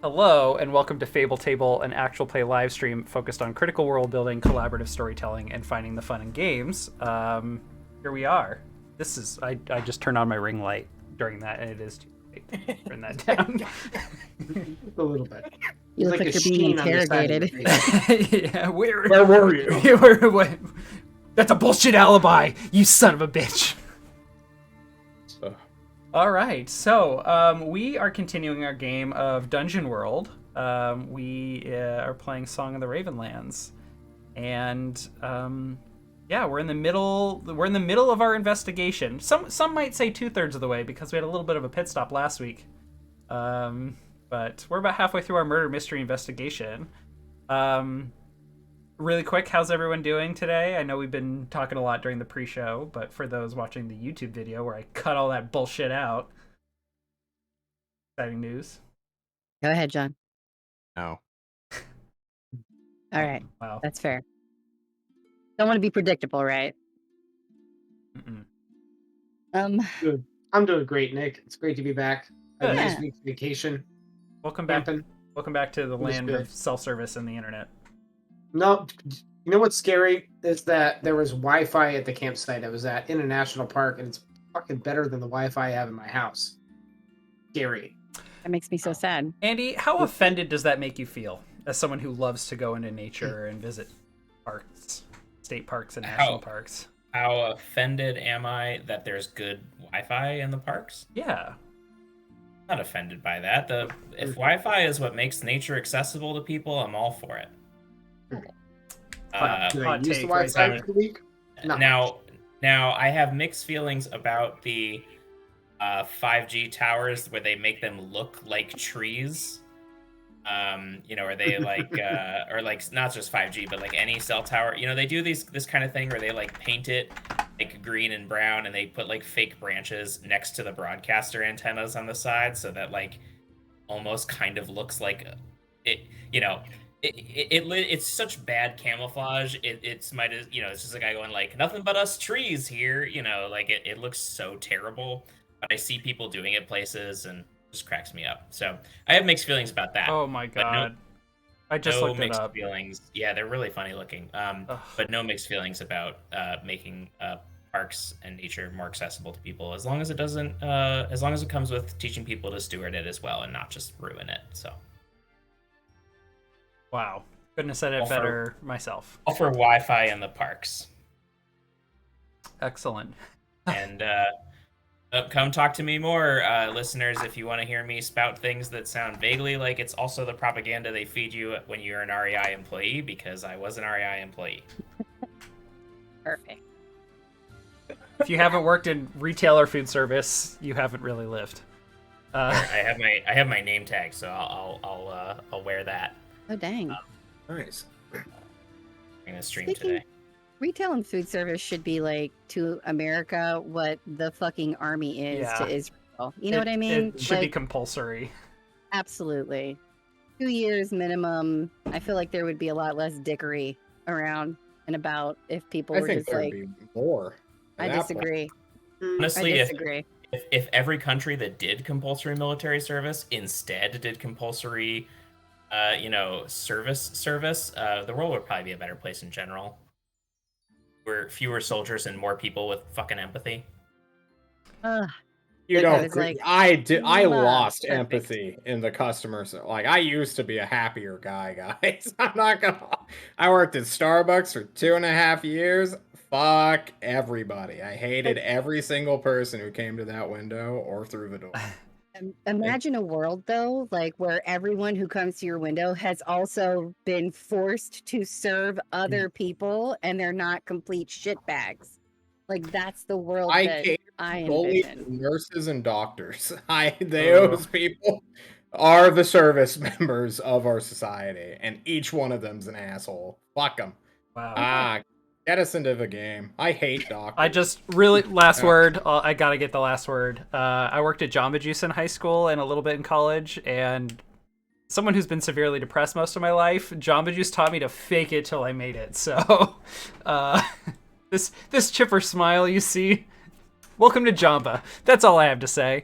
Hello, and welcome to Fable Table, an actual play live stream focused on critical world building, collaborative storytelling, and finding the fun in games. Here we are. This is I just turned on my ring light during that, and it is too late. Turn that down. A little bit. You look like you're being interrogated. Yeah, where were you? That's a bullshit alibi, you son of a bitch. All right, so we are continuing our game of Dungeon World. We are playing Song of the Ravenlands, and yeah, we're in the middle. We're in the middle of our investigation. Some might say 2/3 of the way because we had a little bit of a pit stop last week. But we're about halfway through our murder mystery investigation. Really quick, how's everyone doing today? I know we've been talking a lot during the pre-show, but for those watching the YouTube video where I cut all that bullshit out, exciting news. Go ahead, John. No. All right. Wow. That's fair. Don't want to be predictable, right? Mm-mm. Good. I'm doing great, Nick. It's great to be back. I had a Yeah. nice week's vacation. Welcome back. Camping. Welcome back to the was land good. of self-service and the internet. No, you know what's scary is that there was Wi-Fi at the campsite I was at in a national park, and it's fucking better than the Wi-Fi I have in my house. Scary. That makes me so sad. Andy, how offended does that make you feel as someone who loves to go into nature and visit parks, state parks and national parks? How offended am I that there's good Wi-Fi in the parks? Yeah. I'm not offended by that. If Wi-Fi is what makes nature accessible to people, I'm all for it. Did I hot use the take right Wi-Fi there. for the week? Not Now I have mixed feelings about the 5G towers where they make them look like trees. Or they like, or like not just 5G, but like any cell tower. They do this kind of thing where they like paint it like green and brown, and they put like fake branches next to the broadcaster antennas on the side, so that like almost kind of looks like it. It's such bad camouflage. It's just a guy going like nothing but us trees here. Like it looks so terrible. But I see people doing it places and it just cracks me up. So I have mixed feelings about that. Oh my god. I just no looked it mixed up. feelings. Yeah, they're really funny looking. But no mixed feelings about making parks and nature more accessible to people, as long as it comes with teaching people to steward it as well and not just ruin it. So. Wow. Couldn't have said it better myself. Offer Wi-Fi in the parks. Excellent. And come talk to me more, listeners, if you want to hear me spout things that sound vaguely like it's also the propaganda they feed you when you're an REI employee, because I was an REI employee. Perfect. If you haven't worked in retail or food service, you haven't really lived. I have my name tag, so I'll wear that. Oh, dang. Nice. In the stream Speaking- today. Retail and food service should be like to America what the fucking army is Yeah. to Israel. You know what I mean? It should be Like, compulsory. absolutely. 2 years minimum. I feel like there would be a lot less dickery around and about if people I were think just there'd like, be more. I at that point. disagree. Honestly, I if disagree. if every country that did compulsory military service instead did compulsory, service, the world would probably be a better place in general. Where fewer soldiers and more people with fucking empathy. Ugh. You That don't. is like, I lost perfect. empathy in the customers. Like I used to be a happier guy, guys. I'm not gonna. I worked at Starbucks for 2.5 years. Fuck everybody. I hated every single person who came to that window or through the door. Imagine a world though, like where everyone who comes to your window has also been forced to serve other people and they're not complete shitbags. Like that's the world I that cater I solely to envision. nurses and doctors. Those people are the service members of our society, and each one of them's an asshole. Fuck them. Wow. Get us into the game. I hate doctors. I just really last word. I gotta get the last word. I worked at Jamba Juice in high school and a little bit in college, and someone who's been severely depressed most of my life, Jamba Juice taught me to fake it till I made it. So, this chipper smile you see, welcome to Jamba. That's all I have to say.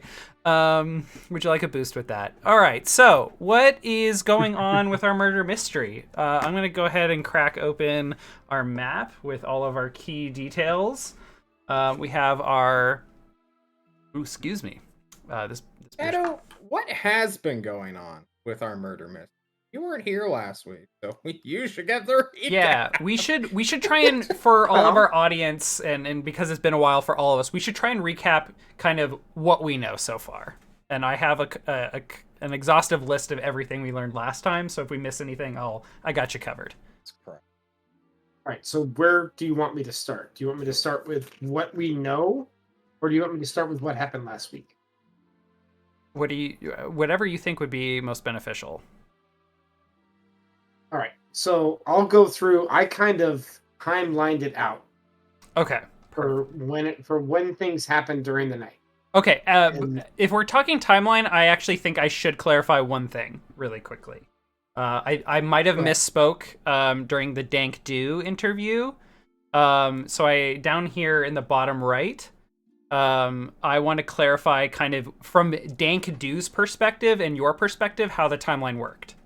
Would you like a boost with that? All right. So, what is going on with our murder mystery? I'm going to go ahead and crack open our map with all of our key details. We have our. Ooh, excuse me. This Edo, what has been going on with our murder mystery? You weren't here last week, so you should get the recap. Yeah, we should try and, for all of our audience, and because it's been a while for all of us, we should try and recap kind of what we know so far. And I have an exhaustive list of everything we learned last time, so if we miss anything, I got you covered. That's correct. All right, so where do you want me to start? Do you want me to start with what we know, or do you want me to start with what happened last week? Whatever you think would be most beneficial. All right, so I'll go through. I kind of timelined it out. Okay. For when things happened during the night. Okay. If we're talking timeline, I actually think I should clarify one thing really quickly. I might have misspoke during the Dank Do interview. So I down here in the bottom right, I want to clarify kind of from Dank Do's perspective and your perspective how the timeline worked.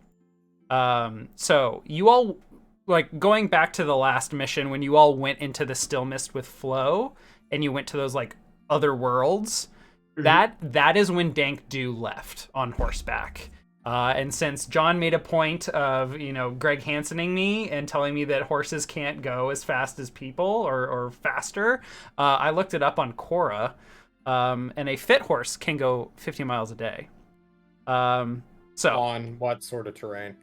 So you all, like, going back to the last mission when you all went into the Still Mist with Flo and you went to those like other worlds, that is when Dank Do left on horseback. And since John made a point of, Greg Hansening me and telling me that horses can't go as fast as people or faster, I looked it up on Quora, and a fit horse can go 50 miles a day. So on what sort of terrain?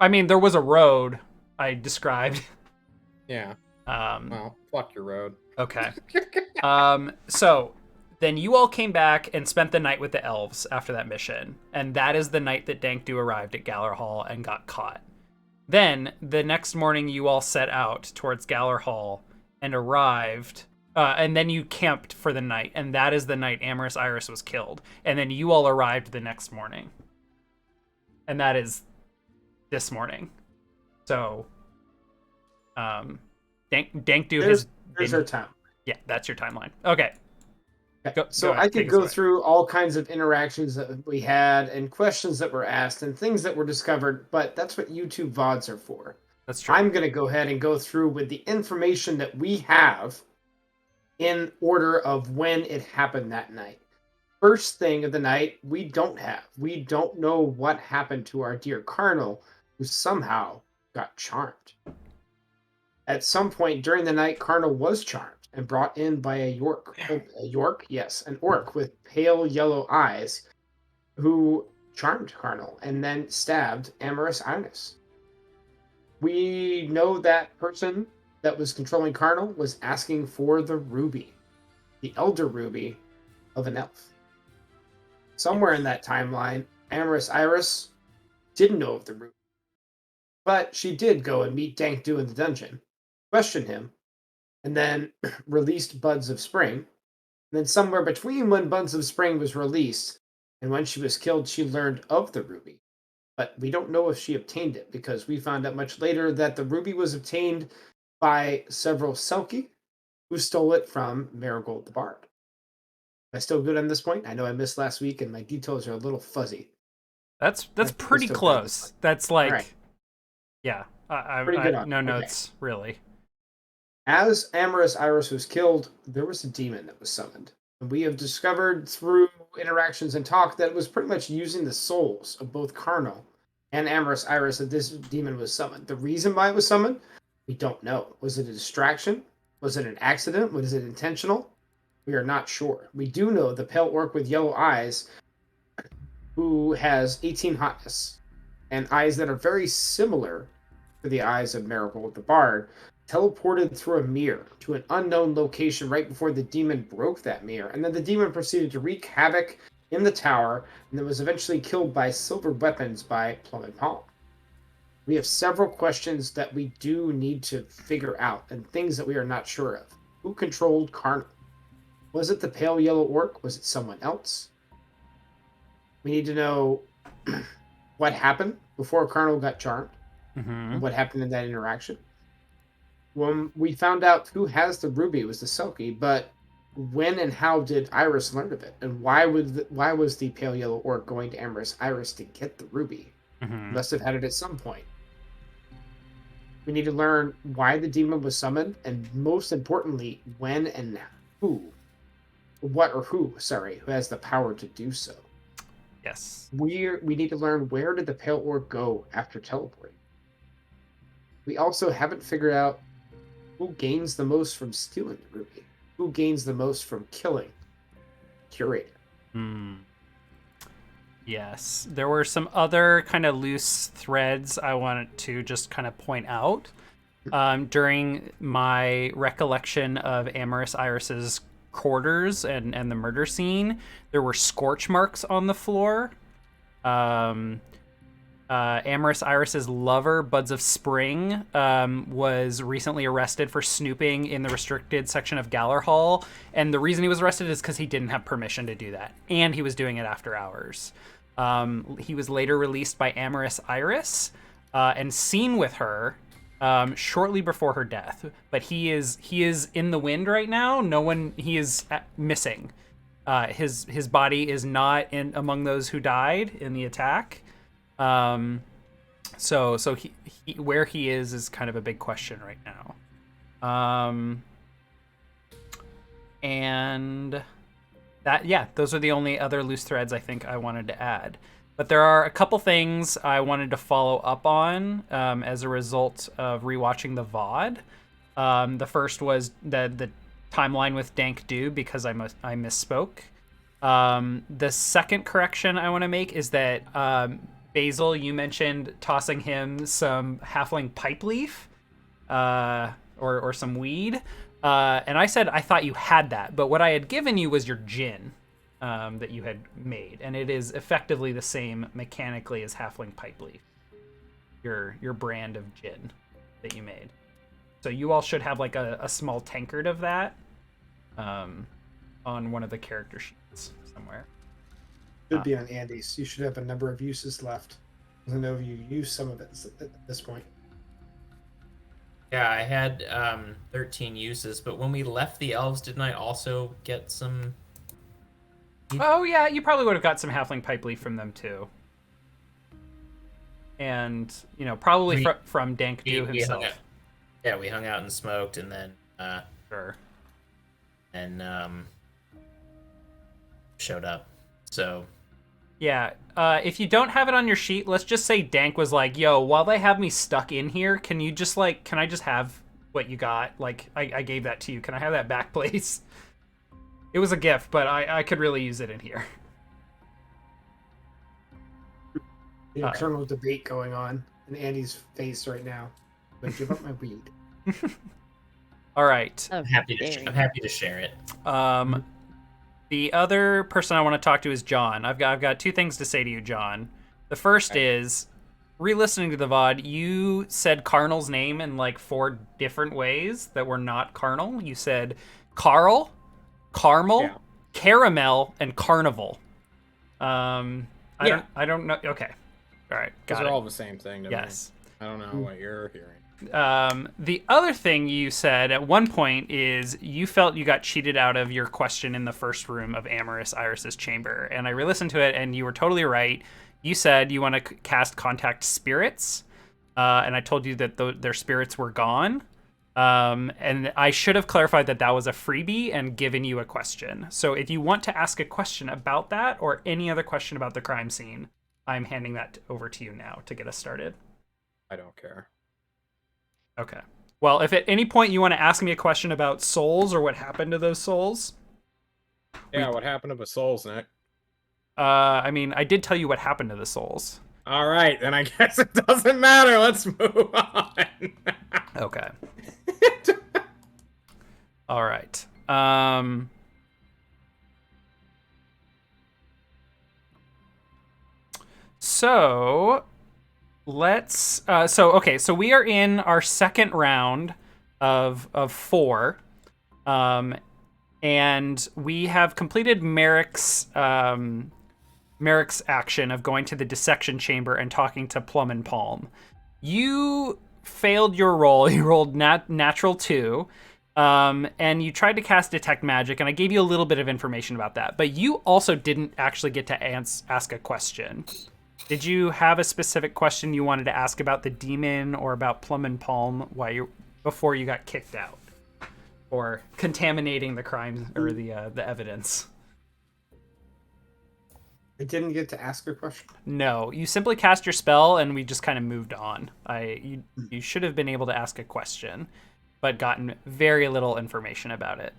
I mean, there was a road I described. Yeah. Well, fuck your road. Okay. So then you all came back and spent the night with the elves after that mission, and that is the night that Dank Do arrived at Galler Hall and got caught. Then the next morning you all set out towards Galler Hall and arrived, and then you camped for the night, and that is the night Amorous Iris was killed. And then you all arrived the next morning, and that is this morning. So Dank Do has there's our time. Yeah, that's your timeline. Okay. So I could go through all kinds of interactions that we had and questions that were asked and things that were discovered, but that's what YouTube VODs are for. That's true. I'm going to go ahead and go through with the information that we have in order of when it happened that night. First thing of the night, we don't know what happened to our dear Carnal, who somehow got charmed. At some point during the night, Carnal was charmed and brought in by an orc with pale yellow eyes, who charmed Carnal and then stabbed Amorous Iris. We know that person that was controlling Carnal was asking for the ruby, the elder ruby of an elf. Somewhere in that timeline, Amorous Iris didn't know of the ruby, but she did go and meet Dank Do in the dungeon, question him, and then released Buds of Spring. And then somewhere between when Buds of Spring was released and when she was killed, she learned of the ruby. But we don't know if she obtained it, because we found out much later that the ruby was obtained by several Selkie who stole it from Marigold the Bard. Am I still good on this point? I know I missed last week and my details are a little fuzzy. That's pretty close. That's like, right. Yeah. Pretty good on no it. notes, really. As Amorous Iris was killed, there was a demon that was summoned. And we have discovered through interactions and talk that it was pretty much using the souls of both Carnal and Amorous Iris that this demon was summoned. The reason why it was summoned, we don't know. Was it a distraction? Was it an accident? Was it intentional? We are not sure. We do know the pale orc with yellow eyes, who has 18 hotness, and eyes that are very similar to the eyes of Marigold the Bard, teleported through a mirror to an unknown location right before the demon broke that mirror. And then the demon proceeded to wreak havoc in the tower, and then was eventually killed by silver weapons by Plum and Palm. We have several questions that we do need to figure out, and things that we are not sure of. Who controlled Carnal? Was it the pale yellow orc? Was it someone else? We need to know what happened before Carnal got charmed, and what happened in that interaction. When we found out who has the ruby, it was the Selkie, but when and how did Iris learn of it, and why was the Pale Yellow Orc going to Amorous Iris to get the ruby? Mhm. Must have had it at some point. We need to learn why the demon was summoned, and most importantly, when and who has the power to do so. Yes. We need to learn, where did the Pale Orc go after teleporting. We also haven't figured out who gains the most from stealing the ruby. Who gains the most from killing Curator. Yes. There were some other kind of loose threads I wanted to just kind of point out. During my recollection of Amorous Iris's quarters and the murder scene, there were scorch marks on the floor. Amorous Iris's lover, Buds of Spring, was recently arrested for snooping in the restricted section of Galler Hall, and the reason he was arrested is because he didn't have permission to do that, and he was doing it after hours. He was later released by Amorous Iris and seen with her shortly before her death, but he is in the wind right now. He is missing. His body is not in among those who died in the attack. So he where he is kind of a big question right now. And those are the only other loose threads I think I wanted to add. But there are a couple things I wanted to follow up on as a result of rewatching the VOD. The first was the timeline with Dank Do, because I misspoke. The second correction I want to make is that Basil, you mentioned tossing him some halfling pipe leaf or some weed. And I said I thought you had that, but what I had given you was your gin that you had made, and it is effectively the same mechanically as halfling pipe leaf, your brand of gin that you made. So you all should have like a small tankard of that on one of the character sheets somewhere. Should be on Andy's. You should have a number of uses left. I don't know if you use some of it at this point. Yeah, I had 13 uses, but when we left the elves, didn't I also get some? Oh yeah, you probably would have got some halfling pipe leaf from them too. And probably from Dank Do himself. We hung out and smoked, and then sure. And showed up. So yeah, if you don't have it on your sheet, let's just say Dank was like, yo, while they have me stuck in here, can I just have what you got? Like, I gave that to you. Can I have that back, please? It was a gift, but I could really use it in here. The internal debate going on in Andy's face right now. But give up my weed. All right. I'm happy to share it. The other person I want to talk to is John. I've got two things to say to you, John. The first is, re-listening to the VOD, you said Carnal's name in like 4 different ways that were not Carnal. You said Carl, Caramel, Caramel, and Carnival. I don't know. Okay. All right. Those are all the same thing to me. Yes. I don't know what you're hearing. The other thing you said at one point is you felt you got cheated out of your question in the first room of Amorous Iris's chamber, and I re-listened to it, and you were totally right. You said you want to cast Contact Spirits, and I told you that their spirits were gone, and I should have clarified that was a freebie and given you a question. So if you want to ask a question about that or any other question about the crime scene, I'm handing that over to you now to get us started. I don't care. Okay. Well, if at any point you want to ask me a question about souls or what happened to those souls. Yeah, what happened to the souls, Nick? I mean, I did tell you what happened to the souls. All right, then I guess it doesn't matter. Let's move on. Okay. All right. So let's so we are in our second round of 4, and we have completed Merrick's action of going to the dissection chamber and talking to Plum and Palm. You failed your roll. You rolled natural 2, And you tried to cast Detect Magic, and I gave you a little bit of information about that. But you also didn't actually get to ask a question. Did you have a specific question you wanted to ask about the demon or about Plum and Palm before you got kicked out? Or contaminating the crime or the evidence? I didn't get to ask a question. No, you simply cast your spell, and we just kind of moved on. You should have been able to ask a question, but gotten very little information about it.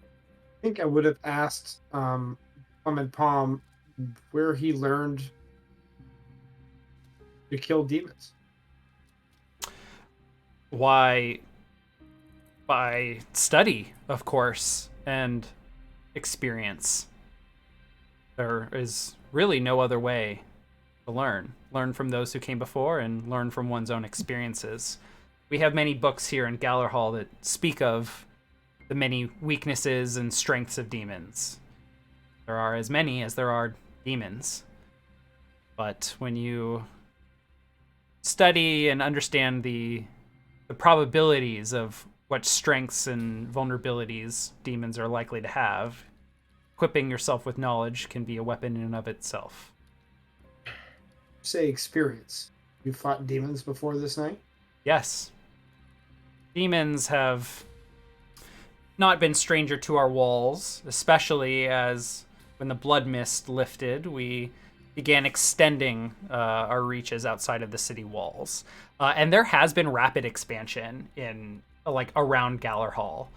I think I would have asked Plum and Palm where he learned to kill demons. Why? By study, of course, and experience. There is really no other way to learn. Learn from those who came before and learn from one's own experiences. We have many books here in Galler Hall that speak of the many weaknesses and strengths of demons. There are as many as there are demons. But when you study and understand the probabilities of what strengths and vulnerabilities demons are likely to have, equipping yourself with knowledge can be a weapon in and of itself. Say experience. You fought demons before this night? Yes. Demons have not been stranger to our walls, especially as when the blood mist lifted, we began extending our reaches outside of the city walls. And there has been rapid expansion in around Galler Hall.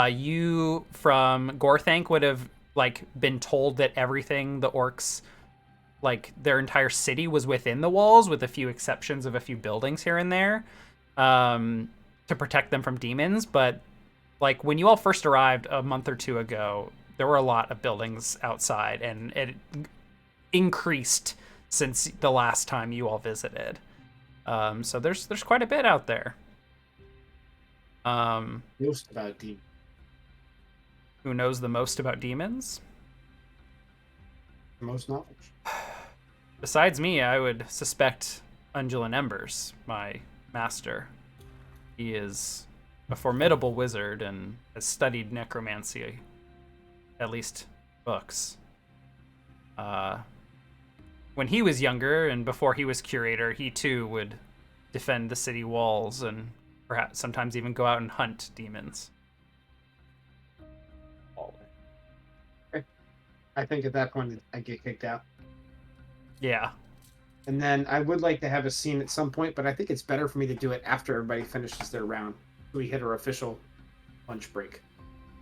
You from Gorthank would have been told that everything the orcs, their entire city was within the walls, with a few exceptions of a few buildings here and there, to protect them from demons. But when you all first arrived a month or two ago, there were a lot of buildings outside, and it increased since the last time you all visited. So there's quite a bit out there. Most about demons. Who knows the most about demons? The most knowledge. Besides me, I would suspect Undulin Embers, my master. He is a formidable wizard and has studied necromancy, at least books. When he was younger and before he was curator, he too would defend the city walls and perhaps sometimes even go out and hunt demons. Okay. I think at that point I get kicked out. Yeah. And then I would like to have a scene at some point, but I think it's better for me to do it after everybody finishes their round. We hit our official lunch break.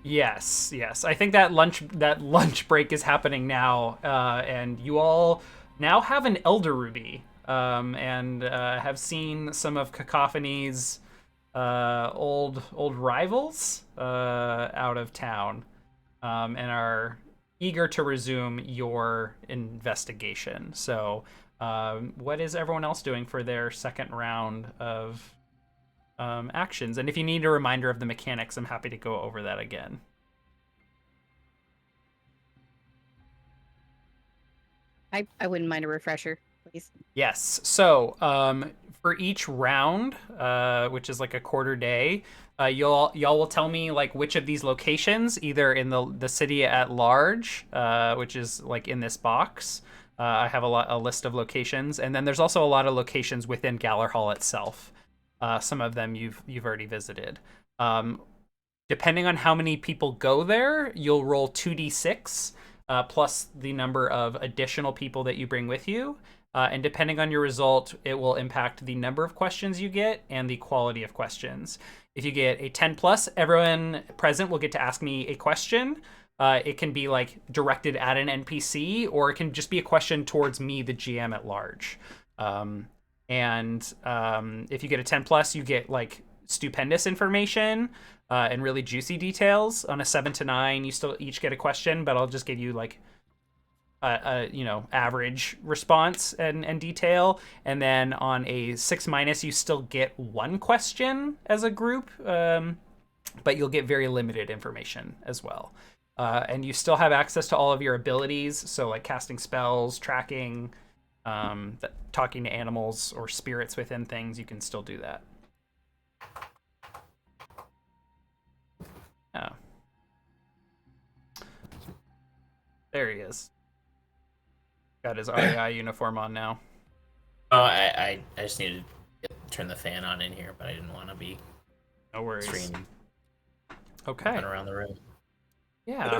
Yes. I think that lunch break is happening now, and you all now have an Elder Ruby, and have seen some of Cacophony's old rivals out of town, and are eager to resume your investigation. So, what is everyone else doing for their second round of actions? And if you need a reminder of the mechanics, I'm happy to go over that again. I wouldn't mind a refresher, please. Yes. So for each round, which is a quarter day, y'all will tell me which of these locations, either in the city at large, which is in this box. I have a list of locations, and then there's also a lot of locations within Galler Hall itself. Some of them you've already visited. Depending on how many people go there, you'll roll 2d6 plus the number of additional people that you bring with you. And depending on your result, it will impact the number of questions you get and the quality of questions. If you get a 10 plus, everyone present will get to ask me a question. It can be directed at an NPC, or it can just be a question towards me, the GM at large. And if you get a 10 plus, you get stupendous information and really juicy details. On a 7 to 9, you still each get a question, but I'll just give you average response and detail. And then on a 6 minus, you still get one question as a group, but you'll get very limited information as well. And you still have access to all of your abilities, so casting spells, tracking, talking to animals or spirits within things. You can still do that. Yeah. There he is. Got his REI uniform on now. Oh, I just needed to turn the fan on in here, but I didn't want to be No worries. streaming Okay. around the room. Yeah.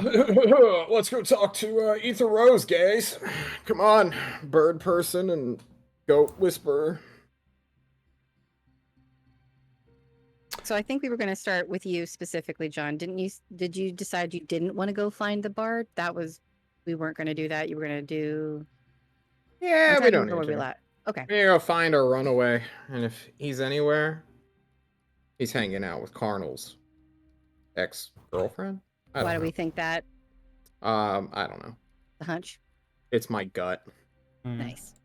Let's go talk to Ether Rose, guys. Come on, bird person and goat whisperer. So I think we were going to start with you specifically, John. Did you decide you didn't want to go find the bard? We weren't going to do that. You were going to do. Yeah, we don't need where we to. at. Okay. We're gonna find our runaway, and if he's anywhere, he's hanging out with Carnal's ex-girlfriend. Why do we think that? I don't know. The hunch. It's my gut. Nice.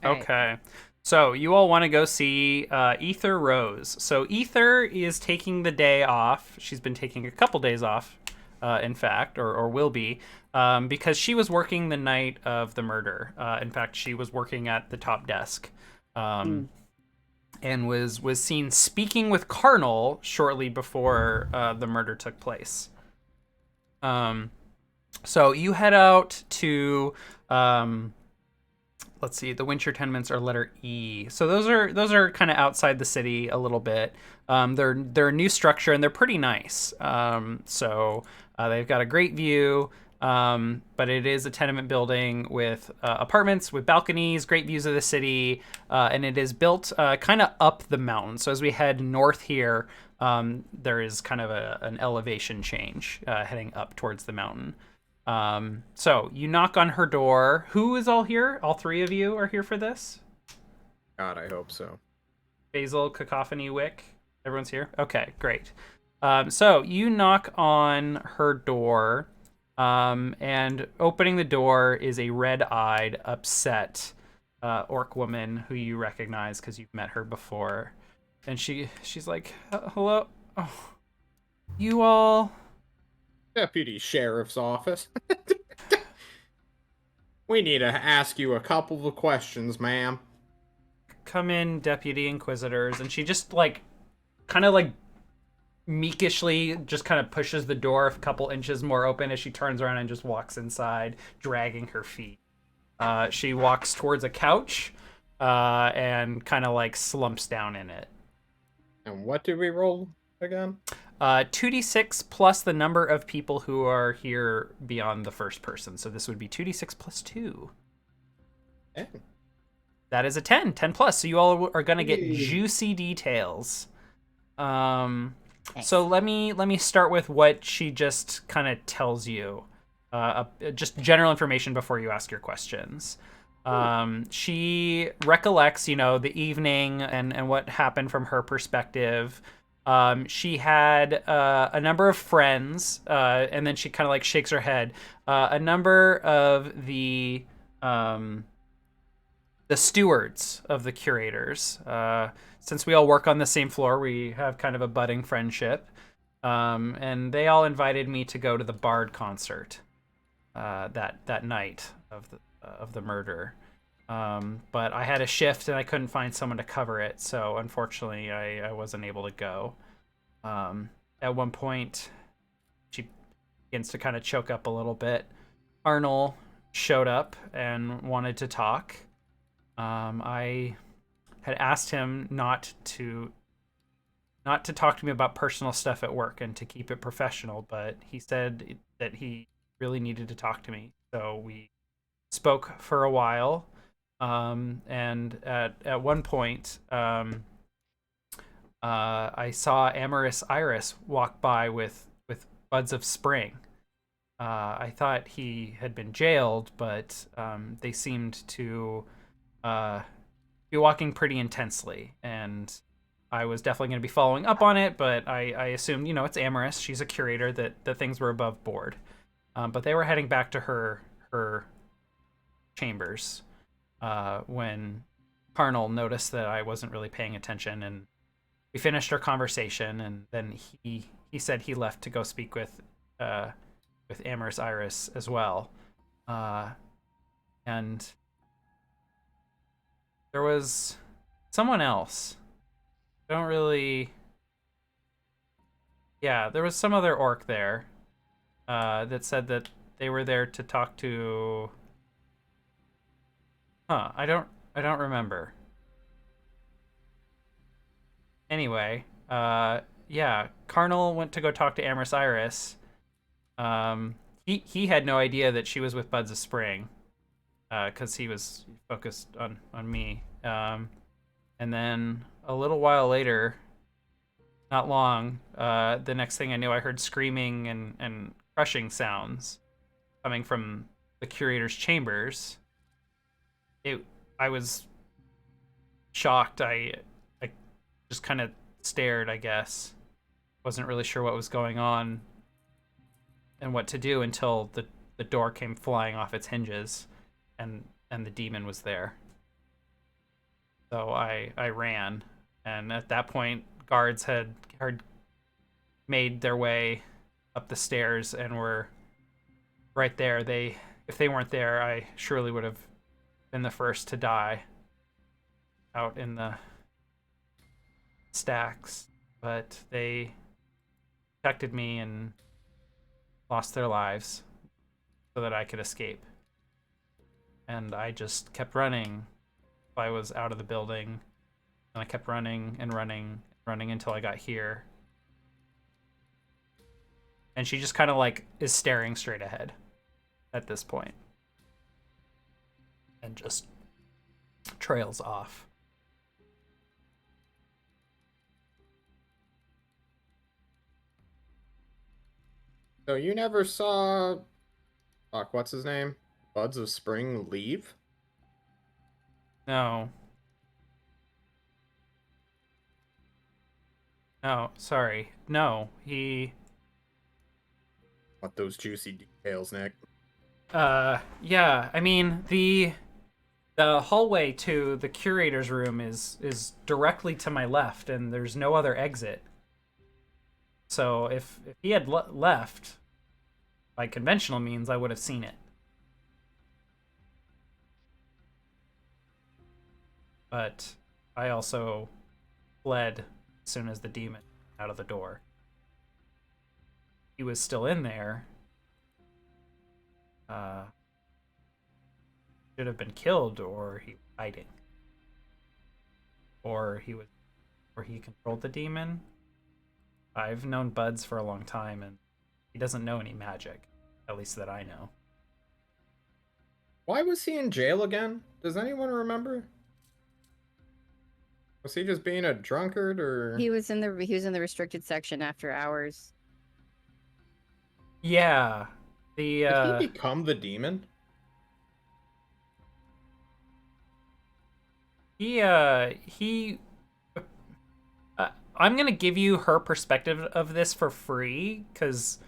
All right. Okay. So you all want to go see Ether Rose. So Ether is taking the day off. She's been taking a couple days off, in fact, or will be, because she was working the night of the murder. In fact, she was working at the top desk, and was seen speaking with Carnal shortly before the murder took place. So you head out to let's see, the Winter tenements are letter E. So those are kind of outside the city a little bit. They're a new structure and they're pretty nice. So they've got a great view, but it is a tenement building with apartments with balconies, great views of the city, and it is built kind of up the mountain. So as we head north here, there is kind of an elevation change heading up towards the mountain. So you knock on her door. Who is all here? All three of you are here for this? God, I hope so. Basil, Cacophony, Wick. Everyone's here? Okay, great. So you knock on her door, and opening the door is a red-eyed, upset orc woman who you recognize because you've met her before. And she's like, hello? Oh, you all... Deputy Sheriff's Office. We need to ask you a couple of questions, ma'am. Come in, Deputy Inquisitors. And she just, like, kind of, like, meekishly just kind of pushes the door a couple inches more open as she turns around and just walks inside, dragging her feet. She walks towards a couch and kind of, like, slumps down in it. And what did we roll again? 2d6 plus the number of people who are here beyond the first person. So this would be 2d6 plus 2. 10. That is a 10 plus. So you all are going to get juicy details. So let me start with what she just kind of tells you. Just general information before you ask your questions. She recollects, the evening and what happened from her perspective. She had a number of friends, and then she kind of like shakes her head. A number of the stewards of the curators. Since we all work on the same floor, we have kind of a budding friendship. And they all invited me to go to the Bard concert that night of the murder. But I had a shift and I couldn't find someone to cover it, so unfortunately I wasn't able to go. At one point, she begins to kind of choke up a little bit. Arnold showed up and wanted to talk. I had asked him not to talk to me about personal stuff at work and to keep it professional, but he said that he really needed to talk to me, so we spoke for a while. And at one point, I saw Amorous Iris walk by with buds of spring. I thought he had been jailed, but they seemed to be walking pretty intensely, and I was definitely going to be following up on it, but I assumed, it's Amorous. She's a curator, that things were above board. But they were heading back to her chambers. When Carnal noticed that I wasn't really paying attention, and we finished our conversation, and then he said he left to go speak with Amorous Iris as well. And there was someone else. I don't really Yeah, there was some other orc there that said that they were there to talk to. Huh? I don't remember. Anyway, yeah, Carnal went to go talk to Amorous Iris. He had no idea that she was with Buds of Spring, because he was focused on me. And then a little while later, not long, the next thing I knew, I heard screaming and crushing sounds coming from the curator's chambers. I was shocked. I just kind of stared, I guess. Wasn't really sure what was going on and what to do until the door came flying off its hinges and the demon was there. So I ran, and at that point guards had made their way up the stairs and were right there. If they weren't there, I surely would have been the first to die out in the stacks, but they protected me and lost their lives so that I could escape. And I just kept running. I was out of the building, and I kept running and running, running until I got here. And she just kind of like is staring straight ahead at this point and just trails off. So you never saw, fuck, what's his name? Buds of Spring leave? No. No, sorry. No, he... What those juicy details, Nick? Yeah, I mean, the hallway to the curator's room is directly to my left, and there's no other exit. So if he had left by conventional means, I would have seen it. But I also fled as soon as the demon out of the door. He was still in there. Should have been killed, or he was hiding, or he controlled the demon. I've known Buds for a long time, and he doesn't know any magic, at least that I know. Why was he in jail again? Does anyone remember? Was he just being a drunkard, or He was in the restricted section after hours. Yeah, did he become the demon? I'm gonna give you her perspective of this for free because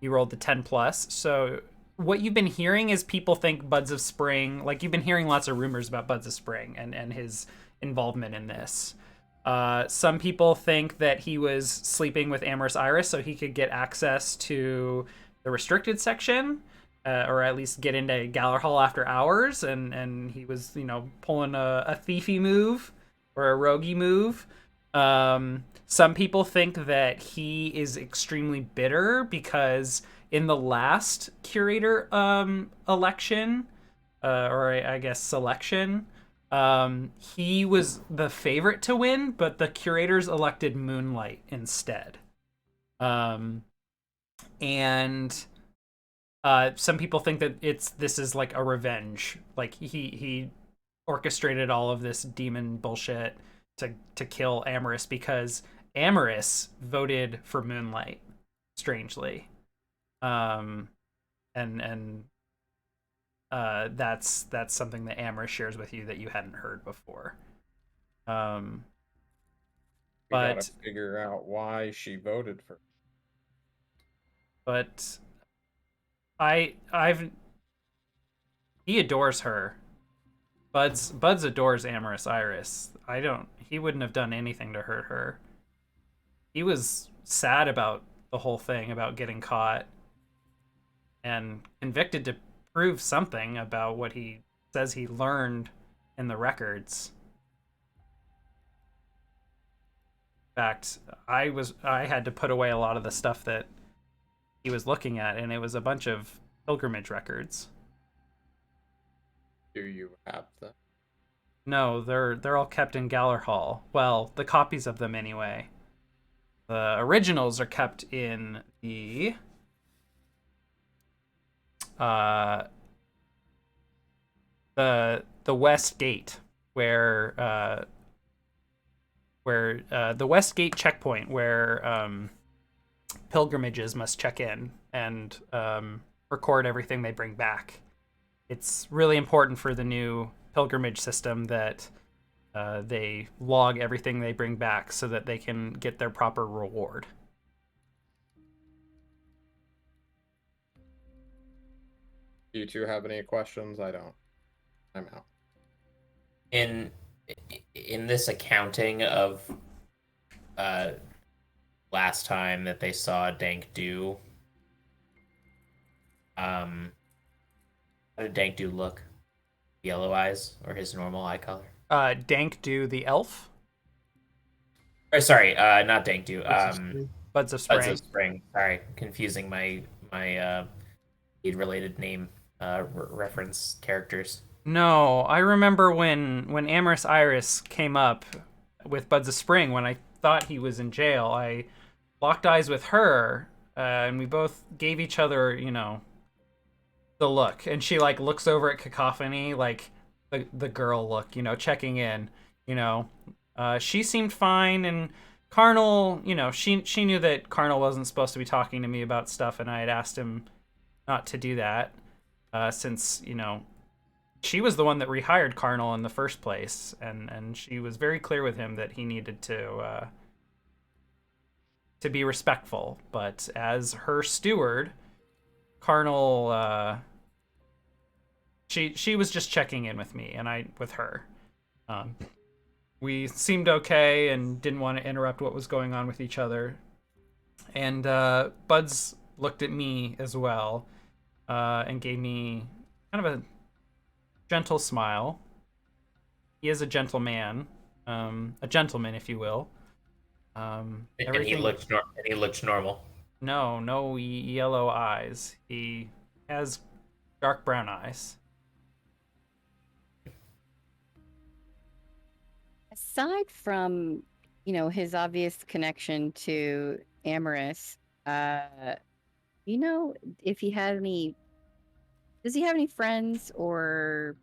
you rolled the 10 plus. So what you've been hearing is people think Buds of Spring, like you've been hearing lots of rumors about Buds of Spring and his involvement in this. Some people think that he was sleeping with Amorous Iris so he could get access to the restricted section, or at least get into Galler Hall after hours, and he was, pulling a thiefy move or a roguey move. Some people think that he is extremely bitter because in the last curator election, or I guess selection, he was the favorite to win, but the curators elected Moonlight instead. And some people think that this is like a revenge. Like he orchestrated all of this demon bullshit to kill Amorous because Amorous voted for Moonlight, strangely. And that's something that Amorous shares with you that you hadn't heard before. We gotta figure out why she voted for. But he adores her. Buds adores Amorous Iris. He wouldn't have done anything to hurt her. He was sad about the whole thing, about getting caught and convicted to prove something about what he says he learned in the records. fact, I had to put away a lot of the stuff that he was looking at, and it was a bunch of pilgrimage records. Do you have them? No, they're all kept in Galler Hall. Well, the copies of them anyway. The originals are kept in the the West Gate, where the West Gate checkpoint where pilgrimages must check in and record everything they bring back. It's really important for the new pilgrimage system that they log everything they bring back so that they can get their proper reward. Do you two have any questions? I don't. I'm out. In this accounting of last time that they saw Dank do, how did Dank do look? Yellow eyes or his normal eye color? Dank do the elf. Or sorry, not Dank do. Buds of Spring. Buds of Spring. Sorry, confusing my related name reference characters. No, I remember when Amorous Iris came up with Buds of Spring, when I thought he was in jail, I locked eyes with her, and we both gave each other, the look. And she, looks over at Cacophony, the girl look, checking in, She seemed fine, and Carnal, she knew that Carnal wasn't supposed to be talking to me about stuff, and I had asked him not to do that, since, she was the one that rehired Carnal in the first place, and she was very clear with him that he needed to be respectful. But as her steward, Carnal, she was just checking in with me, and I with her. We seemed okay and didn't want to interrupt what was going on with each other. And Buds looked at me as well, and gave me kind of a gentle smile. He is a gentleman, a gentleman, if you will. And he looked normal. No yellow eyes. He has dark brown eyes. Aside from, his obvious connection to Amorous, if he had any, does he have any friends or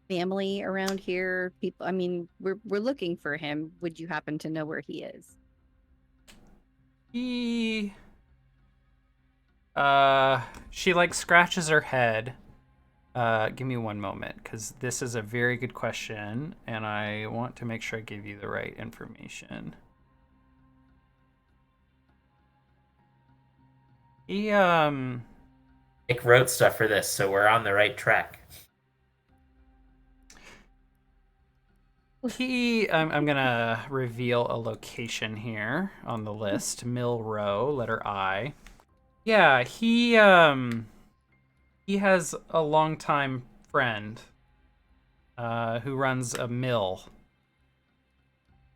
family around here? People, I mean, we're looking for him. Would you happen to know where he is? She scratches her head. Give me one moment, because this is a very good question, and I want to make sure I give you the right information. He Nick wrote stuff for this, so we're on the right track. I'm gonna reveal a location here on the list. Mill Row, letter I. Yeah, he has a longtime friend who runs a mill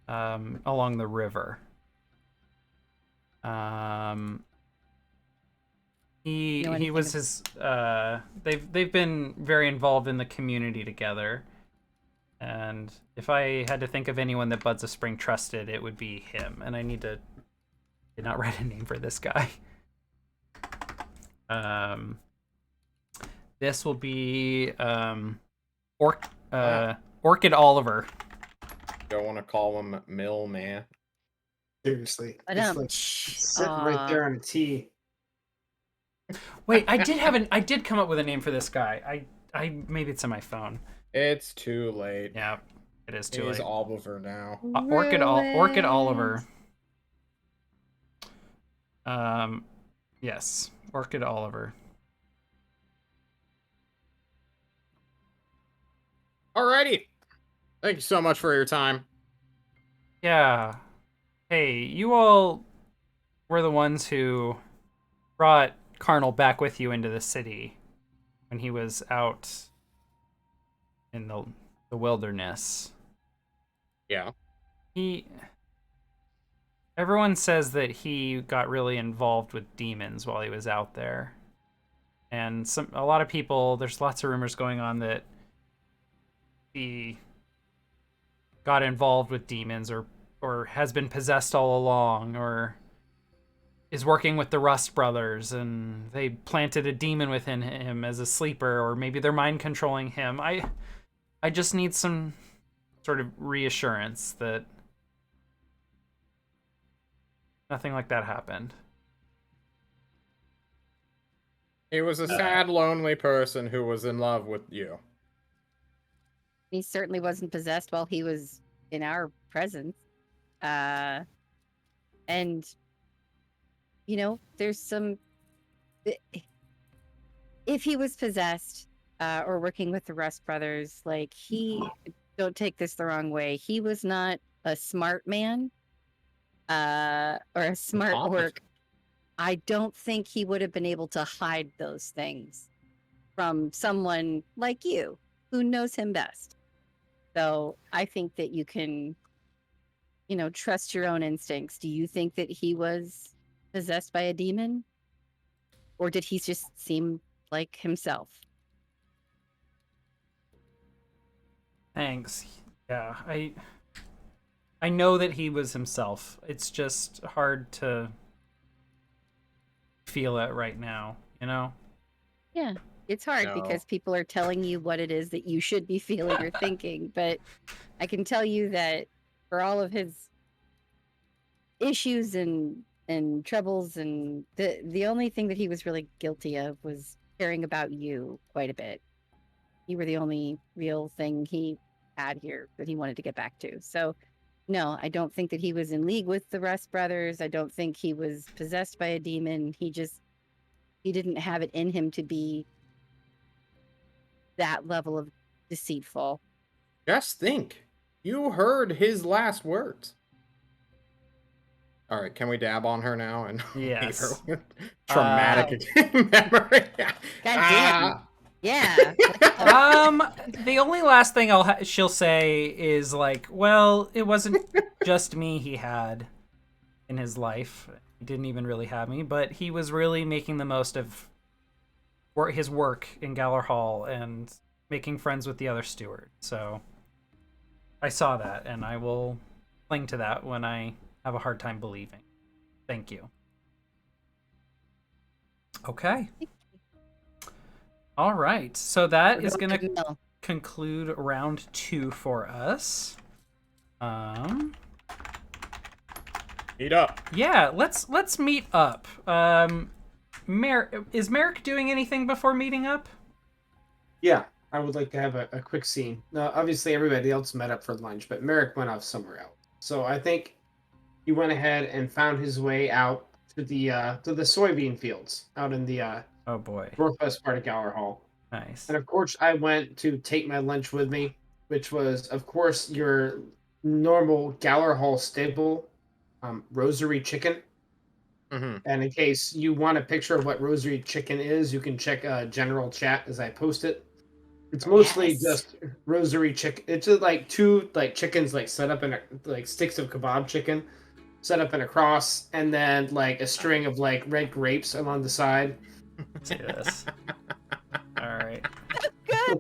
along the river. He was his they've been very involved in the community together. And if I had to think of anyone that Buds of Spring trusted, it would be him. And I did not write a name for this guy. This will be Orchid Oliver. Don't want to call him Mill Man. Seriously. It's sitting right there on a T. Wait, I did come up with a name for this guy. I maybe it's on my phone. It's too late. Yeah, it is too He's late. Oliver now. Orchid Oliver. Yes, Orchid Oliver. Alrighty. Thank you so much for your time. Yeah. Hey, you all were the ones who brought Carnal back with you into the city when he was out in the wilderness. Yeah. He everyone says that he got really involved with demons while he was out there. And a lot of people, there's lots of rumors going on that he got involved with demons or has been possessed all along, or is working with the Rust brothers and they planted a demon within him as a sleeper, or maybe they're mind controlling him. I just need some sort of reassurance that nothing like that happened. He was a sad, lonely person who was in love with you. He certainly wasn't possessed while he was in our presence. And, you know, there's some... If he was possessed or working with the Rust brothers, like, don't take this the wrong way, he was not a smart man or a smart orc. I don't think he would have been able to hide those things from someone like you who knows him best. So I think that you can, you know, trust your own instincts. Do you think that he was possessed by a demon? Or did he just seem like himself? Thanks. Yeah, I know that he was himself. It's just hard to feel it right now, you know? Yeah, it's hard because people are telling you what it is that you should be feeling or thinking. But I can tell you that for all of his issues and troubles, and the only thing that he was really guilty of was caring about you quite a bit. You were the only real thing he had here that he wanted to get back to. So no, I don't think that he was in league with the Rust brothers. I don't think he was possessed by a demon. He didn't have it in him to be that level of deceitful. Just think, you heard his last words. All right, can we dab on her now and Yes. leave her with traumatic memory? God damn. Yeah. The only last thing she'll say is like, well, it wasn't just me he had in his life. He didn't even really have me, but he was really making the most of his work in Galler Hall and making friends with the other steward. So I saw that, and I will cling to that when I have a hard time believing. Thank you. Okay. All right. So that is going to conclude round 2 for us. Meet up. Yeah, let's meet up. Is Merrick doing anything before meeting up? Yeah, I would like to have a quick scene. Obviously, everybody else met up for lunch, but Merrick went off somewhere else. So I think he went ahead and found his way out to the soybean fields out in the oh boy, northwest part of Gower Hall. Nice. And of course, I went to take my lunch with me, which was, of course, your normal Gower Hall staple, rosary chicken. Mm-hmm. And in case you want a picture of what rosary chicken is, you can check general chat as I post it. It's mostly just rosary chicken. It's just like two chickens set up in sticks of kebab chicken set up in a cross, and then a string of red grapes along the side. Yes. All right. Good.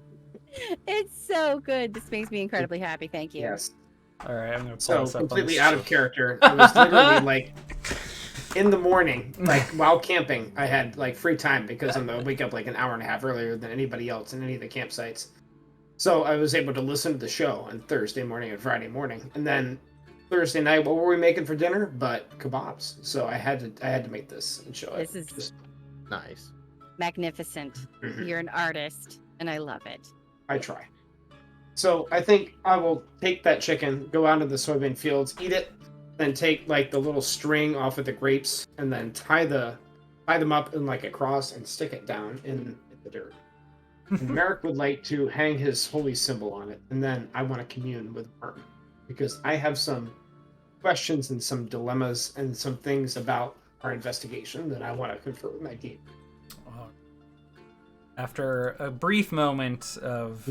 It's so good. This makes me incredibly happy. Thank you. Yes. All right. I'm gonna pull So this up completely on out of character. I was literally in the morning, while camping, I had free time because I'm gonna wake up an hour and a half earlier than anybody else in any of the campsites. So I was able to listen to the show on Thursday morning and Friday morning, and then Thursday night, what were we making for dinner? But kebabs. So I had to make this and show it. This is nice, magnificent. Mm-hmm. You're an artist, and I love it. I try. So I think I will take that chicken, go out into the soybean fields, eat it, then take the little string off of the grapes, and then tie them up in a cross and stick it down in the dirt. And Merrick would like to hang his holy symbol on it, and then I want to commune with Martin because I have some questions and some dilemmas and some things about our investigation that I want to confirm with my team. After a brief moment of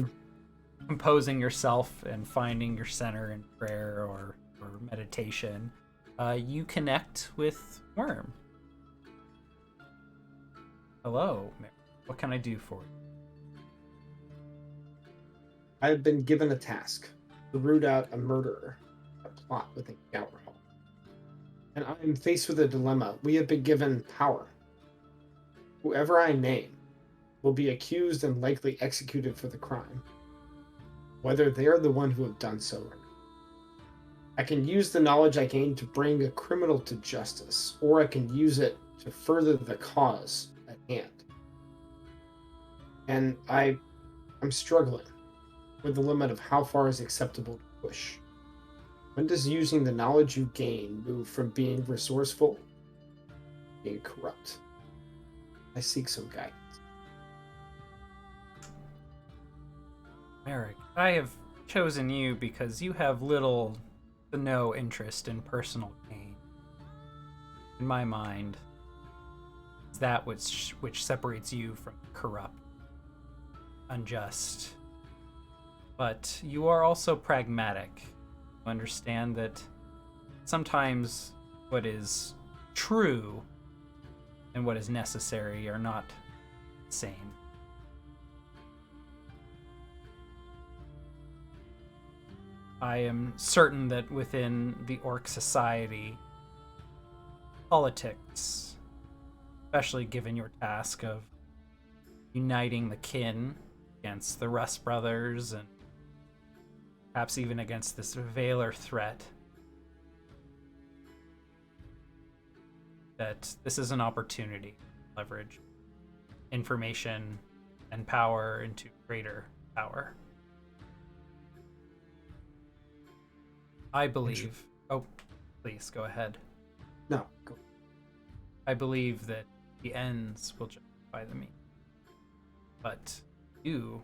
composing yourself and finding your center in prayer or meditation, You connect with Worm. Hello, Mary. What can I do for you? I have been given a task to root out a murderer, a plot within Gower Hall. And I am faced with a dilemma. We have been given power. Whoever I name will be accused and likely executed for the crime, whether they are the one who have done so or not. I can use the knowledge I gained to bring a criminal to justice, or I can use it to further the cause at hand. And I'm struggling with the limit of how far is acceptable to push. When does using the knowledge you gain move from being resourceful to being corrupt? I seek some guidance. Merrick, I have chosen you because you have little to no interest in personal gain. In my mind, it's that which separates you from corrupt, unjust. But you are also pragmatic. You understand that sometimes what is true and what is necessary are not the same. I am certain that within the Orc society, politics, especially given your task of uniting the kin against the Rust brothers and perhaps even against this Veiler threat, that this is an opportunity to leverage information and power into greater power. I believe... Oh, please, go ahead. No, go. I believe that the ends will justify the means. But you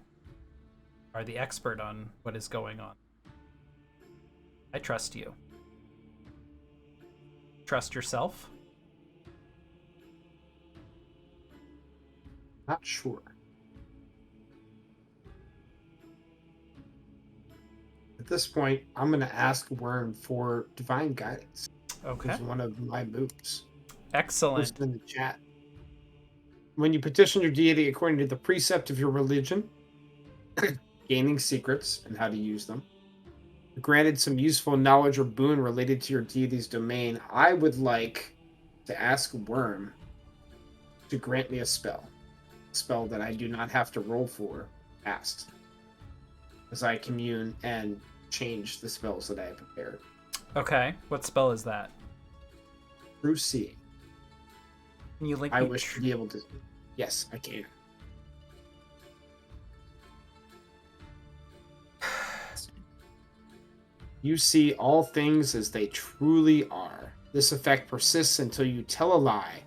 are the expert on what is going on. I trust you. Trust yourself? Not sure. At this point, I'm going to ask Worm for divine guidance. Okay. It's one of my moves. Excellent. Posted in the chat. When you petition your deity according to the precept of your religion, gaining secrets and how to use them, granted some useful knowledge or boon related to your deity's domain, I would like to ask Worm to grant me a spell that I do not have to roll for fast, as I commune and change the spells that I have prepared. Okay. What spell is that? Through seeing. Can you link I me wish to be able to. Yes, I can. You see all things as they truly are. This effect persists until you tell a lie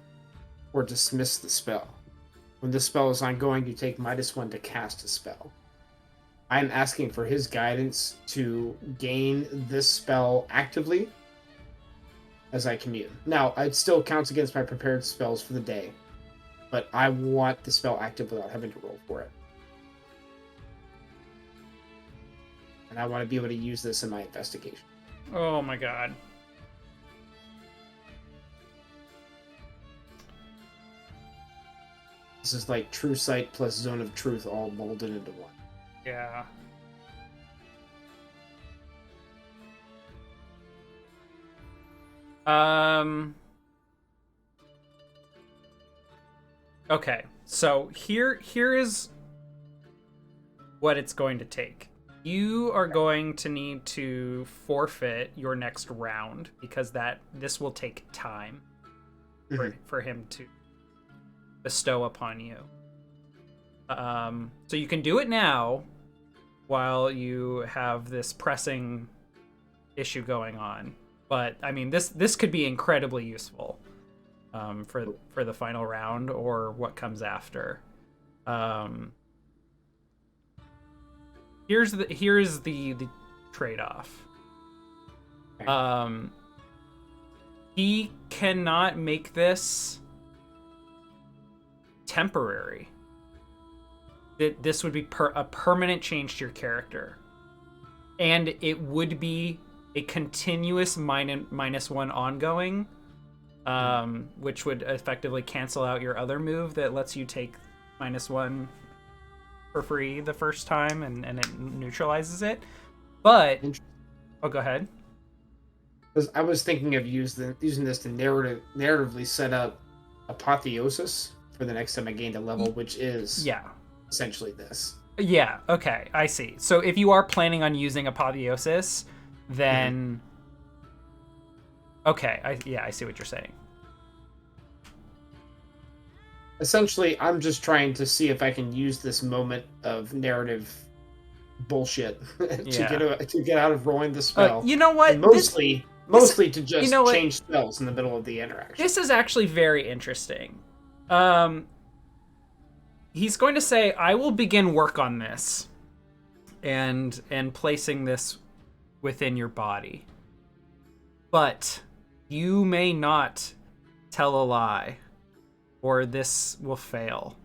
or dismiss the spell. When the spell is ongoing, you take -1 to cast a spell. I am asking for his guidance to gain this spell actively as I commune. Now, it still counts against my prepared spells for the day, but I want the spell active without having to roll for it. And I want to be able to use this in my investigation. Oh my god. This is like True Sight plus Zone of Truth all molded into one. Yeah. Okay, so here is what it's going to take. You are going to need to forfeit your next round because this will take time for him to bestow upon you. So you can do it now while you have this pressing issue going on. But I mean, this could be incredibly useful for the final round or what comes after. Here's the trade-off. Okay. He cannot make this temporary. This would be a permanent change to your character, and it would be a continuous -1 ongoing, which would effectively cancel out your other move that lets you take -1 for free the first time, and it neutralizes it. But oh, go ahead. Because I was thinking of using this to narratively set up Apotheosis for the next time I gained a level, which is essentially this. Yeah, okay, I see. So if you are planning on using Apotheosis, then... Okay, I see what you're saying. Essentially, I'm just trying to see if I can use this moment of narrative bullshit to get out of rolling the spell. You know what? And mostly to just change spells in the middle of the interaction. This is actually very interesting. He's going to say, I will begin work on this and placing this within your body. But you may not tell a lie, or this will fail.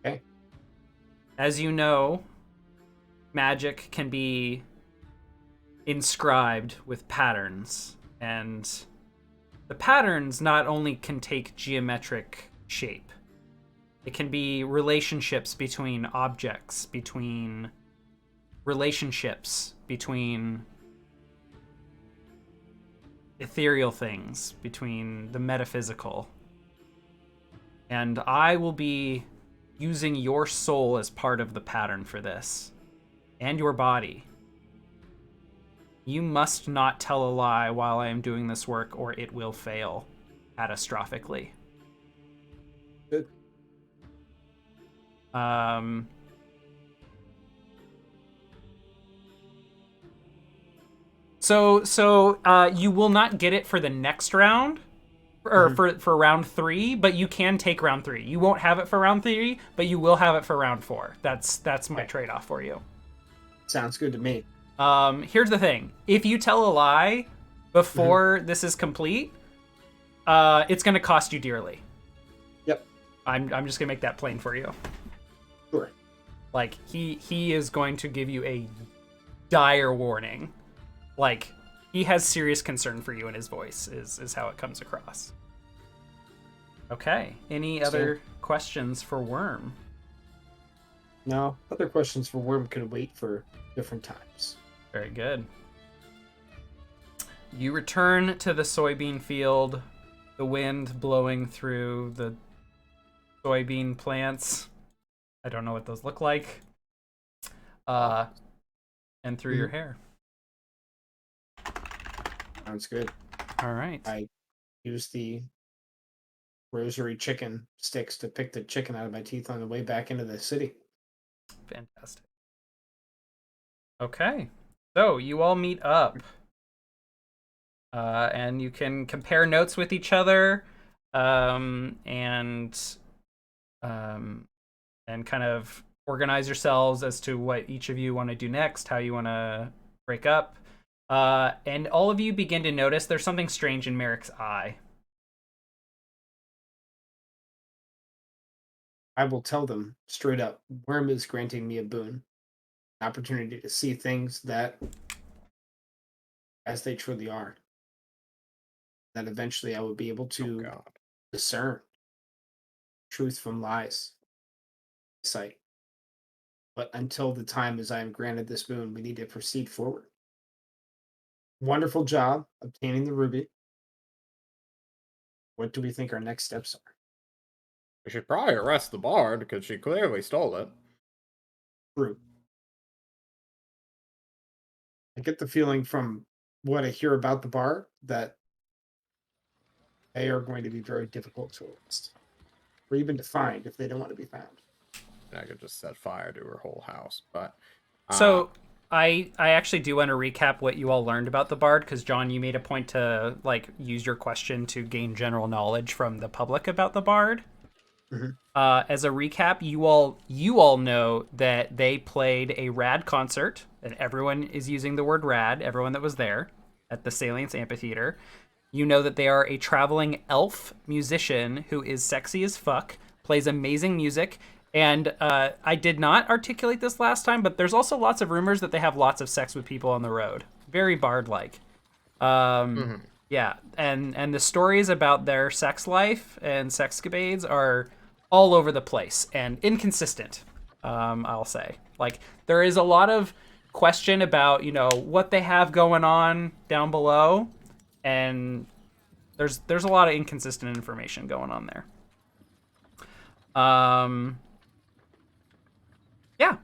Okay. As you know, magic can be inscribed with patterns, and the patterns not only can take geometric shape, it can be relationships between objects, between ethereal things, between the metaphysical. And I will be using your soul as part of the pattern for this, and your body. You must not tell a lie while I am doing this work, or it will fail catastrophically. Good. So you will not get it for the next round, or for round 3, but you can take round 3. You won't have it for round 3, but you will have it for round 4. That's my trade-off for you. Sounds good to me. Here's the thing. If you tell a lie before this is complete, it's going to cost you dearly. Yep. I'm just going to make that plain for you. Sure. Like, he is going to give you a dire warning. Like, he has serious concern for you in his voice, is how it comes across. Okay. Any other questions for Worm? No. Other questions for Worm could wait for different times. Very good. You return to the soybean field, the wind blowing through the soybean plants. I don't know what those look like. And through your hair. Sounds good. All right. I use the rosary chicken sticks to pick the chicken out of my teeth on the way back into the city. Fantastic. Okay. So you all meet up. And you can compare notes with each other, and kind of organize yourselves as to what each of you want to do next, how you want to break up. And all of you begin to notice there's something strange in Merrick's eye. I will tell them straight up, Worm is granting me a boon. An opportunity to see things that as they truly are. That eventually I will be able to discern truth from lies. Sight. But until the time as I am granted this boon, we need to proceed forward. Wonderful job obtaining the ruby. What do we think our next steps are? We should probably arrest the bard because she clearly stole it. True. I get the feeling from what I hear about the bar that they are going to be very difficult to arrest, or even to find if they don't want to be found. I could just set fire to her whole house, but so I actually do want to recap what you all learned about the bard, because John, you made a point to use your question to gain general knowledge from the public about the bard. As a recap, you all know that they played a rad concert, and everyone is using the word rad, everyone that was there at the Salience Amphitheater. You know that they are a traveling elf musician who is sexy as fuck, plays amazing music, And I did not articulate this last time, but there's also lots of rumors that they have lots of sex with people on the road. Very Bard-like. Yeah, and the stories about their sex life and sexcapades are all over the place and inconsistent, I'll say. Like, there is a lot of question about, what they have going on down below, and there's a lot of inconsistent information going on there. Yeah.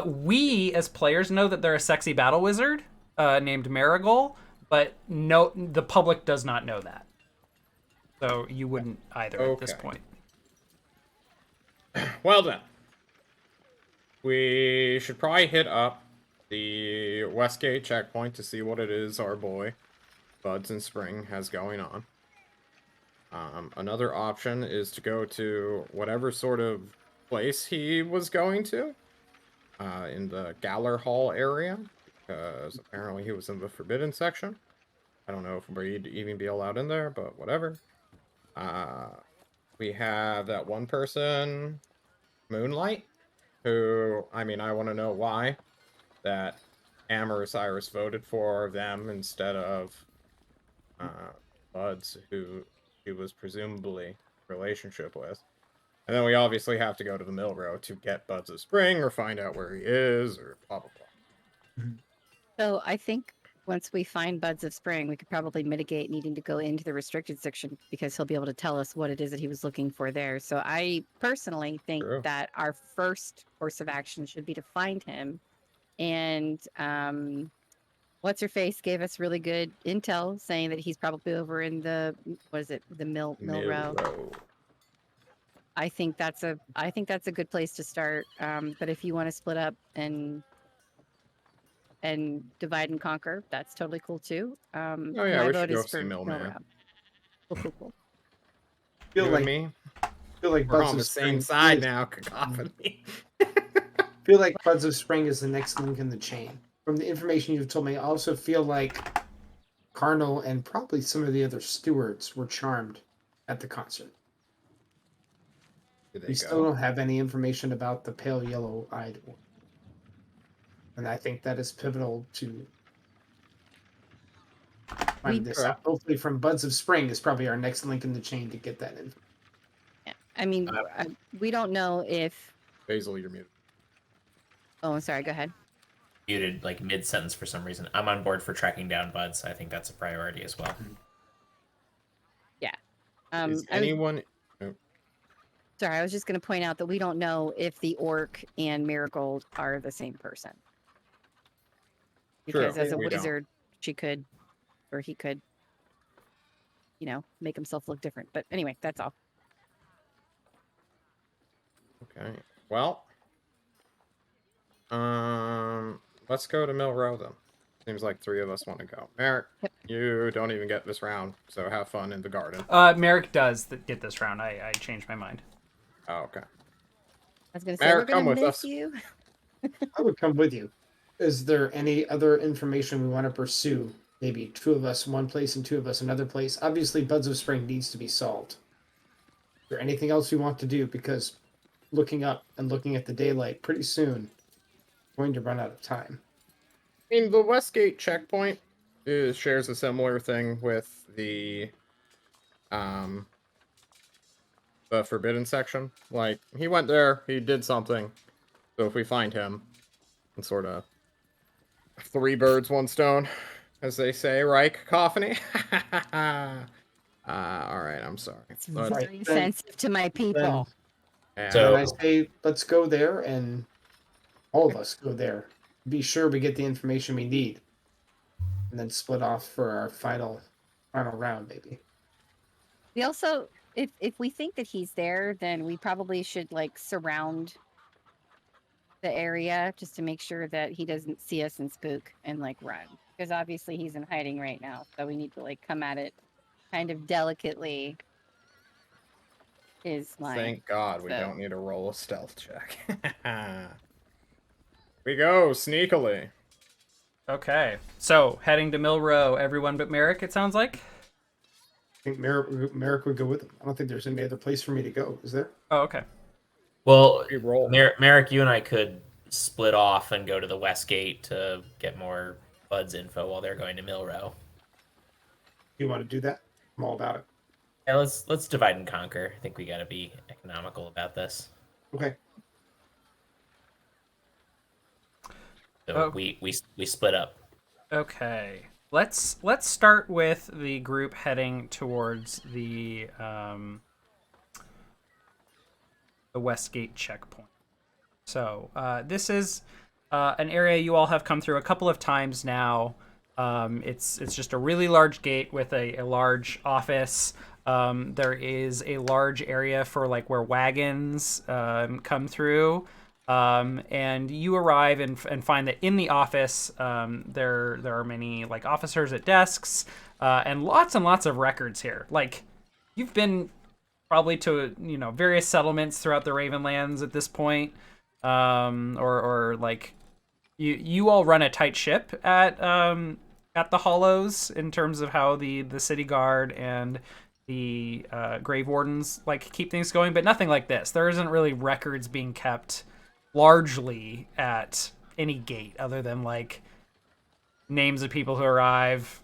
We, as players, know that they're a sexy battle wizard named Marigold, but no, the public does not know that. So you wouldn't either at this point. Well then, we should probably hit up the Westgate checkpoint to see what it is our boy Buds and Spring has going on. Another option is to go to whatever sort of place he was going to in the Galler Hall area, because apparently he was in the Forbidden section. I don't know if we'd even be allowed in there, but whatever. We have that one person, Moonlight, who, I want to know why that Amorous Iris voted for them instead of Buds, who she was presumably in a relationship with. And then we obviously have to go to the Mill Road to get Buds of Spring or find out where he is or blah, blah, blah. So I think once we find Buds of Spring, we could probably mitigate needing to go into the restricted section because he'll be able to tell us what it is that he was looking for there. So I personally think that our first course of action should be to find him. And What's Her Face gave us really good intel saying that he's probably over in the Mill Row. I think that's a good place to start. But if you want to split up and divide and conquer, that's totally cool too. We should go see Millman. Cool. Feel like we're on the same side now. Cacophony. Feel like Buds of Spring is the next link in the chain. From the information you've told me, I also feel like Cardinal and probably some of the other stewards were charmed at the concert. We still don't have any information about the pale yellow-eyed one. And I think that is pivotal to find this out. Hopefully from Buds of Spring is probably our next link in the chain to get that info. Yeah. We don't know if... Basil, you're muted. Oh, I'm sorry. Go ahead. Muted like mid-sentence for some reason. I'm on board for tracking down Buds. I think that's a priority as well. Yeah. Is anyone... Sorry, I was just going to point out that we don't know if the orc and Marigold are the same person. Because as a wizard, he could, make himself look different. But anyway, that's all. Okay. Well, let's go to Mill Row then. Seems like three of us want to go. Merrick, you don't even get this round, so have fun in the garden. Merrick does get this round. I changed my mind. Oh, okay. I was going to say, we're going to miss you. I would come with you. Is there any other information we want to pursue? Maybe two of us one place and two of us another place. Obviously, Buds of Spring needs to be solved. Is there anything else we want to do? Because looking up and looking at the daylight, pretty soon, we're going to run out of time. The Westgate checkpoint shares a similar thing with the Forbidden section. Like, he went there, he did something. So if we find him, and sort of three birds, one stone, as they say, right, Cacophony? Alright, I'm sorry. It's very offensive to my people. So I say, let's go there, and all of us go there. Be sure we get the information we need. And then split off for our final round, maybe. We also... If we think that he's there, then we probably should surround the area just to make sure that he doesn't see us and spook and run. Because obviously he's in hiding right now, so we need to come at it kind of delicately. Thank God we don't need to roll a stealth check. We go sneakily. Okay, so heading to Mill Row, everyone but Merrick, it sounds like. I think Merrick would go with him. I don't think there's any other place for me to go. Is there? Oh, okay. Well, Re-roll. Merrick, you and I could split off and go to the West Gate to get more Bud's info while they're going to Milrow. You want to do that? I'm all about it. Yeah, let's divide and conquer. I think we got to be economical about this. Okay. So we split up. Okay. Let's start with the group heading towards the Westgate checkpoint. So this is an area you all have come through a couple of times now. It's just a really large gate with a large office. There is a large area for like where wagons come through. And you arrive and find that in the office there are many like officers at desks and lots of records here. Like you've been probably to various settlements throughout the Ravenlands at this point, or like you all run a tight ship at the Hollows in terms of how the city guard and the grave wardens like keep things going, but nothing like this. There isn't really records being kept largely at any gate other than like names of people who arrive,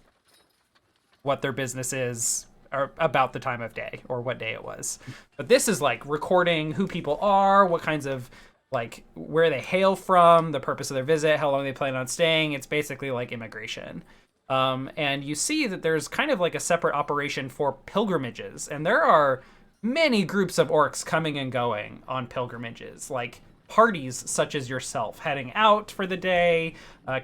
what their business is, or about the time of day or what day it was. But this is like recording who people are, what kinds of like where they hail from, the purpose of their visit, how long they plan on staying. It's basically like immigration. And you see that there's kind of like a separate operation for pilgrimages, and there are many groups of orcs coming and going on pilgrimages, like parties such as yourself heading out for the day,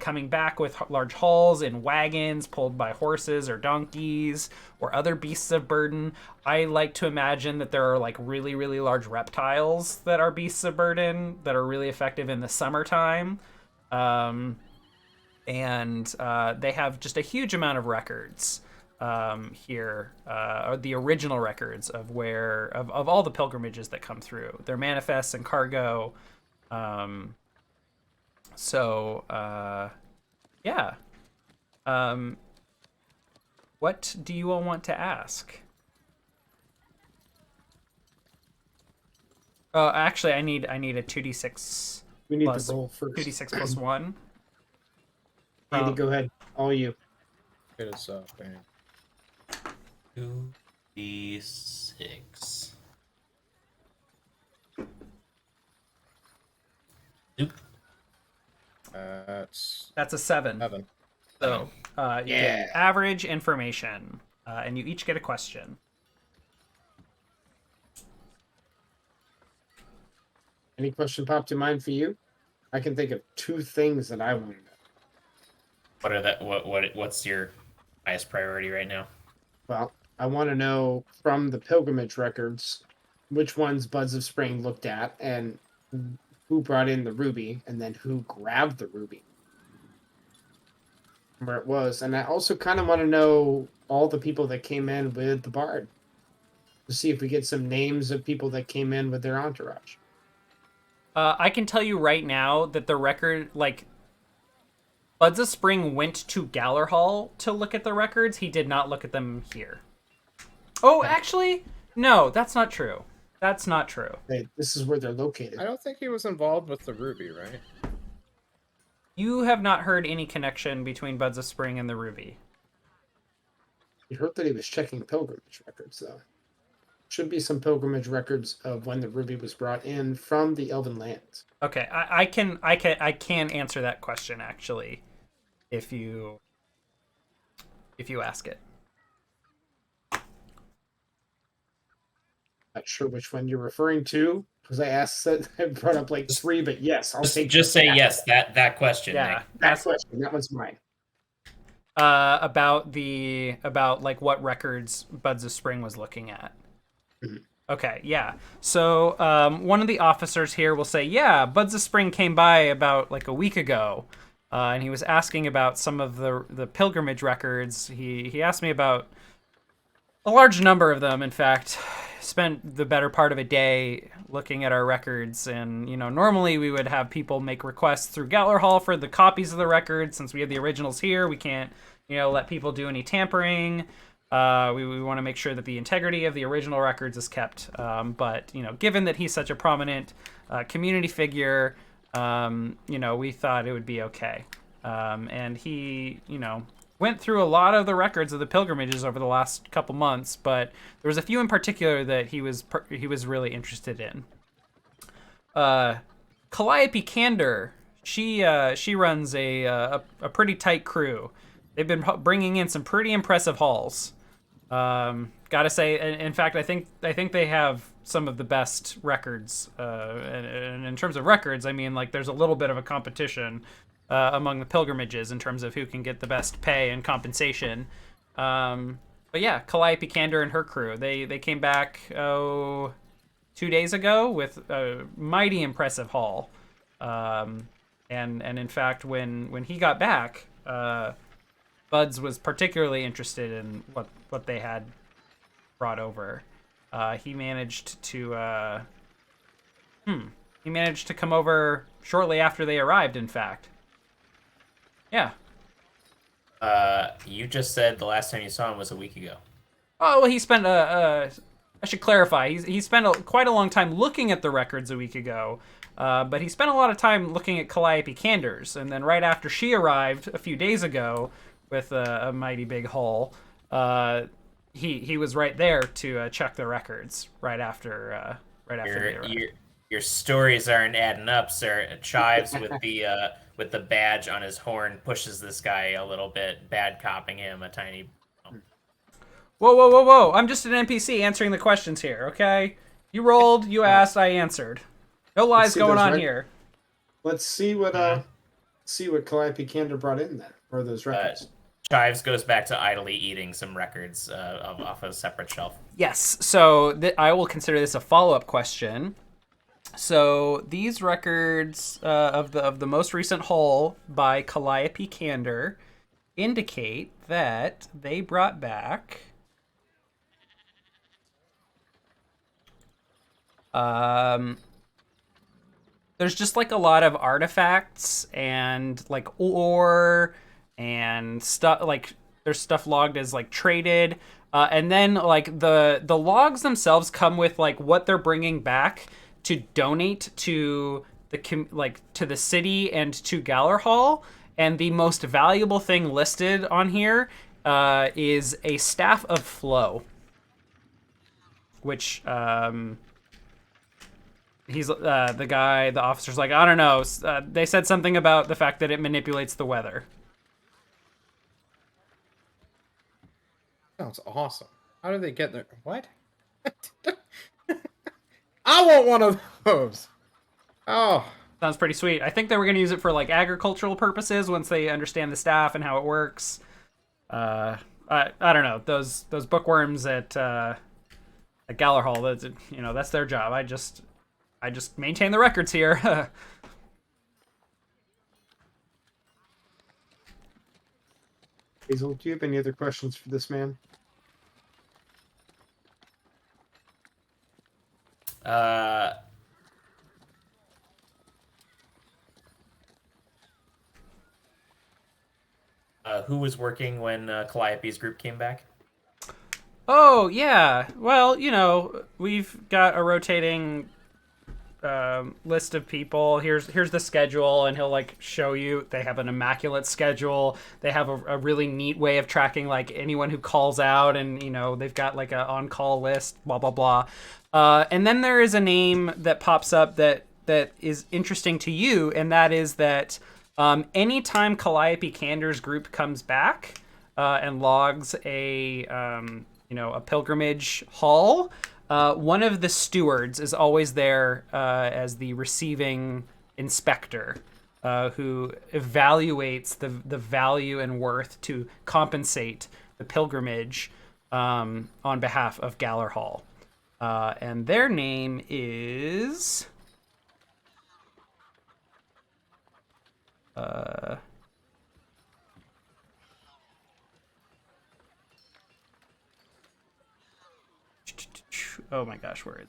coming back with large hauls in wagons pulled by horses or donkeys or other beasts of burden. I like to imagine that there are like really large reptiles that are beasts of burden that are really effective in the summertime. And they have just a huge amount of records here, are the original records of of all the pilgrimages that come through, their manifests and cargo. Yeah. What do you all want to ask? Actually, I need a 2d6. We need plus to roll first. 2d6 plus 1. Andy, go ahead. All you. Hit us up, man. 2d6. Nope. That's a 7. 7. So you get average information, and you each get a question. Any question pop to mind for you? I can think of 2 things that I want to know. What are that? What's your highest priority right now? Well, I want to know from the pilgrimage records which ones Buds of Spring looked at and who brought in the ruby and then who grabbed the ruby. Where it was. And I also kind of want to know all the people that came in with the bard. To see if we get some names of people that came in with their entourage. I can tell you right now that the record, like, Buds of Spring went to Galler Hall to look at the records. He did not look at them here. Oh, actually, no, that's not true. That's not true. Hey, this is where they're located. I don't think he was involved with the ruby, right? You have not heard any connection between Buds of Spring and the ruby. You heard that he was checking pilgrimage records, though. Should be some pilgrimage records of when the ruby was brought in from the Elven lands. Okay, I can answer that question actually, if you ask it. Not sure which one you're referring to because I asked that I brought up like 3, but yes, I'll take. Just say yes. That question. Yeah, Nick. That question. That one's mine. About like what records Buds of Spring was looking at. Mm-hmm. Okay, yeah. So one of the officers here will say, yeah, Buds of Spring came by about like a week ago, and he was asking about some of the pilgrimage records. He asked me about a large number of them, in fact. Spent the better part of a day looking at our records, and normally we would have people make requests through Galler Hall for the copies of the records. Since we have the originals here, we can't let people do any tampering. We want to make sure that the integrity of the original records is kept. But, given that he's such a prominent community figure, we thought it would be okay. And he, went through a lot of the records of the pilgrimages over the last couple months, but there was a few in particular that he was really interested in. Calliope Candor, she runs a pretty tight crew. They've been bringing in some pretty impressive hauls. Gotta say, in fact, I think they have some of the best records. And in terms of records, I mean, like, there's a little bit of a competition among the pilgrimages in terms of who can get the best pay and compensation. But yeah, Calliope Candor and her crew, they came back 2 days ago with a mighty impressive haul. And in fact, when he got back, Buds was particularly interested in what they had brought over. He managed to come over shortly after they arrived, in fact. Yeah. You just said the last time you saw him was a week ago. Oh, well, he spent I should clarify. He spent quite a long time looking at the records a week ago, but he spent a lot of time looking at Calliope Candor's, and then right after she arrived a few days ago with a mighty big haul, he was right there to check the records right after they arrived. Your stories aren't adding up, sir. Chives with the badge on his horn pushes this guy a little bit, bad copping him a tiny. Whoa! I'm just an NPC answering the questions here, okay? You rolled, you asked, I answered. No lies going on here. Let's see what Calliope Candor brought in there for those records. Chives goes back to idly eating some records off a separate shelf. Yes, so I will consider this a follow-up question. So these records of the most recent haul by Calliope Candor indicate that they brought back there's just like a lot of artifacts and like ore and stuff, like there's stuff logged as like traded, and then like the logs themselves come with like what they're bringing back to donate to the city and to Galler Hall. And the most valuable thing listed on here is a staff of flow, which he's the officer's like, I don't know. They said something about the fact that it manipulates the weather. Sounds awesome. How did they get there? What? I want one of those. Oh. Sounds pretty sweet. I think they were going to use it for like agricultural purposes once they understand the staff and how it works. I don't know. Those bookworms at Galler Hall, that's their job. I just maintain the records here. Hazel, do you have any other questions for this man? Who was working when Calliope's group came back? Oh, yeah. Well, we've got a rotating list of people. Here's the schedule, and he'll like show you. They have an immaculate schedule. They have a really neat way of tracking like anyone who calls out, and they've got like a on-call list, blah blah blah. And then there is a name that pops up that is interesting to you, and that is that anytime Calliope Candor's group comes back and logs a pilgrimage haul, one of the stewards is always there as the receiving inspector, who evaluates the value and worth to compensate the pilgrimage on behalf of Galler Hall. And their name is... oh my gosh, where is it?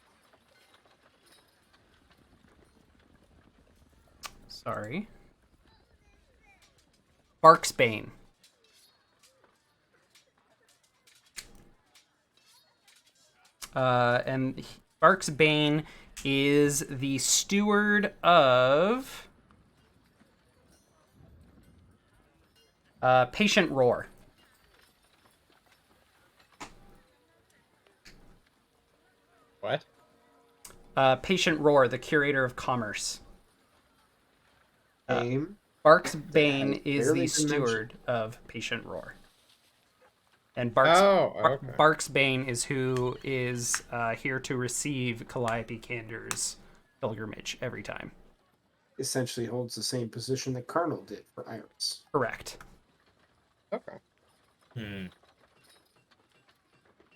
Sorry. Barksbane. And Bark's Bane is the steward of Patient Roar. What? Patient Roar, the curator of commerce. Name. Bark's has Bane is barely the been mentioned. steward of Patient Roar. And Okay. Bark's Bane is who is here to receive Calliope Cander's pilgrimage every time. Essentially holds the same position that Carnal did for Iris. Correct. Okay. Hmm.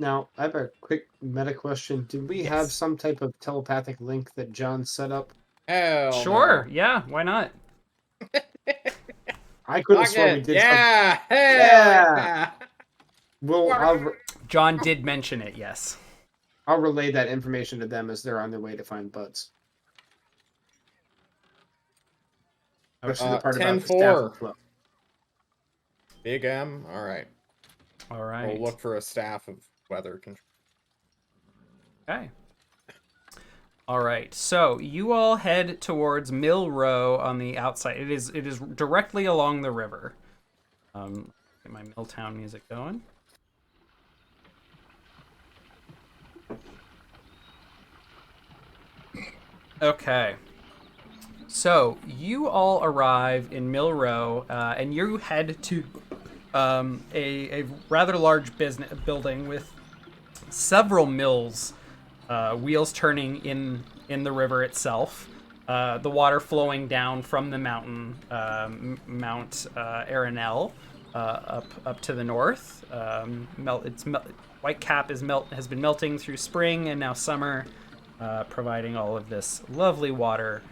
Now, I have a quick meta question. Did we have some type of telepathic link that John set up? Hell Sure. no. Yeah. Why not? I could have sworn we Fucking did. yeah. Hell Yeah. yeah. Well, John did mention it. Yes. I'll relay that information to them as they're on their way to find Buds. Especially the part about the staff 10-4. of flow. Big M. All right. All right. We'll look for a staff of weather control. Okay. All right. So you all head towards Mill Row on the outside. It is directly along the river. Get my Milltown music going. Okay. So you all arrive in Mill Row, and you head to a rather large building with several mills, wheels turning in the river itself. The water flowing down from the mountain, Mount Arenell, up to the north. White Cap has been melting through spring and now summer, providing all of this lovely water,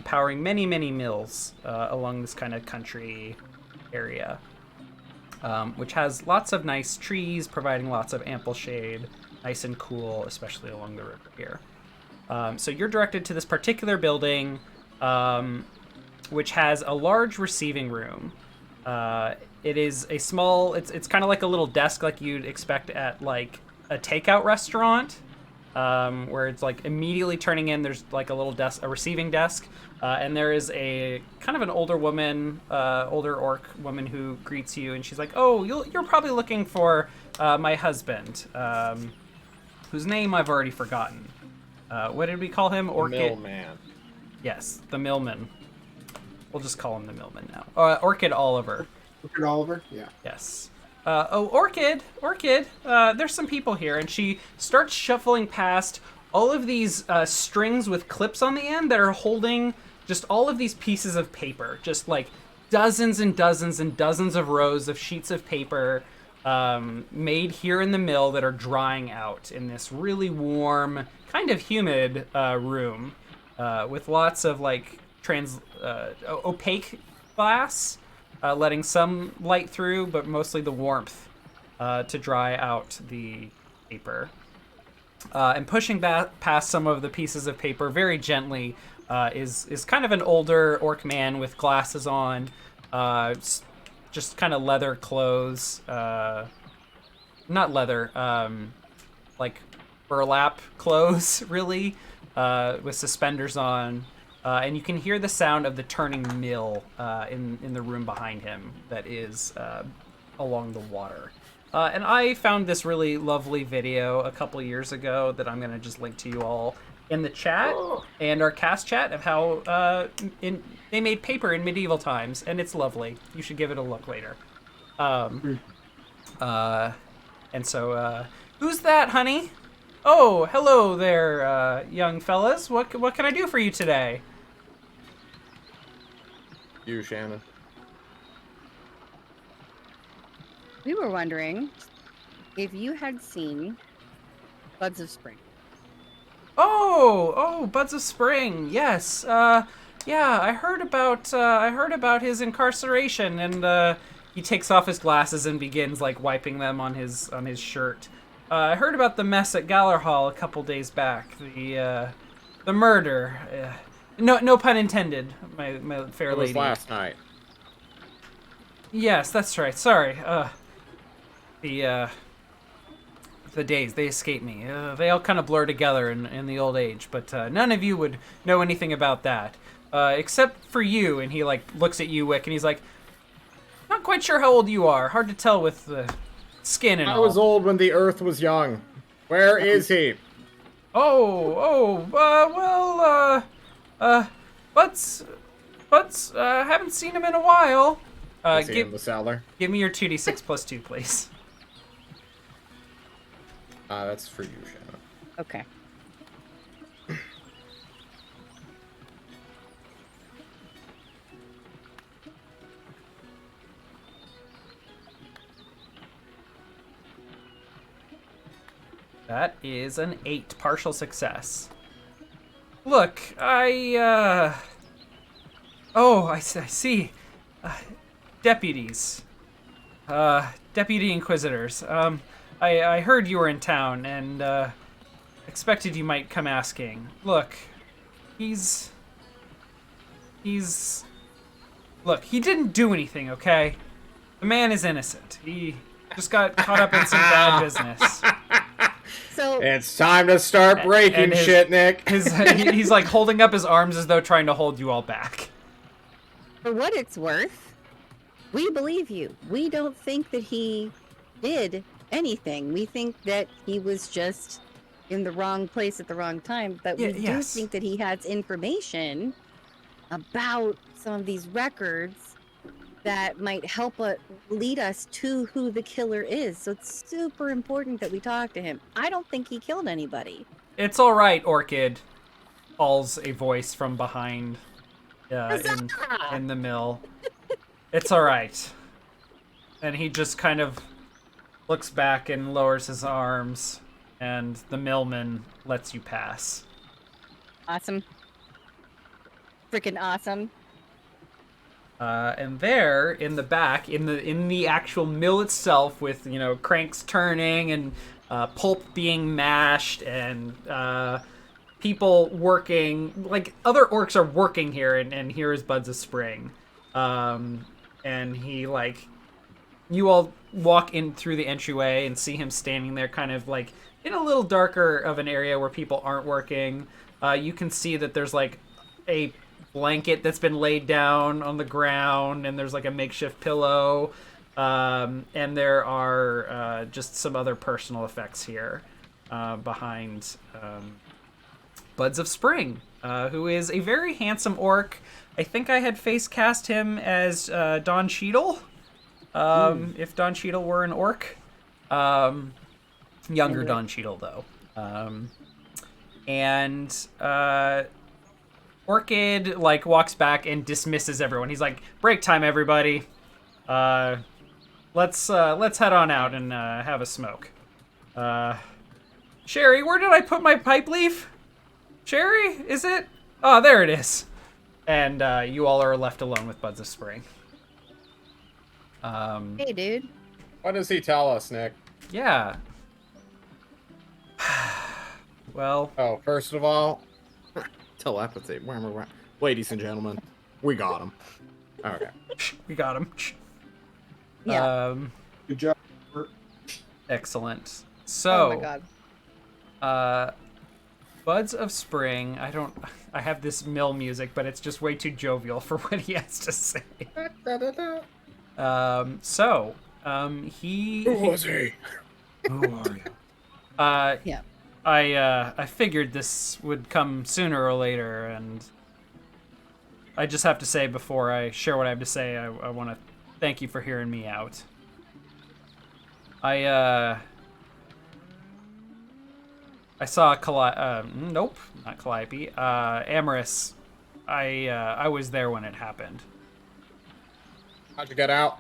powering many mills along this kind of country area, which has lots of nice trees, providing lots of ample shade, nice and cool, especially along the river here. So you're directed to this particular building, which has a large receiving room. It is a small, it's kind of like a little desk like you'd expect at like a takeout restaurant, where it's like immediately turning in, there's like a little desk, a receiving desk, and there is a kind of an older woman, older orc woman who greets you, and she's like, oh, you're probably looking for my husband, whose name I've already forgotten. What did we call him? Orchid. Millman. Yes, the Millman. We'll just call him the Millman now. Orchid Oliver. Orchid Oliver? Yeah. Yes. Orchid, there's some people here. And she starts shuffling past all of these strings with clips on the end that are holding just all of these pieces of paper. Just like dozens and dozens and dozens of rows of sheets of paper made here in the mill that are drying out in this really warm, kind of humid room with lots of like opaque glass, letting some light through, but mostly the warmth to dry out the paper. And pushing past some of the pieces of paper very gently is kind of an older orc man with glasses on, just kind of leather clothes, not leather, like burlap clothes, really, with suspenders on. And you can hear the sound of the turning mill in the room behind him that is along the water. And I found this really lovely video a couple years ago that I'm going to just link to you all in the chat and our cast chat of how they made paper in medieval times, and it's lovely. You should give it a look later. And so, who's that, honey? Oh, hello there, young fellas. What can I do for you today? You, Shannon. We were wondering if you had seen Buds of Spring. Oh, Buds of Spring. Yes. Yeah, I heard about his incarceration, and he takes off his glasses and begins like wiping them on his shirt. I heard about the mess at Gallarhall a couple days back. The murder. No pun intended, my fair It was lady. last night. Yes, that's right. Sorry. The days, they escape me. They all kind of blur together in the old age, but none of you would know anything about that. Except for you, and he, like, looks at you, Wick, and he's like, not quite sure how old you are. Hard to tell with the skin and all. I was old when the Earth was young. Where is he? Butts, haven't seen him in a while. Is he in the cellar? Give me your 2d6 plus 2, please. That's for you, Shannon. Okay. That is an 8, partial success. Look, I see. Deputies. Deputy Inquisitors. I heard you were in town, and, expected you might come asking. Look, Look, he didn't do anything, okay? The man is innocent. He just got caught up in some bad business. So It's time to start breaking shit, Nick. He's like holding up his arms as though trying to hold you all back. for what it's worth, we believe you. We don't think that he did anything. We think that he was just in the wrong place at the wrong time. But we do think that he has information about some of these records that might help lead us to who the killer is. So it's super important that we talk to him. I don't think he killed anybody. It's all right, Orchid. Calls a voice from behind in the mill. It's all right. And he just kind of looks back and lowers his arms, and the millman lets you pass. Awesome. Freaking awesome. And there in the back, in the actual mill itself, with cranks turning and pulp being mashed and people working, like other orcs are working here, and here is Buds of Spring, and he you all walk in through the entryway and see him standing there, kind of like in a little darker of an area where people aren't working. You can see that there's like a blanket that's been laid down on the ground, and there's like a makeshift pillow, and there are just some other personal effects here behind Buds of Spring, who is a very handsome orc. I think I had face cast him as Don Cheadle, if Don Cheadle were an orc. Younger Don Cheadle, though. And Orchid walks back and dismisses everyone. He's like, "Break time, everybody. Let's head on out and have a smoke." Sherry, where did I put my pipe leaf? Sherry, is it? Oh, there it is. And you all are left alone with Buds of Spring. Hey, dude. What does he tell us, Nick? Yeah. Well. Oh, first of all, telepathy. Ladies and gentlemen, we got him. Okay. We got him. Yeah. Good job. Excellent. So. Oh my god. Buds of Spring. I have this mill music, but it's just way too jovial for what he has to say. He. Who was he? Who are you? Yeah. I figured this would come sooner or later, and I just have to say, before I share what I have to say, I want to thank you for hearing me out. I saw nope, not Calliope. Amorous. I was there when it happened. How'd you get out?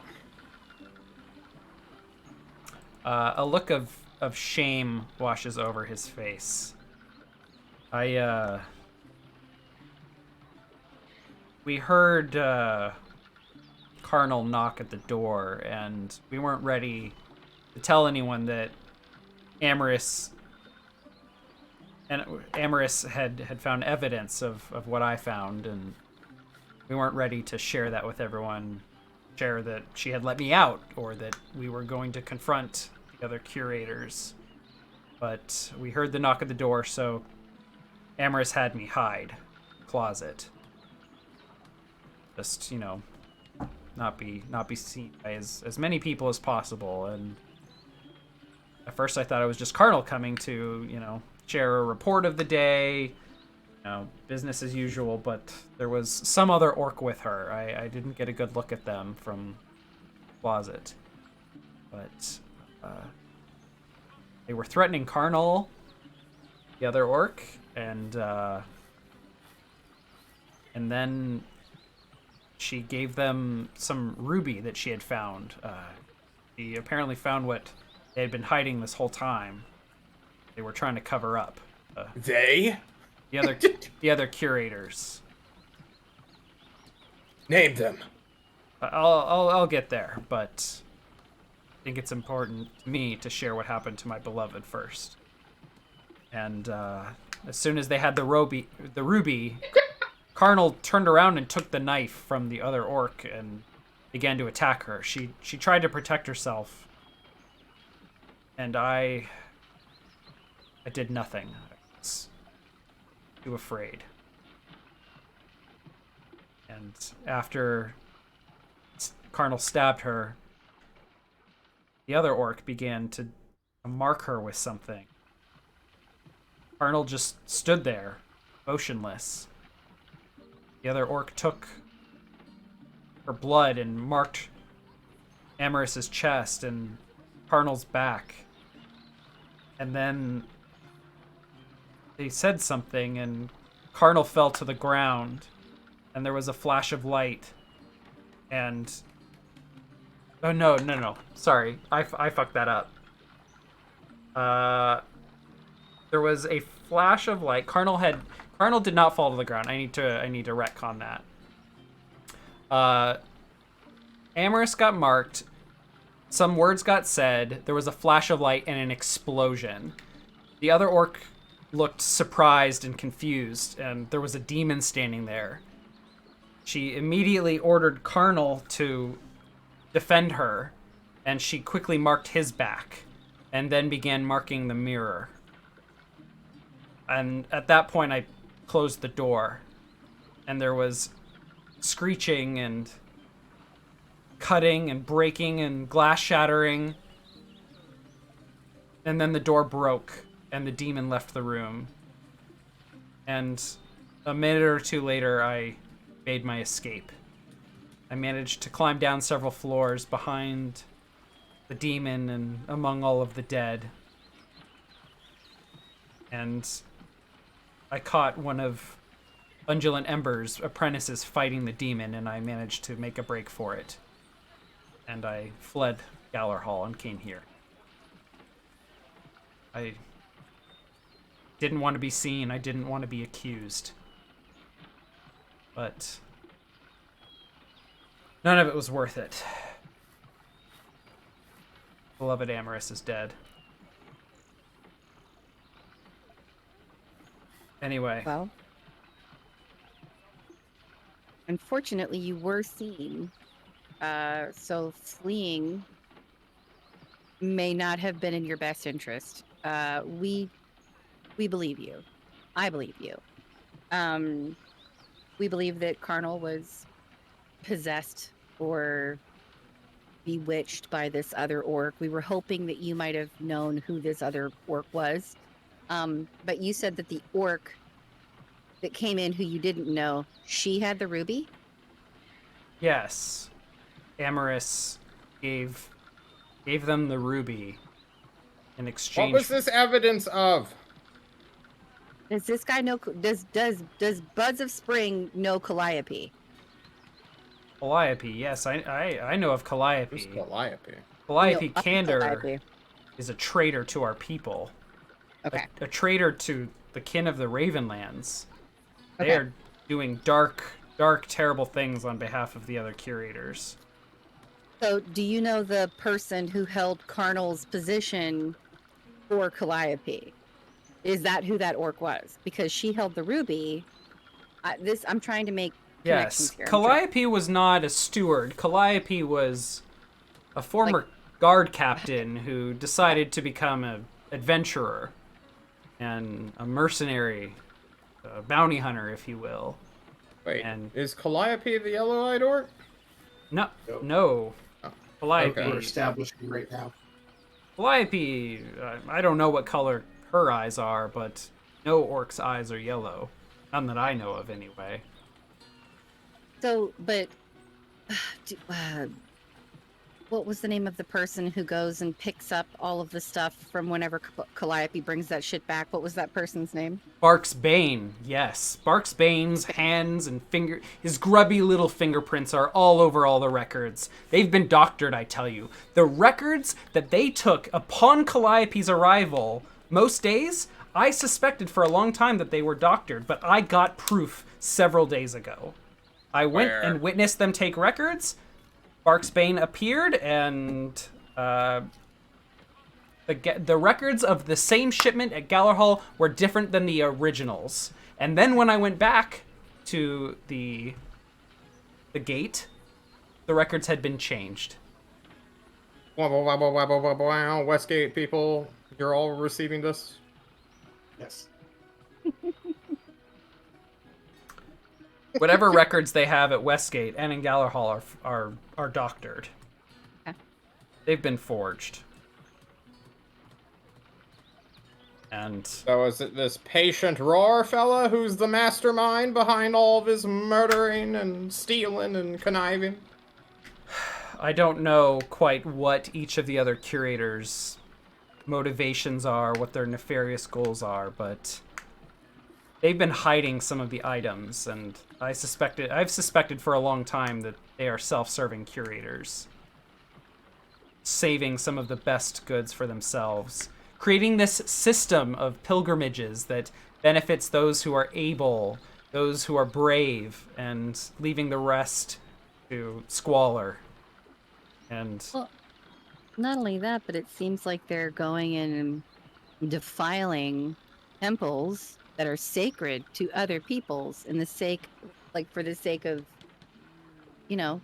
A look of shame washes over his face. We heard Carnal knock at the door, and we weren't ready to tell anyone that Amorous had found evidence of what I found, and we weren't ready to share that with everyone, share that she had let me out, or that we were going to confront the other curators. but we heard the knock at the door, so Amaris had me hide closet. Just, you know, not be seen by as many people as possible. And at first I thought it was just Cardinal coming to, you know, share a report of the day, you know, business as usual, but there was some other orc with her. I didn't get a good look at them from closet. But they were threatening Cardinal, the other orc, and then she gave them some ruby that she had found. She apparently found what they had been hiding this whole time. They were trying to cover up. They? The other curators. Name them. I'll get there, but I think it's important to me to share what happened to my beloved first. And as soon as they had the ruby, Carnal turned around and took the knife from the other orc and began to attack her. She tried to protect herself, and I did nothing. I was too afraid. And after Carnal stabbed her, the other orc began to mark her with something. Carnal just stood there, motionless. The other orc took her blood and marked Amaris's chest and Carnal's back. And then they said something, and Carnal fell to the ground, and there was a flash of light, and... Oh, no. Sorry, I fucked that up. There was a flash of light. Carnal did not fall to the ground. I need to retcon that. Amaris got marked. Some words got said. There was a flash of light and an explosion. The other orc looked surprised and confused, and there was a demon standing there. She immediately ordered Carnal to defend her, and she quickly marked his back, and then began marking the mirror. And at that point, I closed the door, and there was screeching and cutting and breaking and glass shattering. And then the door broke, and the demon left the room. And a minute or two later, I made my escape. I managed to climb down several floors behind the demon and among all of the dead. And I caught one of Undulant Ember's apprentices fighting the demon, and I managed to make a break for it. And I fled Galler Hall and came here. I didn't want to be seen. I didn't want to be accused. But none of it was worth it. Beloved Amaris is dead. Anyway. Well, unfortunately, you were seen. So fleeing may not have been in your best interest. We believe you. I believe you. We believe that Carnal was possessed or bewitched by this other orc. We were hoping that you might have known who this other orc was. But you said that the orc that came in who you didn't know, she had the ruby? Yes. Amaris gave them the ruby in exchange. What was this evidence of? Does this guy know? Does Buds of Spring know Calliope? Calliope, yes, I know of Calliope. Who's Calliope? Calliope No, Candor Calliope. is a traitor to our people. Okay. A traitor to the kin of the Ravenlands. They Okay. are doing dark, terrible things on behalf of the other curators. So, do you know the person who held Carnal's position for Calliope? Is that who that orc was? Because she held the ruby. I'm trying to make connections Yes, here. Calliope was not a steward. Calliope was a former guard captain who decided to become a adventurer and a mercenary, a bounty hunter, if you will. Wait, And is Calliope the yellow-eyed orc? no, Nope. no, Oh, Calliope. okay. We're establishing right now. Calliope, I don't know what color her eyes are, but no orc's eyes are yellow. None that I know of, anyway. So, but what was the name of the person who goes and picks up all of the stuff from whenever Calliope brings that shit back? What was that person's name? Barks Bane, yes. Barks Bane's hands and his grubby little fingerprints are all over all the records. They've been doctored, I tell you. The records that they took upon Calliope's arrival, most days, I suspected for a long time that they were doctored, but I got proof several days ago. I went and witnessed them take records. Barks Bane appeared, and the records of the same shipment at Galler Hall were different than the originals. And then when I went back to the gate, the records had been changed. Wow, Westgate people, you're all receiving this? Yes. Whatever records they have at Westgate and in Galler Hall are doctored. Okay. They've been forged. And So is it this patient Roar fella who's the mastermind behind all of his murdering and stealing and conniving? I don't know quite what each of the other curators' motivations are, what their nefarious goals are, but they've been hiding some of the items, and I've suspected for a long time that they are self-serving curators, saving some of the best goods for themselves, creating this system of pilgrimages that benefits those who are able, those who are brave, and leaving the rest to squalor. And Well, not only that, but it seems like they're going in and defiling temples that are sacred to other peoples in the sake, like for the sake of, you know,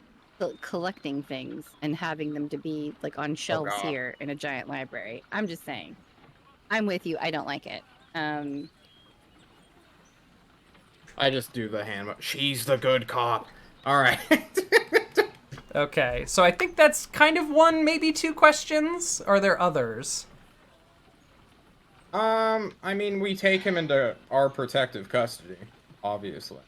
collecting things and having them to be like on shelves God. here in a giant library. I'm just saying. I'm with you. I don't like it. I just do the hand. She's the good cop. All right. okay, so I think that's kind of one, maybe two questions. Are there others? I mean, we take him into our protective custody, obviously.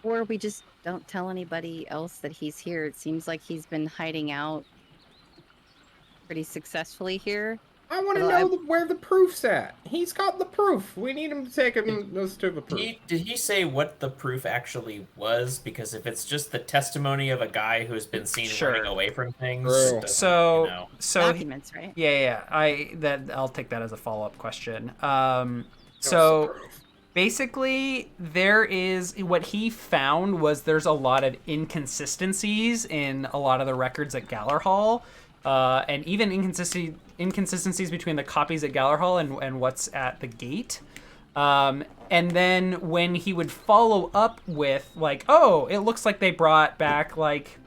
Or we just don't tell anybody else that he's here. It seems like he's been hiding out pretty successfully here. I want to Although know where the proof's at. He's got the proof. We need him to take us to the proof. Did he say what the proof actually was? Because if it's just the testimony of a guy who's been seen Sure. running away from things, True. doesn't, So, you know. Documents, right? yeah, I'll take that as a follow-up question. What's the So proof? basically, there is what he found was there's a lot of inconsistencies in a lot of the records at Galler Hall, and even inconsistencies between the copies at Galler Hall and what's at the gate. And then when he would follow up with like, oh, it looks like they brought back like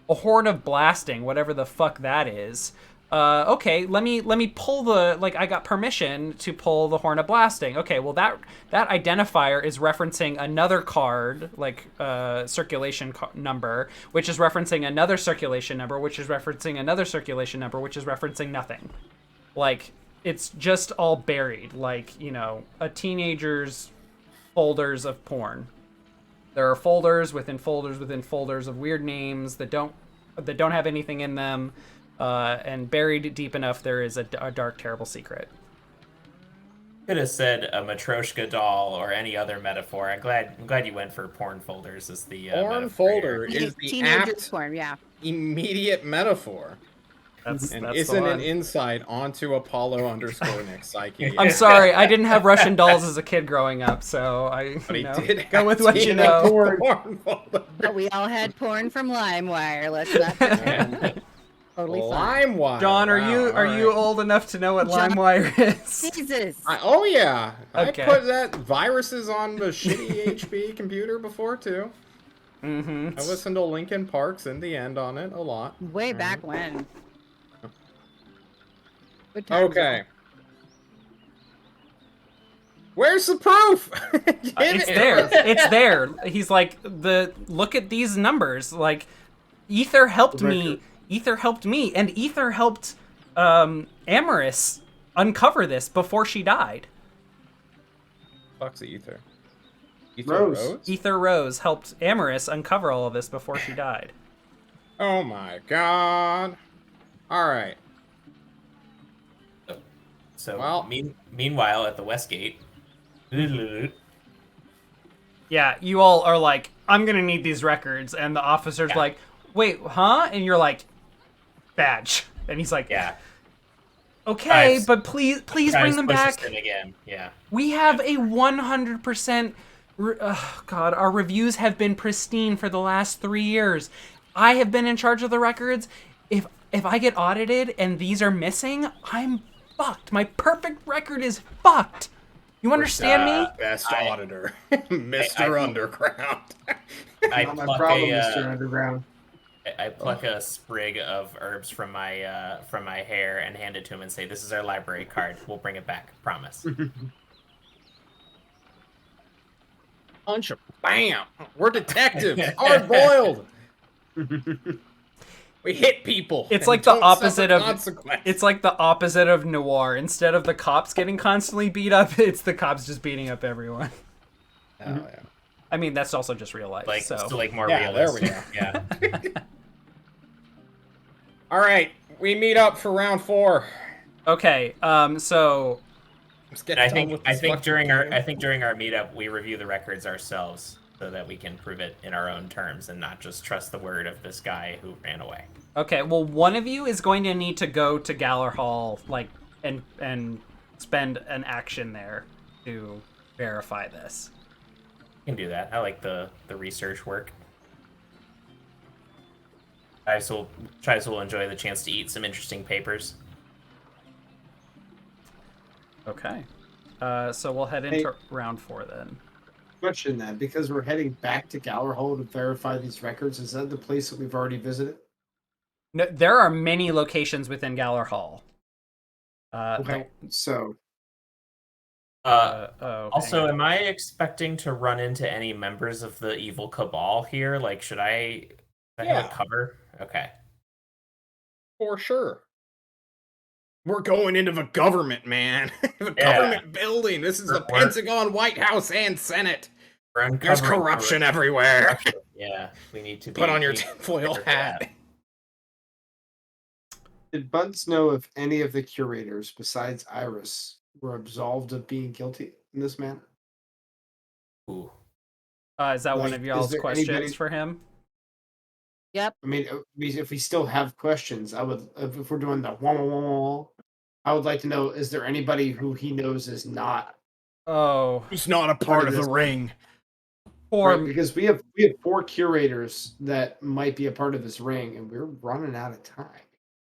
a horn of blasting, whatever the fuck that is. Okay, let me pull the, like, I got permission to pull the horn of blasting. Okay, well that identifier is referencing another card, like circulation number, which is referencing another circulation number, which is referencing another circulation number, which is referencing nothing. Like, it's just all buried, like, you know, a teenager's folders of porn. There are folders within folders within folders of weird names that don't have anything in them. And buried deep enough, there is a dark, terrible secret. Could have said a Matryoshka doll or any other metaphor. I'm glad you went for porn folders as the Porn metaphor folder here. is the Teenagers apt, form, yeah. immediate metaphor. That's And the isn't one. an insight onto Apollo_Nick psyche. I'm sorry, I didn't have Russian dolls as a kid growing up, so I But he you know, did go have with what you Tina know. porn folder. But we all had porn from LimeWire. Let's not pretend. Totally fine. LimeWire. John, are Wow, you all right. old enough to know what John- LimeWire is? Jesus. Oh yeah, Okay. I put that viruses on the shitty HP computer before too. Mm-hmm. I listened to Linkin Park's In the End on it a lot. Way back when. Good times. Okay. Where's the proof? It's there. It's there. He's like, look at these numbers. Like, Ether helped me. Ether helped me, and Ether helped Amaris uncover this before she died. Fuck's the Ether? Rose. Ether Rose helped Amaris uncover all of this before she died. Oh my god. Alright. So, Well- meanwhile, at the Westgate. Yeah, you all are like, I'm gonna need these records, and the officer's Yeah. like, wait, huh? And you're like, badge. And he's like, Yeah. okay, Guys, but please bring them push us back. in again. Yeah. We have a 100%. God, our reviews have been pristine for the last 3 years. I have been in charge of the records. If I get audited and these are missing, I'm fucked. My perfect record is fucked. You understand me? Best auditor. Mr. Underground. I Not my pluck problem, a, Mr. Underground. I pluck a sprig of herbs from my hair and hand it to him and say, "This is our library card. We'll bring it back. Promise." Punch him. Bam. We're detectives. Hard boiled. We hit people. It's and like the don't opposite suffer of consequences. it's like the opposite of noir. Instead of the cops getting constantly beat up, it's the cops just beating up everyone. Oh, yeah. I mean, that's also just real life. Like, so still like more Yeah, there we realistic. go. Yeah. All right, we meet up for round 4. okay, so Let's get And done with I this think fucking game. during our meetup we review the records ourselves so that we can prove it in our own terms and not just trust the word of this guy who ran away. okay, well, one of you is going to need to go to Galler Hall, like, and spend an action there to verify this. You can do that. I like the research work. Chives will enjoy the chance to eat some interesting papers. Okay, so we'll head into round 4 then. Question then, because we're heading back to Galler Hall to verify these records, is that the place that we've already visited? No, there are many locations within Galler Hall. Okay, so Also, hang on. am I expecting to run into any members of the evil cabal here? Like, should I have Yeah. a cover? Okay. For sure. We're going into the government, man. The Yeah. government building. This is the We're- Pentagon, White House, and Senate. We're There's uncovering corruption everywhere. Yeah, we need to Put on your be tinfoil prepared for that. hat. did Bunce know if any of the curators besides Iris were absolved of being guilty in this manner? Ooh. Is that one Like, of is y'all's there questions anybody- for him? I mean, if we still have questions, I would. If we're doing the wah, wah, wah, wah, I would like to know: is there anybody who he knows is not? Oh, Who's not a part of the ring? poor. Right, because we have 4 curators that might be a part of this ring, and we're running out of time.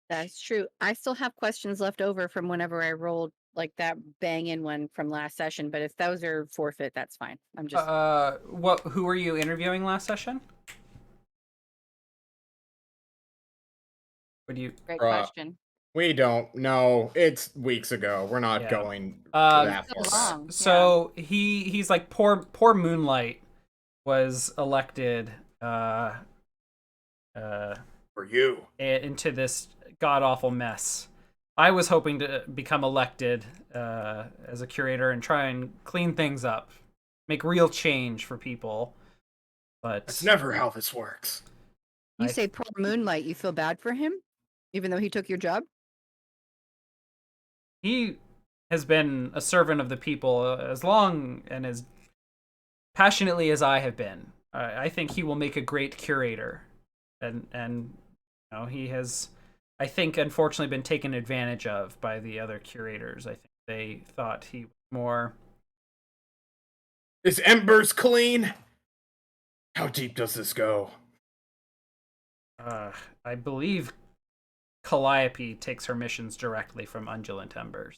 That's true. I still have questions left over from whenever I rolled like that bang in one from last session, but if those are forfeit, that's fine. I'm just Who were you interviewing last session? Would you? great Bruh. question. We don't know. It's weeks ago. We're not Yeah. going to Um, that So far. long. So he's like poor Moonlight was elected For you. into this god awful mess. I was hoping to become elected as a curator and try and clean things up, make real change for people. But That's never how this works. You I- say poor Moonlight, you feel bad for him, even though he took your job? he has been a servant of the people as long and as passionately as I have been. I think he will make a great curator, and you know, he has, I think, unfortunately been taken advantage of by the other curators. I think they thought he was more. Is Embers clean? How deep does this go? I believe Calliope takes her missions directly from Undulant Embers.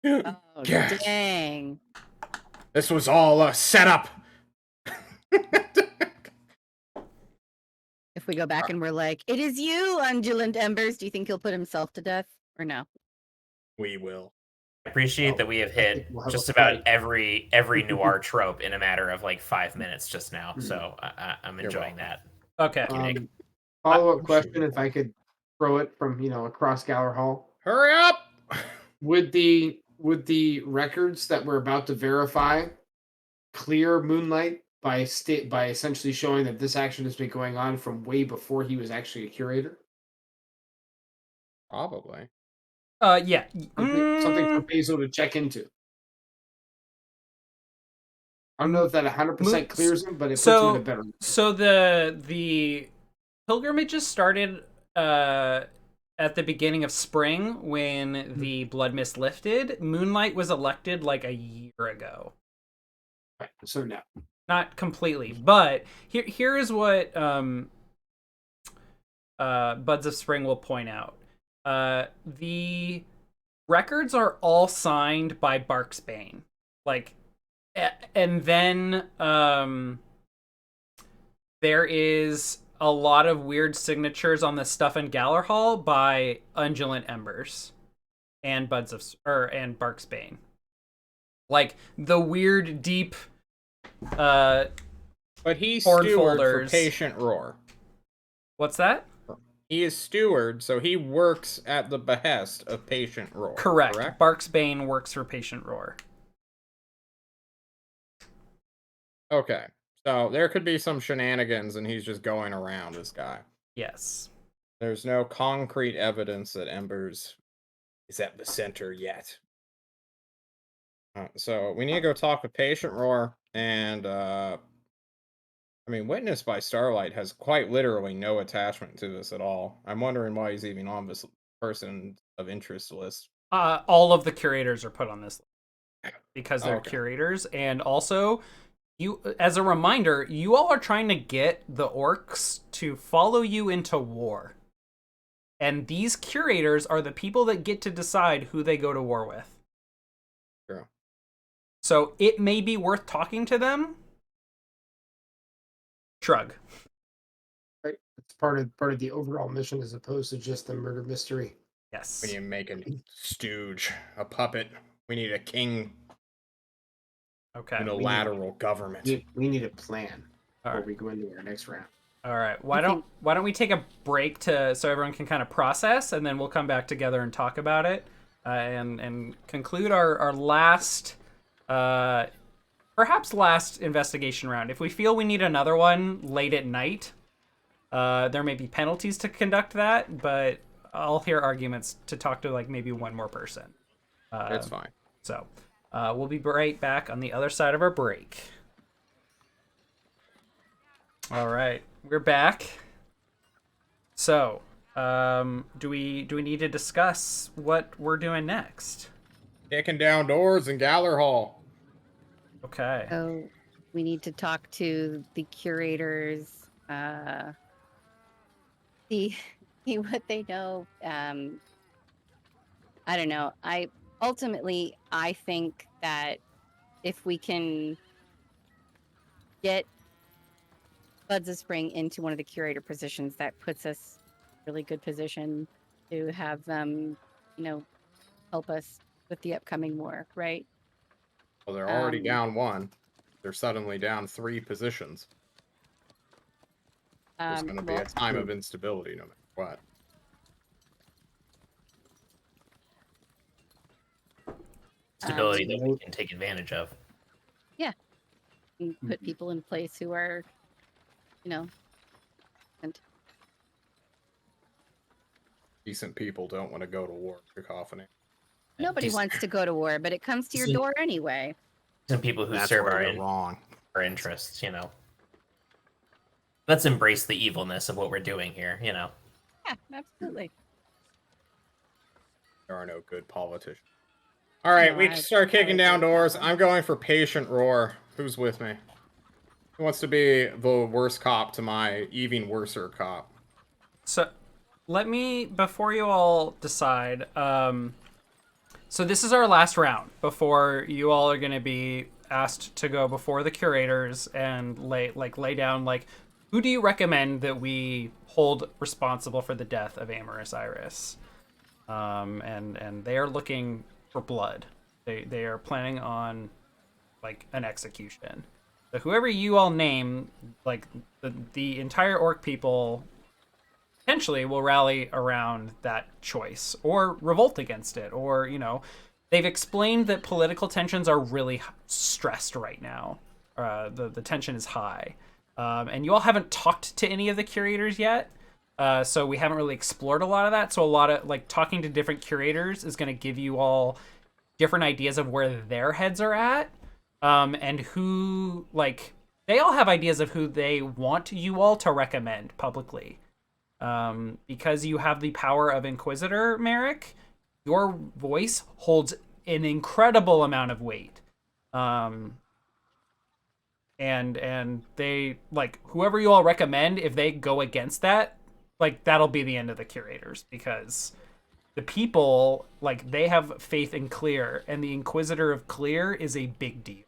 Oh, Yes. dang. This was all a setup. If we go back and we're like, it is you, Undulant Embers, do you think he'll put himself to death or no? We will. I appreciate that we have I hit think we'll have just a about fight. every noir trope in a matter of like 5 minutes just now. So I'm You're enjoying welcome. that. Okay. Thank you, Nick. Follow-up question, if I could throw it from across Gower Hall. Hurry up! Would the records that we're about to verify clear Moonlight by essentially showing that this action has been going on from way before he was actually a curator? Probably. Yeah. Something for Basil to check into. I don't know if that 100% clears him, but it puts him in a better. So the pilgrimages started at the beginning of spring when the blood mist lifted. Moonlight was elected like a year ago. Right, so no. Not completely, but here is what Buds of Spring will point out. The records are all signed by Barksbane. Like, and then there is a lot of weird signatures on the stuff in Galler Hall by Undulant Embers and and Barksbane. Like the weird deep But he's horn steward folders. for Patient Roar. What's that? He is steward, so he works at the behest of Patient Roar. Correct. Barksbane works for Patient Roar. Okay. So there could be some shenanigans and he's just going around this guy. Yes. There's no concrete evidence that Embers is at the center yet. So we need to go talk with Patient Roar, and Witness by Starlight has quite literally no attachment to this at all. I'm wondering why he's even on this person of interest list. All of the curators are put on this list because they're curators, and also, you, as a reminder, you all are trying to get the orcs to follow you into war. And these curators are the people that get to decide who they go to war with. True. So it may be worth talking to them. Shrug. Right. It's part of the overall mission as opposed to just the murder mystery. Yes. We need to make a stooge, a puppet. We need a king. Okay. Unilateral government. We need a plan before right. we go into our next round. All right. Why don't we take a break so everyone can kind of process, and then we'll come back together and talk about it, and conclude our last, perhaps last investigation round. If we feel we need another one late at night, there may be penalties to conduct that, but I'll hear arguments to talk to like maybe one more person. It's fine. So we'll be right back on the other side of our break. All right, we're back. So, do we need to discuss what we're doing next? Kicking down doors in Galler Hall. Okay. So we need to talk to the curators, see what they know. I don't know. I think that if we can get Buds of Spring into one of the curator positions, that puts us in a really good position to have them, help us with the upcoming war, right? Well, they're already down one. They're suddenly down 3 positions. There's going to be a time of instability no matter what. Stability that we can take advantage of. Yeah. And put people in place who are, and Decent people don't want to go to war, cacophony. nobody wants to go to war, but it comes to your door anyway. Some people who That's serve where you're wrong. our interests, Let's embrace the evilness of what we're doing here, Yeah, absolutely. There are no good politicians. All right, we start kicking down doors. I'm going for Patient Roar. Who's with me? Who wants to be the worst cop to my even worser cop? So, before you all decide, so this is our last round before you all are going to be asked to go before the curators and lay down, who do you recommend that we hold responsible for the death of Amorous Iris? And they are looking for blood. They are planning on like an execution. So whoever you all name, like the entire orc people potentially will rally around that choice or revolt against it, or they've explained that political tensions are really stressed right now. The tension is high, and you all haven't talked to any of the curators yet, so we haven't really explored a lot of that. So a lot of like talking to different curators is going to give you all different ideas of where their heads are at, and who like they all have ideas of who they want you all to recommend publicly. Because you have the power of Inquisitor, Merrick, your voice holds an incredible amount of weight. And they like whoever you all recommend, if they go against that, like that'll be the end of the curators, because the people like they have faith in Clear, and the Inquisitor of Clear is a big deal.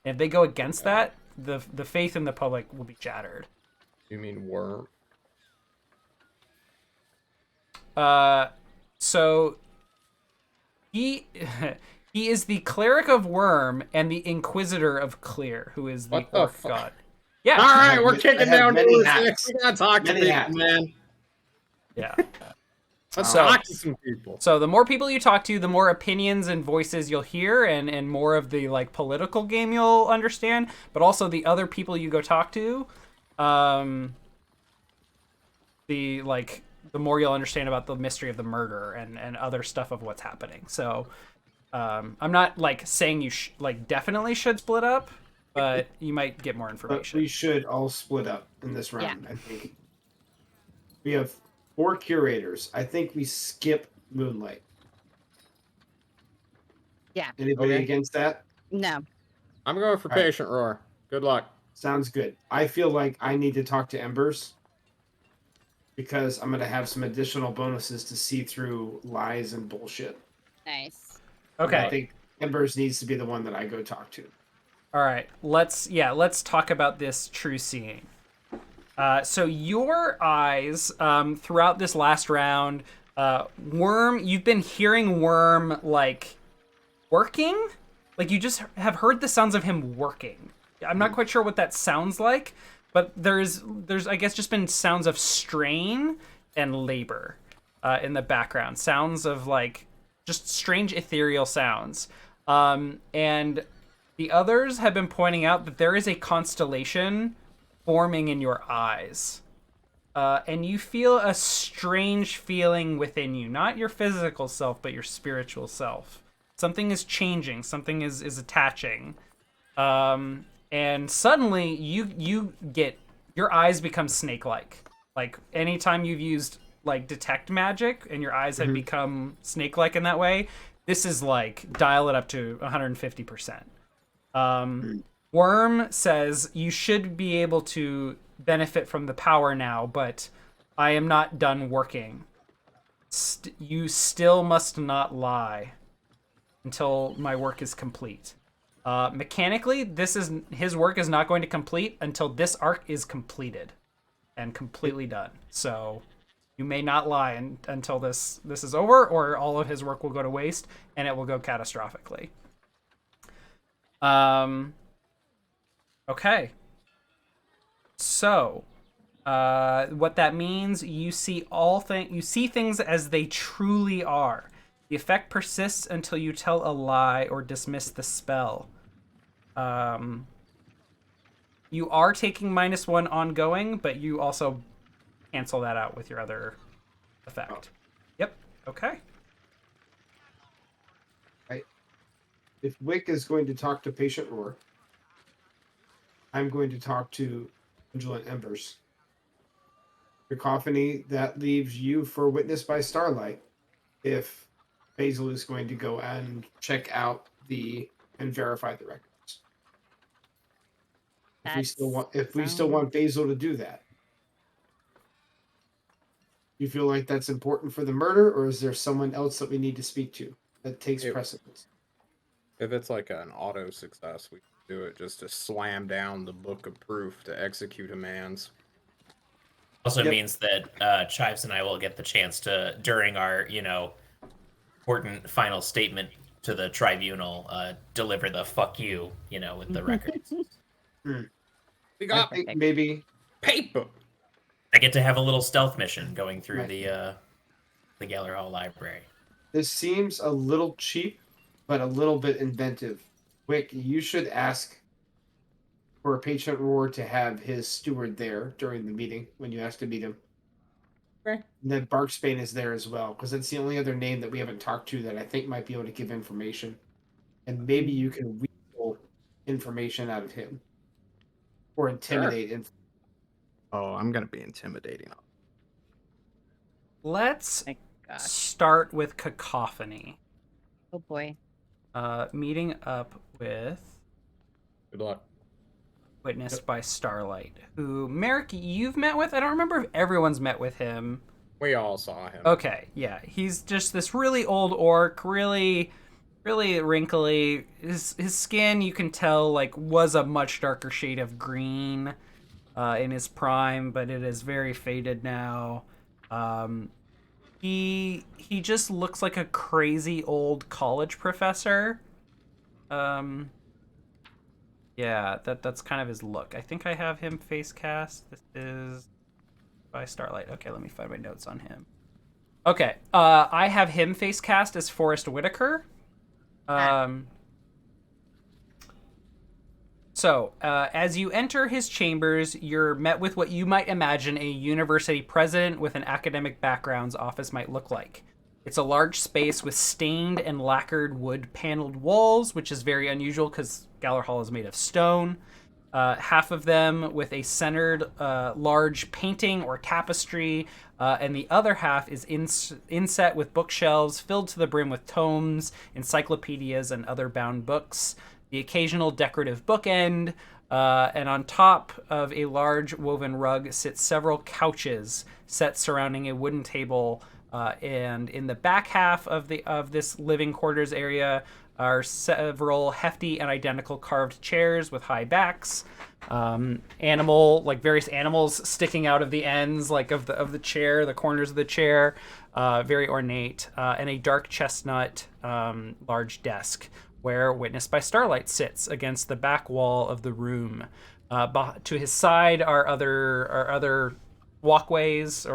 And if they go against that, the faith in the public will be shattered. You mean Worm? So he is the cleric of Worm and the Inquisitor of Clear, who is the What the orc fuck? god. Yeah. All right, we're I kicking have down many doors. hats. We gotta talk to Many people, hats. man. Yeah. Let's So- talk to some people. So the more people you talk to, the more opinions and voices you'll hear, and more of the like political game you'll understand, but also the other people you go talk to, the more you'll understand about the mystery of the murder and other stuff of what's happening. So I'm not like saying you definitely should split up, but you might get more But information. we should all split up in this round, I think. We have 4 curators. I think we skip Moonlight. Yeah. Anybody Okay. against that? No. I'm going for All right. Patient Roar. Good luck. Sounds good. I feel like I need to talk to Embers because I'm going to have some additional bonuses to see through lies and bullshit. Nice. And I Okay. think Embers needs to be the one that I go talk to. All right. Let's talk about this true seeing. So your eyes, throughout this last round, Worm, you've been hearing Worm like working, like you just have heard the sounds of him working. I'm not quite sure what that sounds like, but there's I guess just been sounds of strain and labor in the background, sounds of like just strange ethereal sounds, and the others have been pointing out that there is a constellation forming in your eyes, and you feel a strange feeling within you, not your physical self but your spiritual self. Something is changing, something is attaching, and suddenly you get your eyes become snake-like. Like anytime you've used like detect magic and your eyes have become snake-like in that way, this is like dial it up to 150%. Worm says you should be able to benefit from the power now, but I am not done working. You still must not lie until my work is complete. Mechanically, his work is not going to complete until this arc is completed and completely done. So you may not lie until this is over, or all of his work will go to waste and it will go catastrophically. Okay. So, what that means, you see things as they truly are. The effect persists until you tell a lie or dismiss the spell. You are taking -1 ongoing, but you also cancel that out with your other effect. Yep. Okay. If Wick is going to talk to Patient Roar, I'm going to talk to Vigilant Embers. Cacophony, that leaves you for Witness by Starlight. If Basil is going to go and check out and verify the records. If we still want Basil to do that. You feel like that's important for the murder, or is there someone else that we need to speak to that takes precedence? If it's like an auto success, we can do it just to slam down the book of proof to execute a man's. Also means that Chives and I will get the chance to, during our, important final statement to the tribunal deliver the fuck you, with the records. We I got think maybe paper. I get to have a little stealth mission going through Right. the Geller Hall Library. this seems a little cheap, but a little bit inventive. Wick, you should ask for a patient reward to have his steward there during the meeting when you ask to meet him. Okay. And then Barksbane is there as well, because it's the only other name that we haven't talked to that I think might be able to give information. And maybe you can wheedle information out of him. Or intimidate him. Oh, I'm gonna be intimidating. Let's My gosh. start with Cacophony. Oh boy. Meeting up with Good luck. Witnessed by Starlight, who, Merrick, you've met with? I don't remember if everyone's met with him. We all saw him. Okay, yeah. He's just this really old orc, really wrinkly. His skin, you can tell, was a much darker shade of green in his prime, but it is very faded now. He just looks like a crazy old college professor. Yeah, that's kind of his look. I think I have him face cast. This is by Starlight. Okay, let me find my notes on him. Okay, I have him face cast as Forrest Whitaker. So, as you enter his chambers, you're met with what you might imagine a university president with an academic background's office might look like. It's a large space with stained and lacquered wood paneled walls, which is very unusual because Galler Hall is made of stone. Half of them with a centered large painting or tapestry, and the other half is inset with bookshelves filled to the brim with tomes, encyclopedias, and other bound books. The occasional decorative bookend, and on top of a large woven rug sit several couches set surrounding a wooden table. And in the back half of this living quarters area are several hefty and identical carved chairs with high backs, various animals sticking out of the ends, of the chair, the corners of the chair, very ornate, and a dark chestnut large desk where Witnessed by Starlight sits against the back wall of the room. To his side are other walkways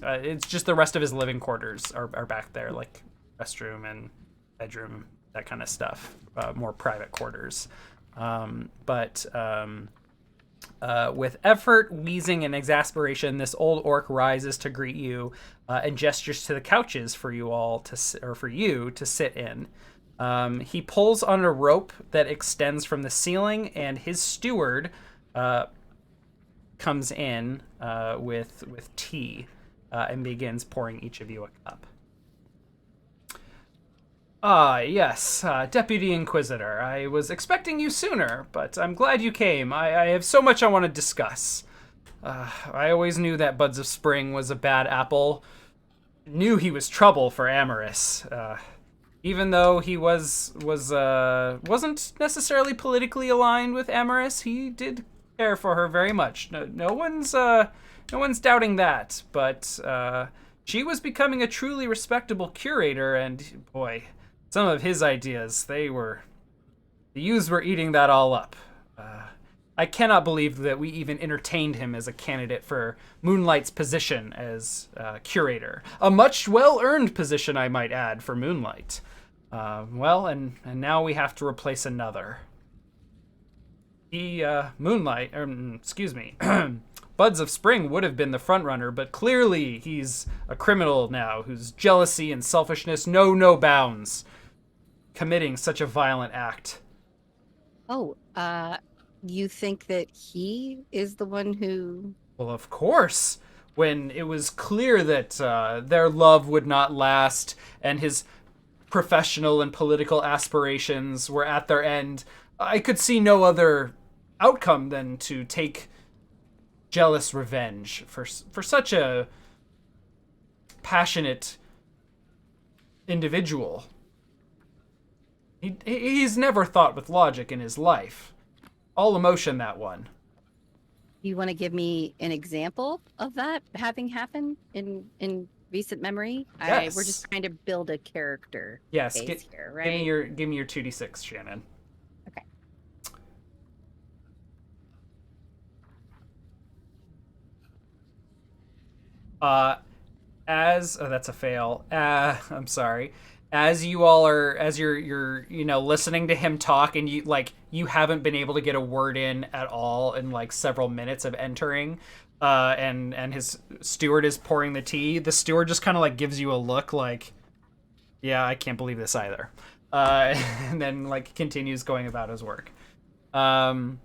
it's just the rest of his living quarters are back there, like restroom and bedroom, that kind of stuff, more private quarters. With effort, wheezing, and exasperation, this old orc rises to greet you and gestures to the couches for you to sit in. He pulls on a rope that extends from the ceiling, and his steward comes in with tea and begins pouring each of you a cup. Ah, yes, Deputy Inquisitor. I was expecting you sooner, but I'm glad you came. I have so much I want to discuss. I always knew that Buds of Spring was a bad apple. Knew he was trouble for Amaris. Even though he wasn't necessarily politically aligned with Amaris, he did care for her very much. No one's doubting that. But she was becoming a truly respectable curator, and boy, some of his ideas, the youths were eating that all up. I cannot believe that we even entertained him as a candidate for Moonlight's position as curator. A much well-earned position, I might add, for Moonlight. And now we have to replace another. Buds of Spring would have been the frontrunner, but clearly he's a criminal now whose jealousy and selfishness know no bounds, committing such a violent act. Oh, you think that he is the one who... Well, of course. When it was clear that their love would not last and his professional and political aspirations were at their end, I could see no other outcome than to take jealous revenge for such a passionate individual. He's never thought with logic in his life. All emotion, that one. You want to give me an example of that having happened in recent memory. Yes. We're just trying to build a character Yes. base here, right? Give me your 2d6, Shannon. Okay. That's a fail. I'm sorry. As you all are, as you're listening to him talk, and you haven't been able to get a word in at all in like several minutes of entering, and his steward is pouring the tea. The steward just kind of like gives you a look like, yeah, I can't believe this either, and then like continues going about his work. Oh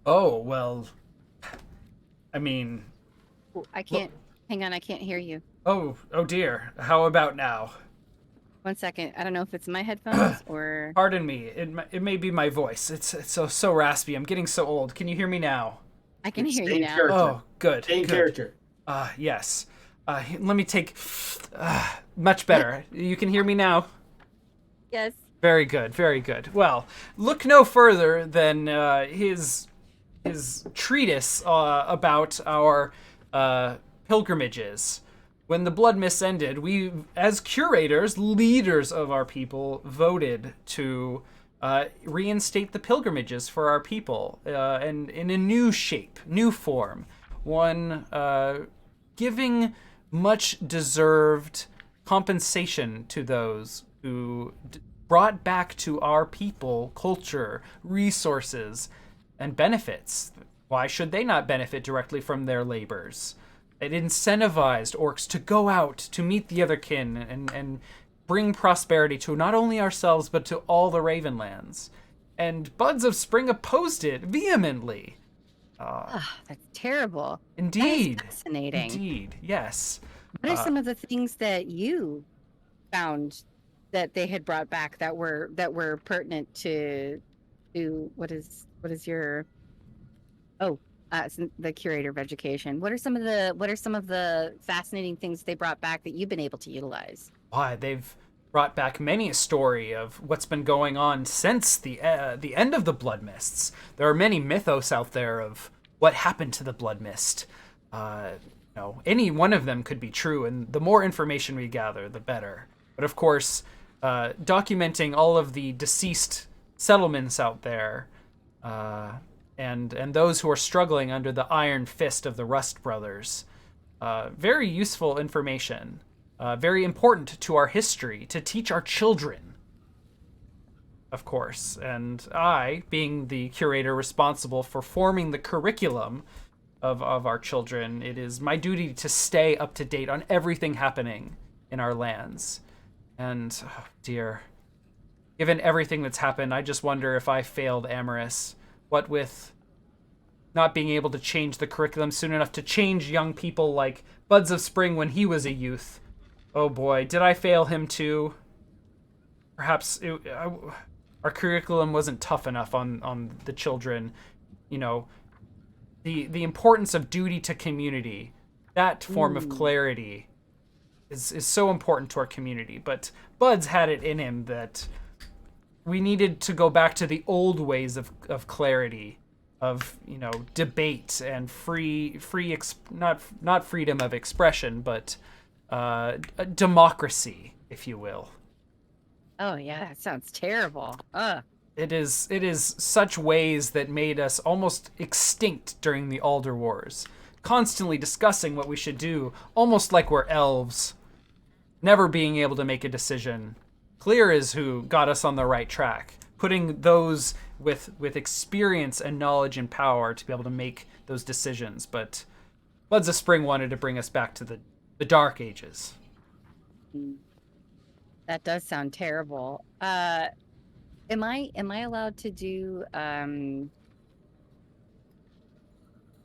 well, I mean, Ooh, I can't. Hang on, I can't hear you. oh dear. How about now? 1 second. I don't know if it's my headphones or. Pardon me. It may be my voice. It's so raspy. I'm getting so old. Can you hear me now? I can hear you Same now. character. Oh, good. Same good. character. Yes. Let me take. Much better. You can hear me now. Yes. Very good. Very good. Well, look no further than his treatise about our pilgrimages. When the Blood Mists ended, we, as curators, leaders of our people, voted to reinstate the pilgrimages for our people, and in a new shape, new form, one giving much deserved compensation to those who brought back to our people culture, resources, and benefits. Why should they not benefit directly from their labors? It incentivized orcs to go out to meet the other kin and bring prosperity to not only ourselves but to all the Ravenlands. And Buds of Spring opposed it vehemently. That's terrible. Indeed. That is fascinating. Indeed, yes. What are some of the things that you found that they had brought back that were pertinent to what is your the curator of education? What are some of the fascinating things they brought back that you've been able to utilize? Why, they've brought back many a story of what's been going on since the end of the Blood Mists. There are many mythos out there of what happened to the Blood Mist. Any one of them could be true, and the more information we gather, the better. But of course, documenting all of the deceased settlements out there, and those who are struggling under the iron fist of the Rust Brothers. Very useful information. Very important to our history, to teach our children, of course. And I, being the curator responsible for forming the curriculum of our children, it is my duty to stay up to date on everything happening in our lands. And, oh dear, given everything that's happened, I just wonder if I failed Amaris. What with not being able to change the curriculum soon enough to change young people like Buds of Spring when he was a youth. Oh boy, did I fail him too? Perhaps our curriculum wasn't tough enough on the children. The importance of duty to community, that form of clarity is so important to our community. But Buds had it in him that we needed to go back to the old ways of clarity, of debate and not freedom of expression, but democracy, if you will. Oh yeah, that sounds terrible. It is such ways that made us almost extinct during the Alder Wars, constantly discussing what we should do, almost like we're elves, never being able to make a decision. Clear is who got us on the right track, putting those with experience and knowledge and power to be able to make those decisions. But Buds of Spring wanted to bring us back to the Dark Ages. That does sound terrible. Am I allowed to do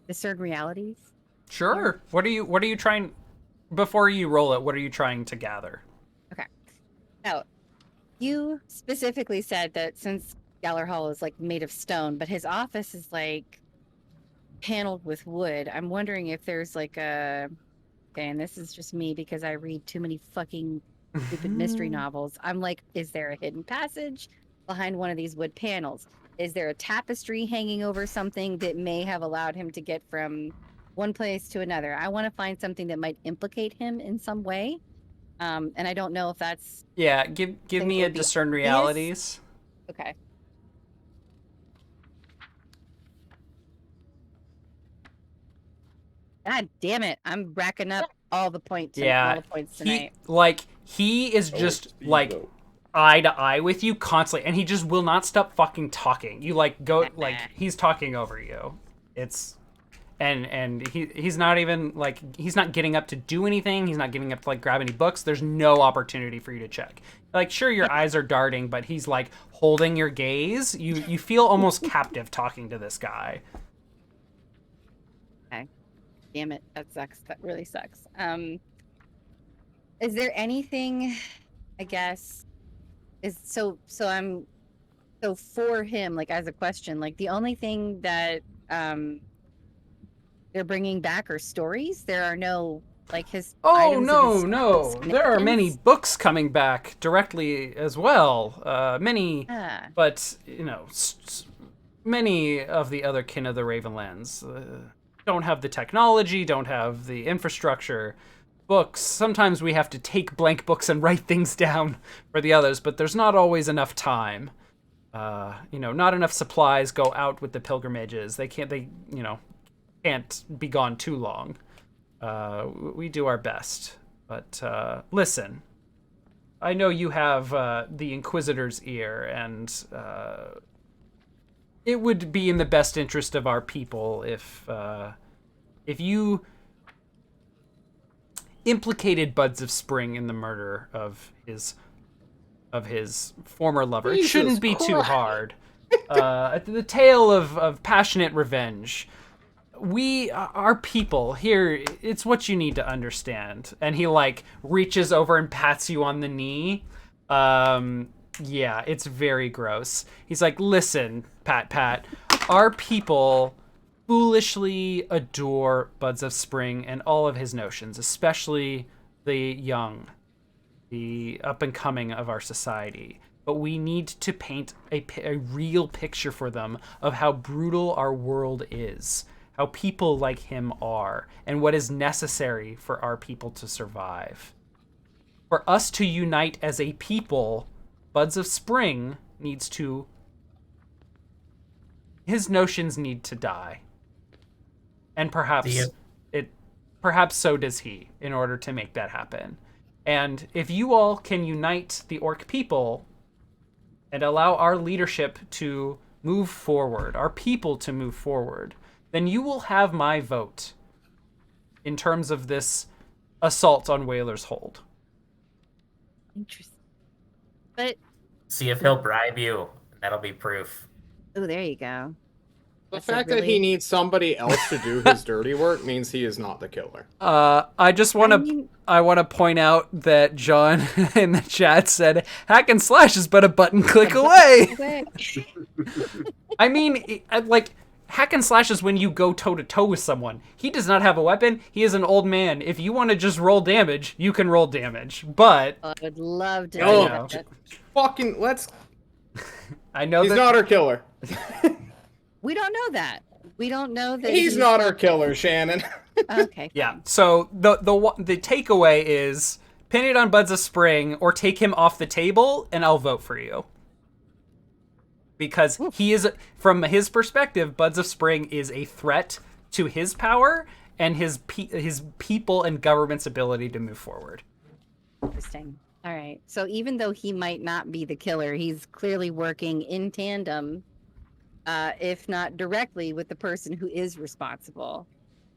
discern realities? Sure. What are you trying, before you roll it, what are you trying to gather? Okay. Now, you specifically said that since Galler Hall is like made of stone, but his office is like paneled with wood. I'm wondering if there's like okay, and this is just me because I read too many fucking stupid mystery novels. I'm like, is there a hidden passage behind one of these wood panels? Is there a tapestry hanging over something that may have allowed him to get from one place to another. I want to find something that might implicate him in some way. And I don't know if that's Yeah, give me a discern realities. okay. God damn it! I'm racking up all the points. Yeah, all the points tonight. He is just like eye to eye with you constantly, and he just will not stop fucking talking. You he's talking over you. It's and he's not even he's not getting up to do anything. He's not getting up to grab any books. There's no opportunity for you to check. Sure, your eyes are darting, but he's holding your gaze. You feel almost captive talking to this guy. Okay. Damn it, that sucks. That really sucks. Is there anything, I guess, I'm for him, as a question, the only thing that they're bringing back are stories? There are no his items no. There are many books coming back directly as well. But many of the other kin of the Ravenlands don't have the technology, don't have the infrastructure. Books, sometimes we have to take blank books and write things down for the others, but there's not always enough time. Not enough supplies go out with the pilgrimages. They can't be gone too long. We do our best, but listen, I know you have the Inquisitor's ear, and it would be in the best interest of our people if you implicated Buds of Spring in the murder of his former lover. Jesus It shouldn't be too Christ. hard. The tale of passionate revenge. Our people here, it's what you need to understand. And he reaches over and pats you on the knee. Yeah, it's very gross. He's like, listen, pat, our people foolishly adore Buds of Spring and all of his notions, especially the young, the up and coming of our society. But we need to paint a real picture for them of how brutal our world is, how people like him are, and what is necessary for our people to survive. For us to unite as a people, Buds of Spring his notions need to die. And perhaps so does he, in order to make that happen. And if you all can unite the orc people and allow our leadership to move forward, our people to move forward, then you will have my vote in terms of this assault on Whaler's Hold. Interesting. But See if he'll bribe you. That'll be proof. oh, there you go. The That's a fact that really- he needs somebody else to do his dirty work means he is not the killer. I just want to point out that John in the chat said hack and slash is but a button click away. I mean, hack and slash is when you go toe to toe with someone. He does not have a weapon. He is an old man. If you want to just roll damage, you can roll damage. But I would love to. Oh, know that. fucking let's. I know He's that not our killer. We don't know that. We don't know that He's not our killer, Shannon. Okay. Yeah. So the takeaway is pin it on Buds of Spring or take him off the table, and I'll vote for you. Because he is, from his perspective, Buds of Spring is a threat to his power and his people and government's ability to move forward. Interesting. All right. So even though he might not be the killer, he's clearly working in tandem, if not directly, with the person who is responsible.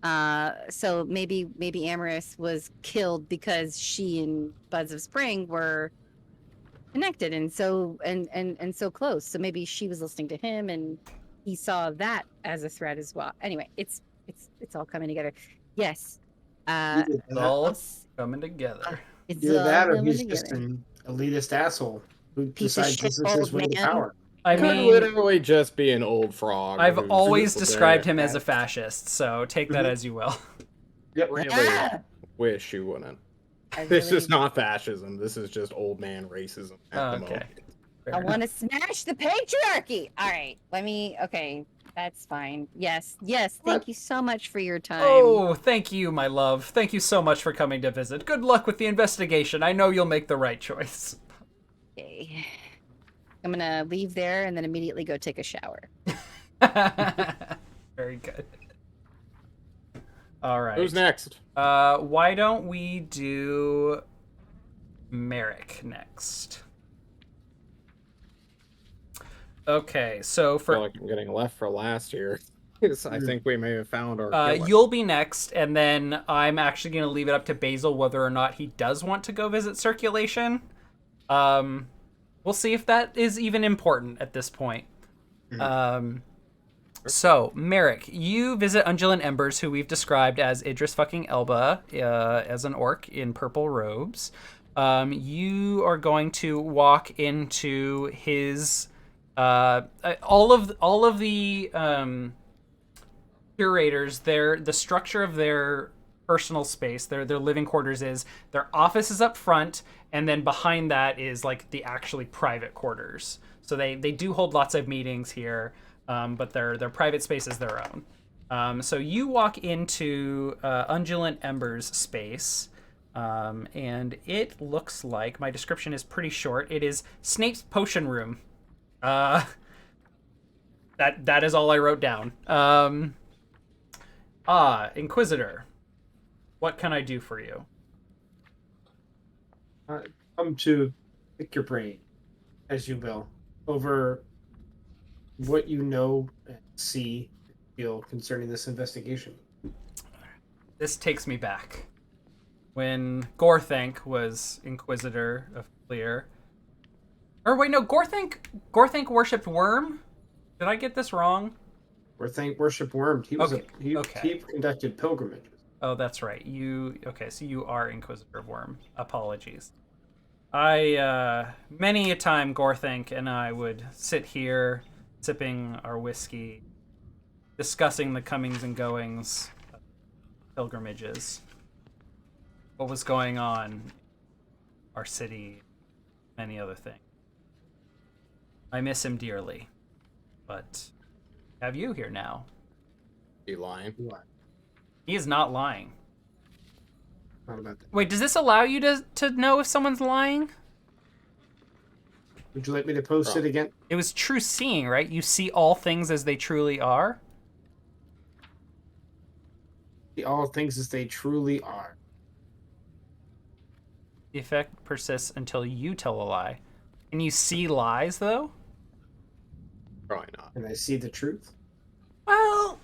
So maybe Amaris was killed because she and Buds of Spring were connected and so close. So maybe she was listening to him and he saw that as a threat as well. Anyway, it's all coming together. Yes. It's all coming together. It's Either all that or coming he's together. just an elitist asshole who Piece of decides shit this is his old way to man. power. I Could mean, literally just be an old frog. I've who's always just described there. him as a fascist, so take that as you will. Yep. Really Ah! wish you wouldn't. I This really- is not fascism. This is just old man racism at the Okay. moment. Fair I enough. want to smash the patriarchy. All right, let me. Okay, That's fine. Yes, yes. What? Thank you so much for your time. Oh, thank you, my love. Thank you so much for coming to visit. Good luck with the investigation. I know you'll make the right choice. Okay. I'm gonna leave there and then immediately go take a shower. Very good. All right. Who's next? Why don't we do Merrick next? Okay, so I feel for like I'm getting left for last here. 'Cause I think we may have found our killer. you'll be next, and then I'm actually going to leave it up to Basil whether or not he does want to go visit circulation. We'll see if that is even important at this point. So, Merrick, you visit Undulant Embers, who we've described as Idris fucking Elba, as an orc in purple robes. You are going to walk into his all of the curators. The structure of their personal space, their living quarters is their office is up front, and then behind that is like the actually private quarters. So they do hold lots of meetings here, but their private space is their own. So you walk into Undulant Embers space. And it looks like, my description is pretty short, it is Snape's potion room. That is all I wrote down. Inquisitor, what can I do for you? Come to pick your brain, as you will, over what you know and see, feel concerning this investigation. This takes me back. When Gorthank was Inquisitor of Clear. Or wait, no, Gorthank worshipped Worm? Did I get this wrong? Gorthank worshipped Worm. He was Okay. he conducted pilgrimages. Oh, that's right. So you are Inquisitor of Worm. Apologies. Many a time Gorthank and I would sit here sipping our whiskey, discussing the comings and goings of pilgrimages. What was going on in our city, many other things. I miss him dearly, but have you here now? You lying? What? He is not lying. Not about that. Wait, does this allow you to know if someone's lying? Would you like me to post it again? It was true seeing, right? You see all things as they truly are? See all things as they truly are. The effect persists until you tell a lie. Can you see lies, though? Probably not. Can I see the truth? Well...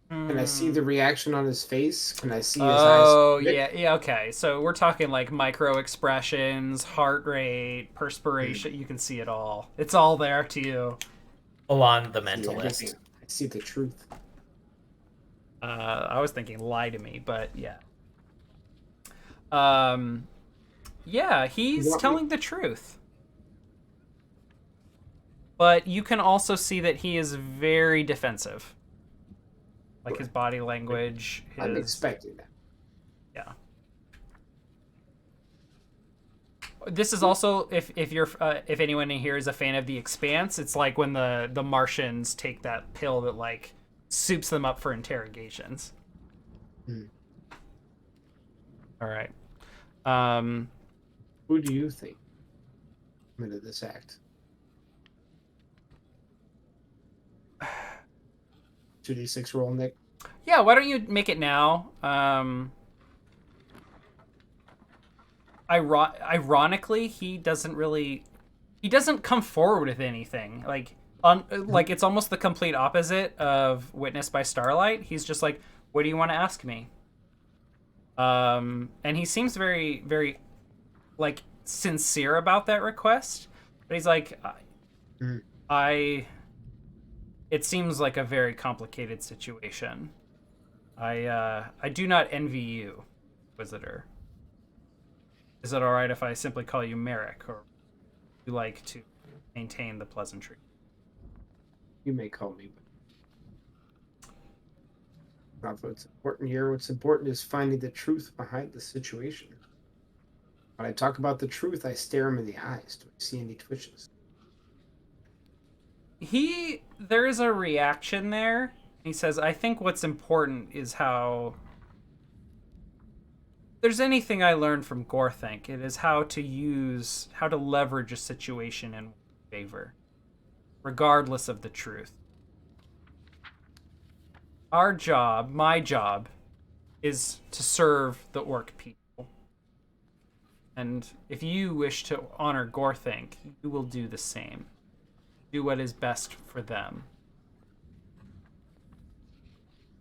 Can I see the reaction on his face? Can I see his Oh, eyes? yeah, okay. So we're talking like micro expressions, heart rate, perspiration. You can see it all. It's all there to you. Full on the Yeah, mentalist. I see the truth. I was thinking lie to me, but yeah. Yeah, he's telling the truth. But you can also see that he is very defensive. Like his body language. I'm expecting that. Yeah. This is also if anyone in here is a fan of The Expanse, it's like when the Martians take that pill that like soups them up for interrogations. All right. Who do you think committed this act? 2d6 roll, Nick. Yeah, why don't you make it now? Ironically, he doesn't come forward with anything. Like it's almost the complete opposite of Witness by Starlight. He's just like, "What do you want to ask me?" And he seems very, very, like, sincere about that request. But he's like, It seems like a very complicated situation. I do not envy you, Inquisitor. Is it all right if I simply call you Merrick, or would you like to maintain the pleasantry? You may call me. Not what's important here. What's important is finding the truth behind the situation. When I talk about the truth, I stare him in the eyes. Do I see any twitches? There is a reaction there. He says, I think what's important is how... If there's anything I learned from Gorthank, it is how to leverage a situation in favor, regardless of the truth. Our job, my job, is to serve the orc people. And if you wish to honor Gorthank, you will do the same. Do what is best for them.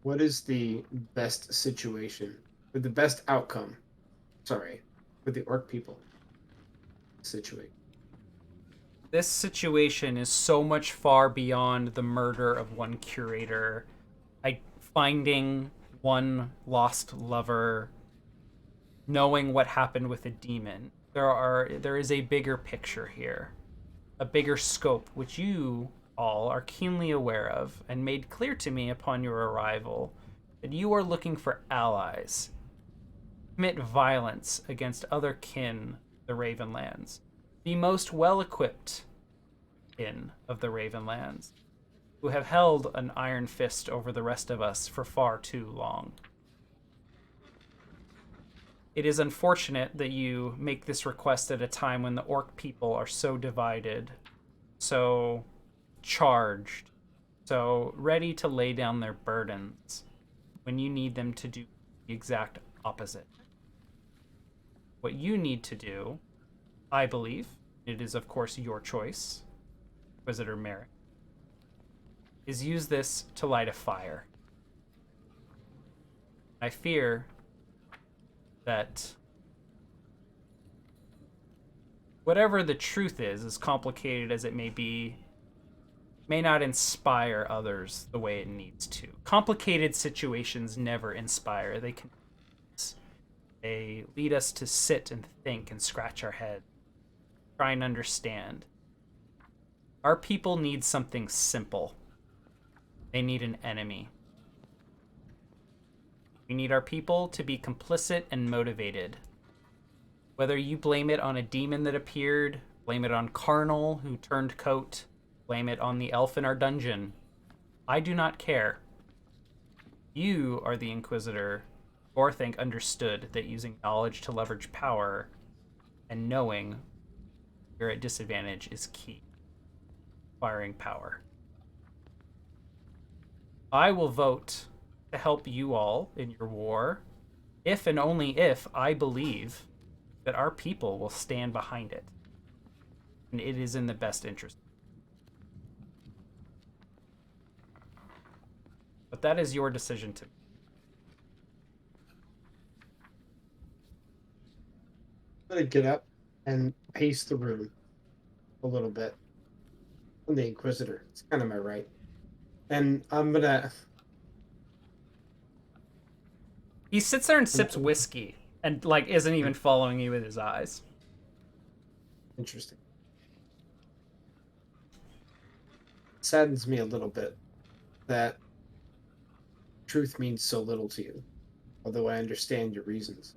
What is the best situation, or the best outcome, for the orc people situation? This situation is so much far beyond the murder of one curator, finding one lost lover, knowing what happened with a demon. There is a bigger picture here, a bigger scope, which you all are keenly aware of and made clear to me upon your arrival, that you are looking for allies, commit violence against other kin of the Ravenlands, the most well-equipped kin of the Ravenlands, who have held an iron fist over the rest of us for far too long. It is unfortunate that you make this request at a time when the orc people are so divided, so charged, so ready to lay down their burdens, when you need them to do the exact opposite. What you need to do, I believe, it is of course your choice, Inquisitor Merrick, is use this to light a fire. I fear that whatever the truth is, as complicated as it may be, may not inspire others the way it needs to. Complicated situations never inspire. They lead us to sit and think and scratch our head, try and understand. Our people need something simple. They need an enemy. We need our people to be complicit and motivated. Whether you blame it on a demon that appeared, blame it on Carnal who turned coat, blame it on the elf in our dungeon, I do not care. You are the Inquisitor. Gorthank understood that using knowledge to leverage power and knowing you're at disadvantage is key. Acquiring power. I will vote to help you all in your war, if and only if I believe that our people will stand behind it. And it is in the best interest. But that is your decision to make. I'm going to get up and pace the room a little bit. I'm the Inquisitor. It's kind of my right. And I'm going to... He sits there and sips whiskey and, like, isn't even following you with his eyes. Interesting. It saddens me a little bit that truth means so little to you, although I understand your reasons.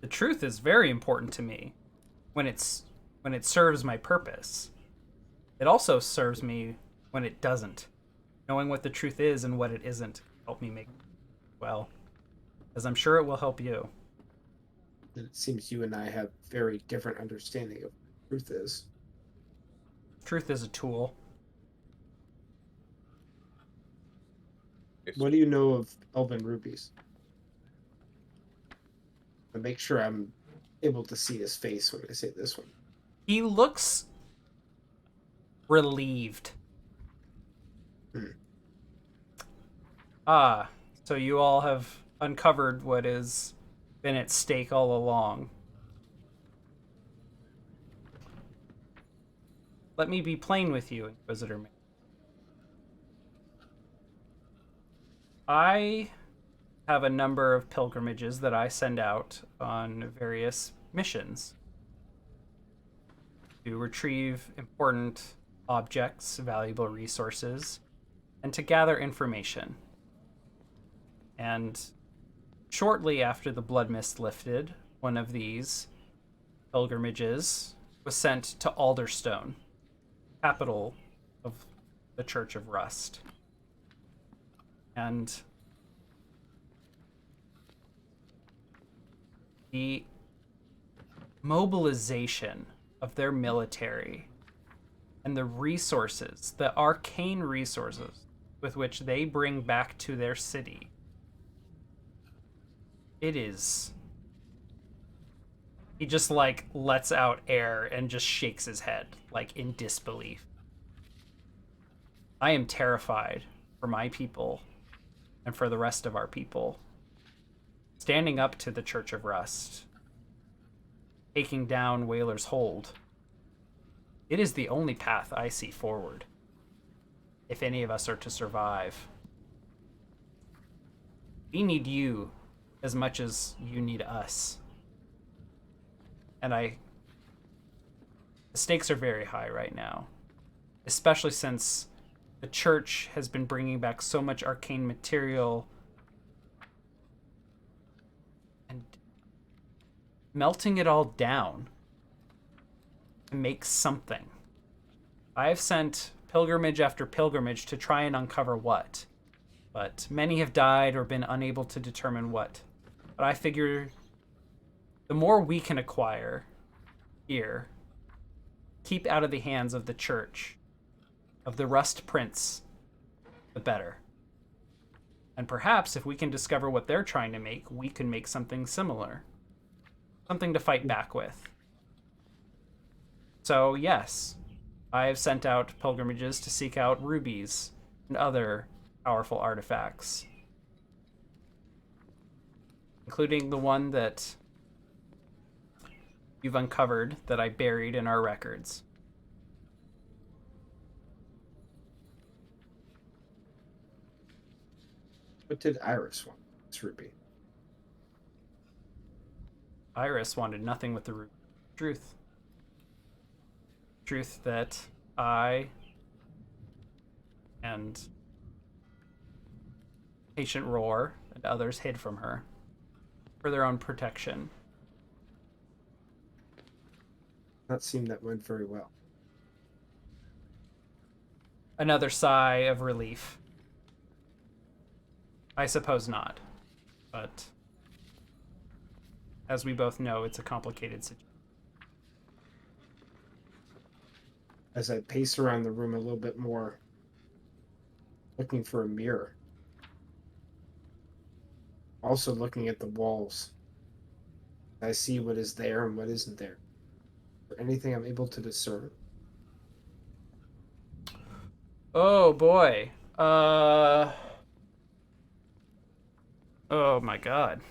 The truth is very important to me when it serves my purpose. It also serves me when it doesn't. Knowing what the truth is and what it isn't help me make well, as I'm sure it will help you. It seems you and I have very different understanding of what truth is. Truth is a tool. What do you know of Elven rubies? To make sure I'm able to see his face when I say this one. He looks relieved. Ah, so you all have uncovered what has been at stake all along. Let me be plain with you, Inquisitor. I have a number of pilgrimages that I send out on various missions to retrieve important objects, valuable resources, and to gather information. And shortly after the blood mist lifted, one of these pilgrimages was sent to Alderstone, capital of the Church of Rust. And the mobilization of their military and the resources, the arcane resources with which they bring back to their city, it is... He just, like, lets out air and just shakes his head, like, in disbelief. I am terrified for my people and for the rest of our people. Standing up to the Church of Rust, taking down Whaler's Hold, it is the only path I see forward, if any of us are to survive. We need you as much as you need us. And the stakes are very high right now, especially since the church has been bringing back so much arcane material and melting it all down to make something. I have sent pilgrimage after pilgrimage to try and uncover what, but many have died or been unable to determine what. But I figure the more we can acquire here, keep out of the hands of the church, of the Rust Prince, the better. And perhaps if we can discover what they're trying to make, we can make something similar. Something to fight back with. So yes, I have sent out pilgrimages to seek out rubies and other powerful artifacts, including the one that you've uncovered that I buried in our records. What did Iris want? This ruby. Iris wanted nothing with the ruby. Truth. Truth that I and Patient Roar and others hid from her for their own protection. Not seem that went very well. Another sigh of relief. I suppose not, but as we both know, it's a complicated situation. As I pace around the room a little bit more, looking for a mirror. Also looking at the walls. I see what is there and what isn't there. Is there anything I'm able to discern? Oh boy. Oh my god.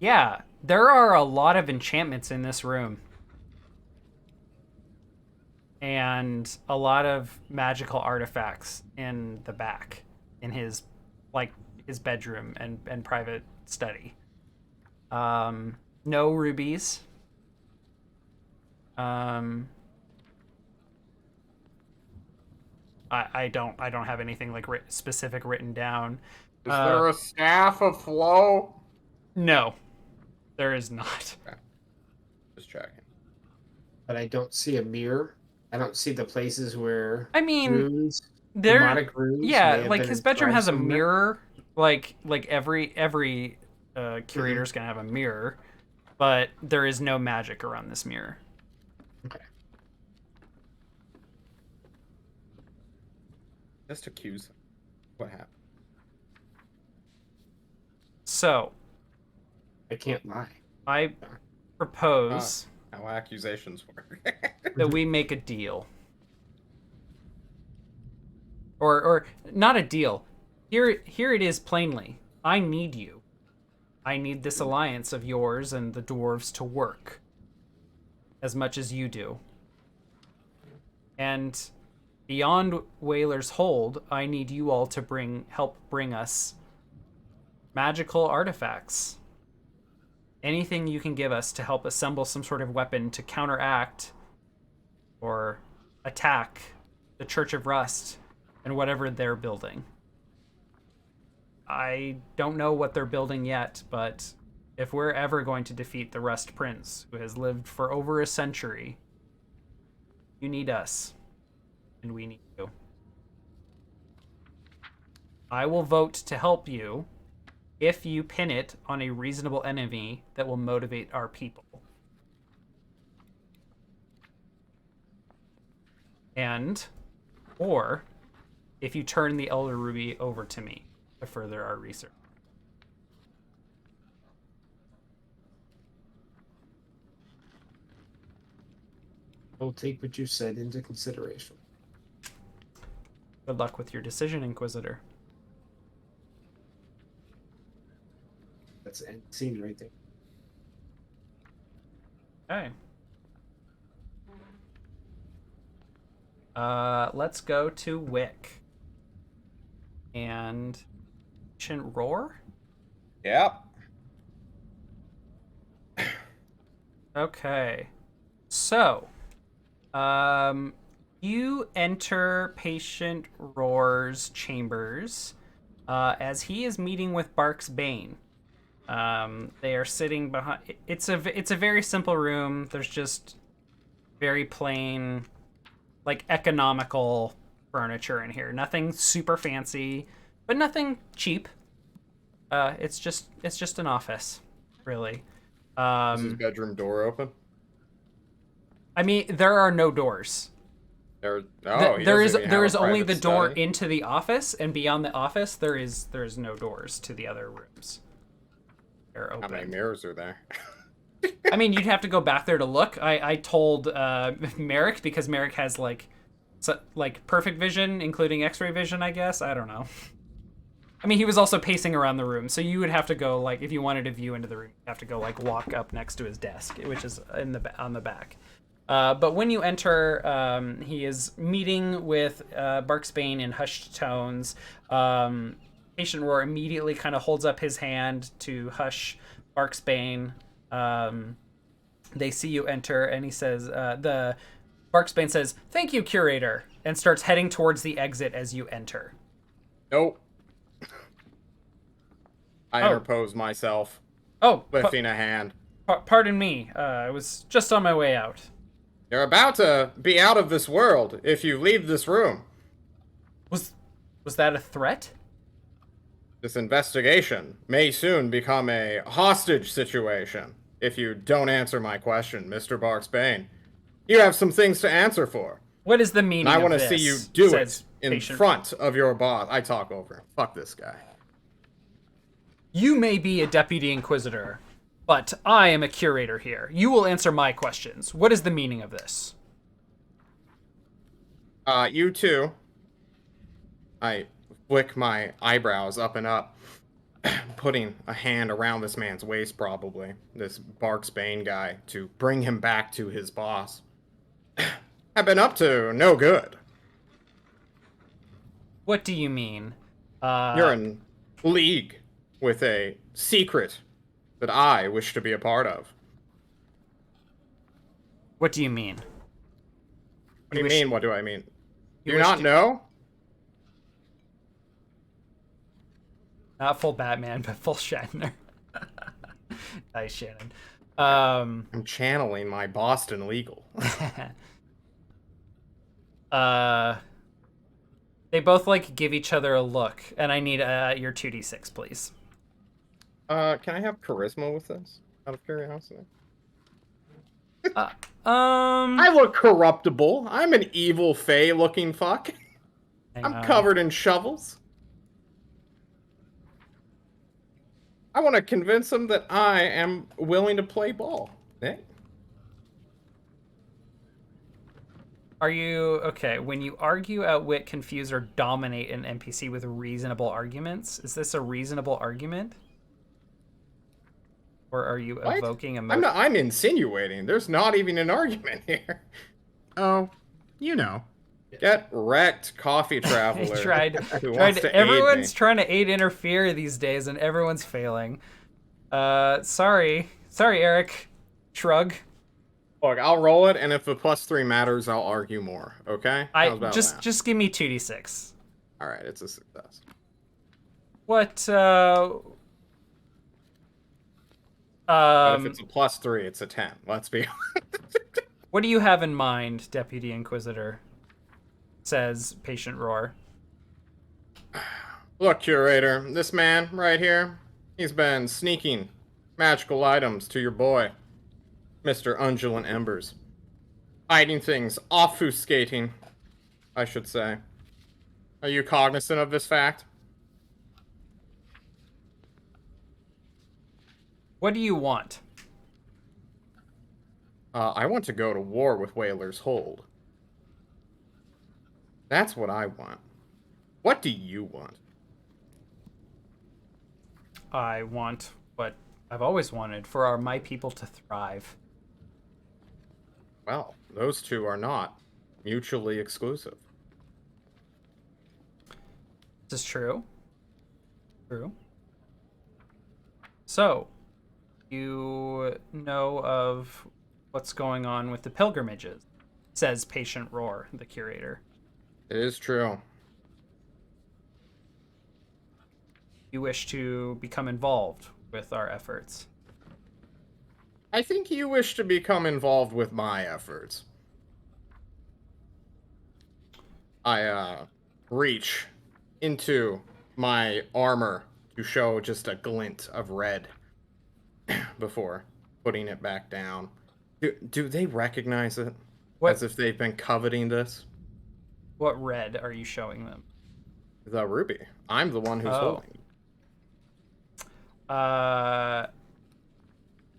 Yeah, there are a lot of enchantments in this room. And a lot of magical artifacts in the back, in his, like, his bedroom and private study. No rubies. I don't have anything like specific written down. Is there a staff of flow? No, there is not. Okay. Just checking. But I don't see a mirror. I don't see the places where I mean, runes, there, demonic runes may yeah, have like been his bedroom has a inscribed somewhere. mirror. Like every curator's gonna have a mirror, but there is no magic around this mirror. Okay. Just accuse him. What happened? So I can't lie. I propose How accusations work. that we make a deal. Or not a deal. Here it is plainly. I need you. I need this alliance of yours and the dwarves to work as much as you do. And beyond Whaler's Hold, I need you all to help bring us magical artifacts. Anything you can give us to help assemble some sort of weapon to counteract or attack the Church of Rust and whatever they're building. I don't know what they're building yet, but if we're ever going to defeat the Rust Prince, who has lived for over a century, you need us, and we need you. I will vote to help you if you pin it on a reasonable enemy that will motivate our people. Or if you turn the Elder Ruby over to me to further our research. I'll take what you said into consideration. Good luck with your decision, Inquisitor. That's the end scene right there. Okay. Let's go to Wick. And Ancient Roar? Yep. Okay. So, you enter Patient Roar's chambers as he is meeting with Bark's Bane. They are sitting behind. It's a very simple room. There's just very plain, like, economical furniture in here. Nothing super fancy, but nothing cheap. It's just an office, really. Is his bedroom door open? I mean, there are no doors. There is only the door into the office, and beyond the office, there is no doors to the other rooms. They're open. How many mirrors are there? I mean, you'd have to go back there to look. I told Merrick, because Merrick has like perfect vision, including X-ray vision, I guess. I don't know. I mean, he was also pacing around the room, so you would have to go, like, if you wanted to view into the room, you have to go, like, walk up next to his desk, which is on the back. But when you enter, he is meeting with Bark's Bane in hushed tones. Patient Roar immediately kind of holds up his hand to hush Bark's Bane. They see you enter, and he says, Bark's Bane says, "Thank you, Curator," and starts heading towards the exit as you enter. Nope. I interpose myself. Lifting a hand. Pardon me. I was just on my way out. You're about to be out of this world if you leave this room. Was that a threat? This investigation may soon become a hostage situation if you don't answer my question, Mr. Bark's Bane. You have some things to answer for. What is the meaning of this? I want to see you do it in front of your boss. I talk over him. Fuck this guy. You may be a Deputy Inquisitor, but I am a Curator here. You will answer my questions. What is the meaning of this? You too. I flick my eyebrows up and up, putting a hand around this man's waist, probably, this Bark's Bane guy, to bring him back to his boss. Have been up to no good. What do you mean? You're in league with a secret that I wish to be a part of. What do you mean? What do you mean, what do I mean? Do you not know? Not full Batman, but full Shannon. Nice, Shannon. I'm channeling my Boston legal. They both, like, give each other a look, and I need your 2d6, please. Can I have charisma with this? Out of curiosity. I look corruptible. I'm an evil fae looking fuck. I'm covered in shovels. I want to convince them that I am willing to play ball. Eh? Are you okay when you argue, outwit, confuse, or dominate an NPC with reasonable arguments? Is this a reasonable argument? Or are you evoking emotion? I'm insinuating. There's not even an argument here. Oh, you know. Get wrecked, coffee traveler. Everyone's trying to aid interfere these days, and everyone's failing. Sorry, Eric. Shrug. Look, I'll roll it, and if the +3 matters, I'll argue more. Okay? How's about that? Just give me 2d6. All right, it's a success. What But if it's a +3, it's a 10. Let's be. what do you have in mind, Deputy Inquisitor? Says Patient Roar. Look, Curator, this man right here, he's been sneaking magical items to your boy, Mr. Undulant Embers. Hiding things, obfuscating, I should say. Are you cognizant of this fact? What do you want? I want to go to war with Whaler's Hold. That's what I want. What do you want? I want what I've always wanted for my people to thrive. Well, those two are not mutually exclusive. This is true. True. So, you know of what's going on with the pilgrimages, says Patient Roar, the curator. It is true. You wish to become involved with our efforts. I think you wish to become involved with my efforts. I reach into my armor to show just a glint of red before putting it back down. Do they recognize it? What? As if they've been coveting this? What red are you showing them? The ruby. I'm the one who's holding it.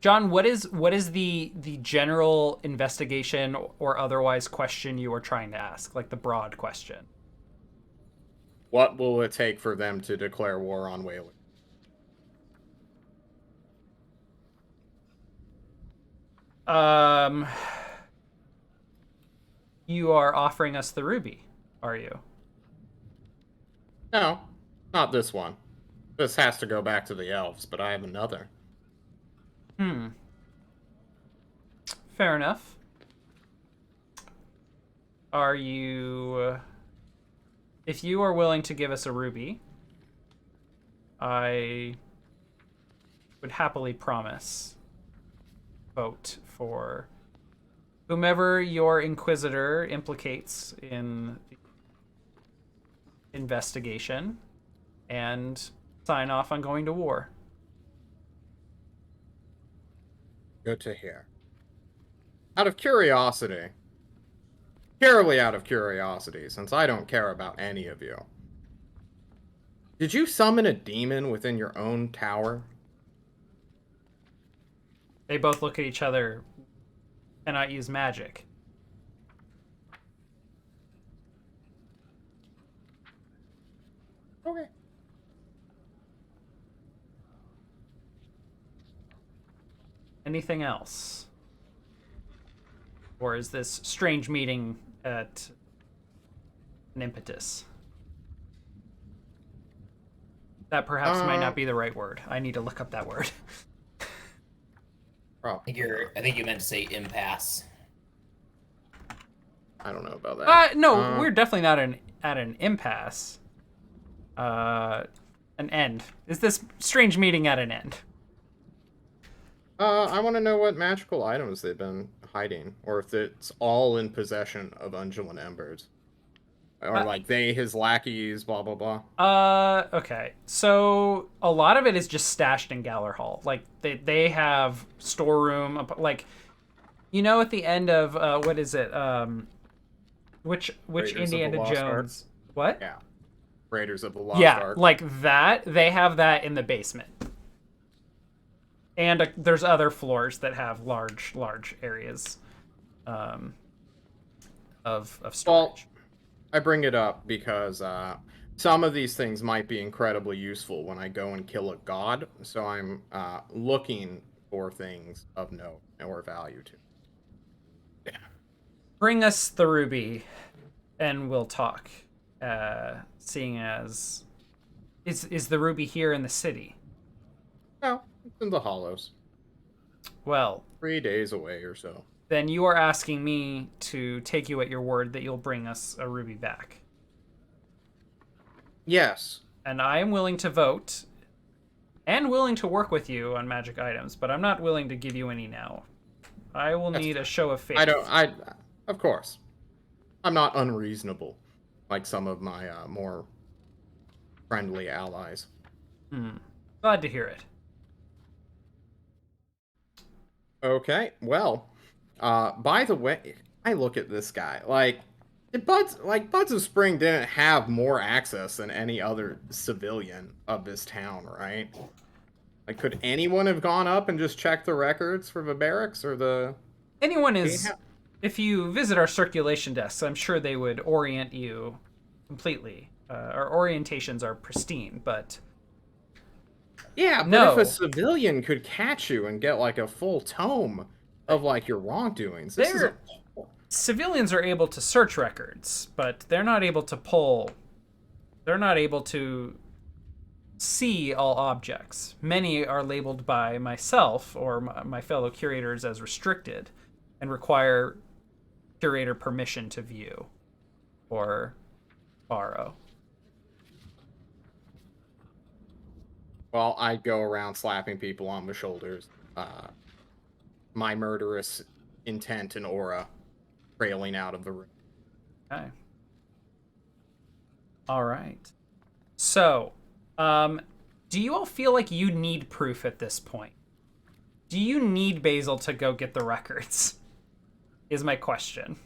John, what is the general investigation or otherwise question you are trying to ask? Like the broad question. What will it take for them to declare war on Whaler? You are offering us the ruby, are you? No, not this one. This has to go back to the elves, but I have another. Fair enough. Are you... If you are willing to give us a ruby, I would happily promise vote for whomever your Inquisitor implicates in the investigation and sign off on going to war. Good to hear. Out of curiosity, purely out of curiosity, since I don't care about any of you, did you summon a demon within your own tower? They both look at each other. Cannot use magic. Okay. Anything else? Or is this strange meeting at an impetus? That perhaps might not be the right word. I need to look up that word. Oh, I think you meant to say impasse. I don't know about that. No, we're definitely not at an impasse. An end. Is this strange meeting at an end? I want to know what magical items they've been hiding, or if it's all in possession of Undulant Embers. Or like his lackeys, blah blah blah. Okay. So a lot of it is just stashed in Galler Hall. Like they have storeroom, like, you know, at the end of what is it? Which Raiders Indiana of the Lost Jones? What? Yeah. Raiders of the Lost Ark. Like that. They have that in the basement. And there's other floors that have large areas of storage. Well, I bring it up because some of these things might be incredibly useful when I go and kill a god, so I'm looking for things of note or value to. Yeah. Bring us the ruby, and we'll talk. Seeing as is the ruby here in the city? No, it's in the Hollows. Well, 3 days away or so. then you are asking me to take you at your word that you'll bring us a ruby back. Yes. And I am willing to vote and willing to work with you on magic items, but I'm not willing to give you any now. I will need a show of faith. Of course. I'm not unreasonable like some of my more friendly allies. Glad to hear it. Okay, well, by the way, I look at this guy Buds of Spring didn't have more access than any other civilian of this town, right? Like, could anyone have gone up and just checked the records for the barracks or the? Anyone is. If you visit our circulation desks, I'm sure they would orient you completely. Our orientations are pristine, but. Yeah, but no. If a civilian could catch you and get like a full tome of like your wrongdoings, civilians are able to search records, but they're not able to pull. They're not able to see all objects. Many are labeled by myself or my fellow curators as restricted and require curator permission to view or borrow. Well, I'd go around slapping people on the shoulders. My murderous intent and aura trailing out of the room. Okay. All right. So, do you all feel like you need proof at this point? Do you need Basil to go get the records? Is my question.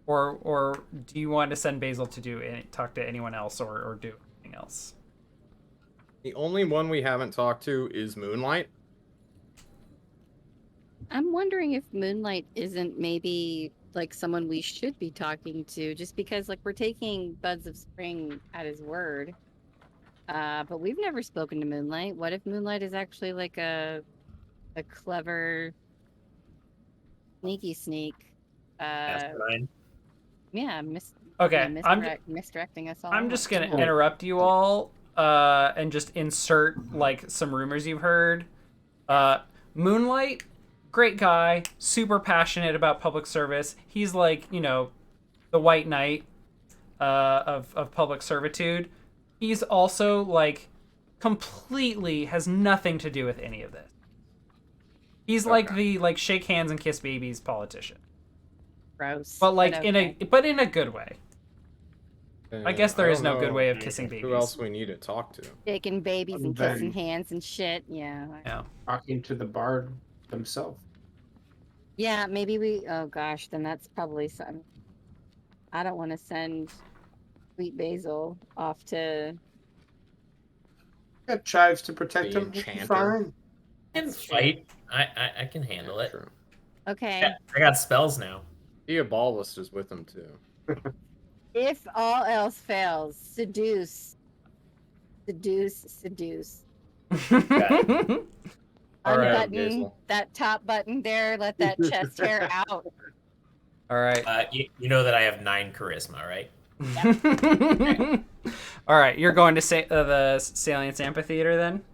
Or do you want to send Basil to talk to anyone else or do anything else? The only one we haven't talked to is Moonlight. I'm wondering if Moonlight isn't maybe like someone we should be talking to, just because like we're taking Buds of Spring at his word. But we've never spoken to Moonlight. What if Moonlight is actually like a clever sneaky sneak? Yeah, misdirecting us all. I'm just gonna interrupt you all and just insert like some rumors you've heard. Moonlight, great guy, super passionate about public service. He's like, you know, the white knight of public servitude. He's also like completely has nothing to do with any of this. He's like the like shake hands and kiss babies politician. Gross. But like in a good way. I guess there is no good way of kissing babies. Who else we need to talk to? Shaking babies and kissing hands and shit. Yeah. Talking to the bard themselves. Yeah, maybe we. Oh gosh, then that's probably some. I don't want to send Sweet Basil off to. Got chives to protect him. Fine. I can fight. I can handle it. True. Okay. Yeah, I got spells now. Diabolus is with him too. If all else fails, seduce. All right, Unbutton that top button there. Let that chest hair out. All right. You know that I have 9 charisma, right? Yep. All right, you're going to the Salience Amphitheater then?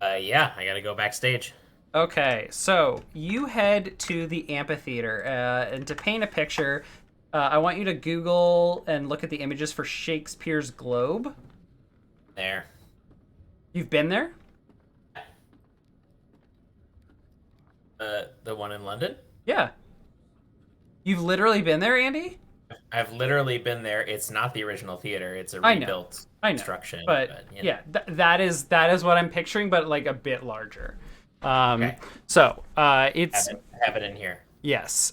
Yeah, I gotta go backstage. Okay, so you head to the amphitheater, and to paint a picture, I want you to Google and look at the images for Shakespeare's Globe. There. You've been there? The one in London? Yeah. You've literally been there, Andy? I've literally been there. It's not the original theater. It's a rebuilt construction. But you know. yeah, that is what I'm picturing, but like a bit larger. Okay. So it's have it in here. Yes.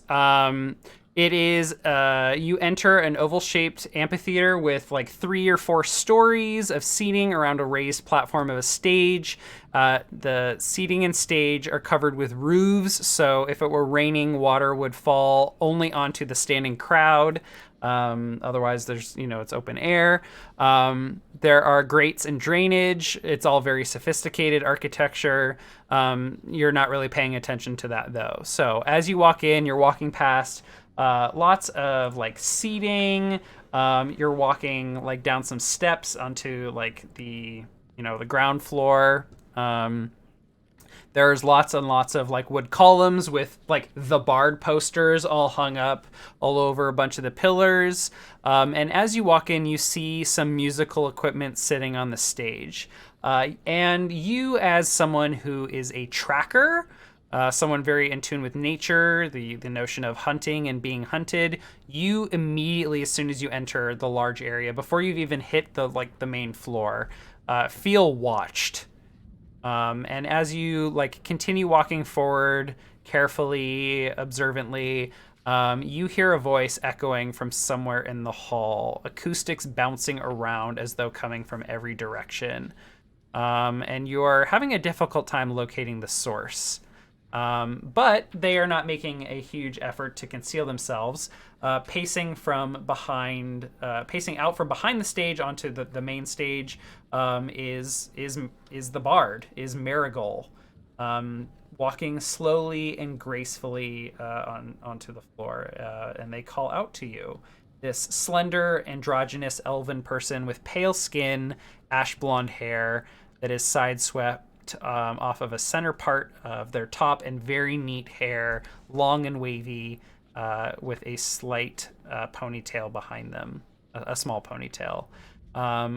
It is, you enter an oval-shaped amphitheater with like 3 or 4 stories of seating around a raised platform of a stage. The seating and stage are covered with roofs, so if it were raining, water would fall only onto the standing crowd. Otherwise, there's, it's open air. There are grates and drainage. It's all very sophisticated architecture. You're not really paying attention to that, though. So as you walk in, you're walking past lots of like seating. You're walking like down some steps onto like the the ground floor. There's lots and lots of like wood columns with like the Bard posters all hung up all over a bunch of the pillars. And as you walk in, you see some musical equipment sitting on the stage. And you, as someone who is a tracker, someone very in tune with nature, the notion of hunting and being hunted, you immediately, as soon as you enter the large area, before you've even hit the main floor, feel watched. And as you like continue walking forward carefully, observantly, you hear a voice echoing from somewhere in the hall, acoustics bouncing around as though coming from every direction. And you're having a difficult time locating the source. But they are not making a huge effort to conceal themselves. Pacing out from behind the stage onto the main stage is the Bard, is Marigold, walking slowly and gracefully onto the floor, and they call out to you. This slender, androgynous elven person with pale skin, ash blonde hair that is sideswept off of a center part of their top, and very neat hair, long and wavy, with a slight ponytail behind them, a small ponytail.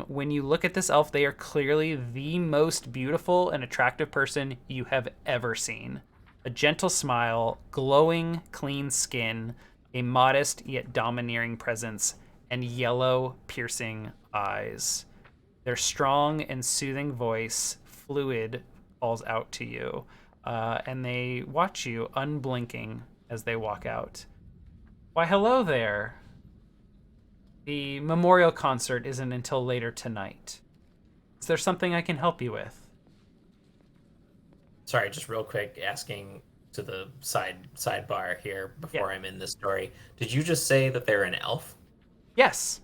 When you look at this elf, they are clearly the most beautiful and attractive person you have ever seen. A gentle smile, glowing, clean skin, a modest yet domineering presence, and yellow, piercing eyes. Their strong and soothing voice, fluid, calls out to you, and they watch you unblinking as they walk out. Why, hello there. The memorial concert isn't until later tonight. Is there something I can help you with? Sorry, just real quick, asking to the sidebar here before I'm in this story. Did you just say that they're an elf? Yes.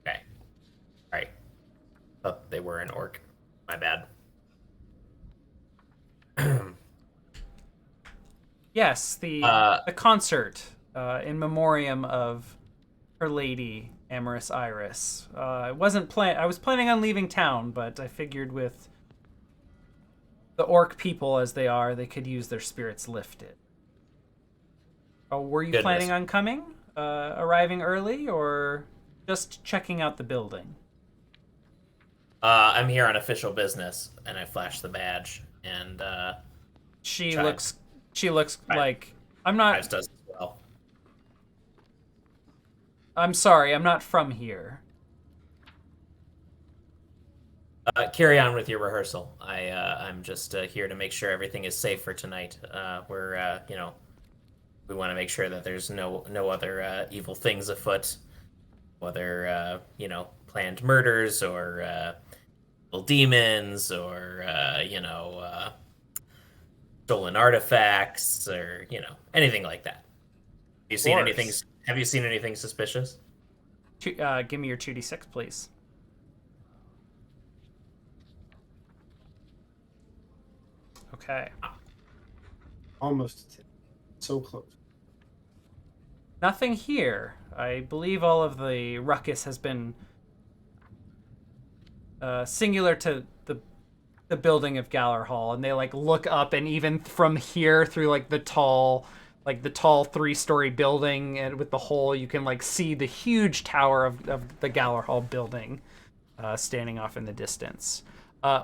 Okay. All right. Thought they were an orc. My bad. Yes, the concert in memoriam of Her Lady, Amorous Iris. I was planning on leaving town, but I figured with the orc people as they are, they could use their spirits lifted. Oh, were you planning on coming? Arriving early, or just checking out the building? I'm here on official business, and I flash the badge, and She looks like I'm not. Chives does as well. I'm sorry, I'm not from here. Carry on with your rehearsal. I'm just here to make sure everything is safe for tonight. We're we want to make sure that there's no other evil things afoot, whether planned murders or evil demons or stolen artifacts or anything like that. Have you seen anything suspicious? Give me your 2d6, please. Okay. Almost so close. Nothing here. I believe all of the ruckus has been singular to the building of Galler Hall, and they like look up, and even from here through like the tall 3-story building, and with the hole, you can like see the huge tower of the Galler Hall building standing off in the distance.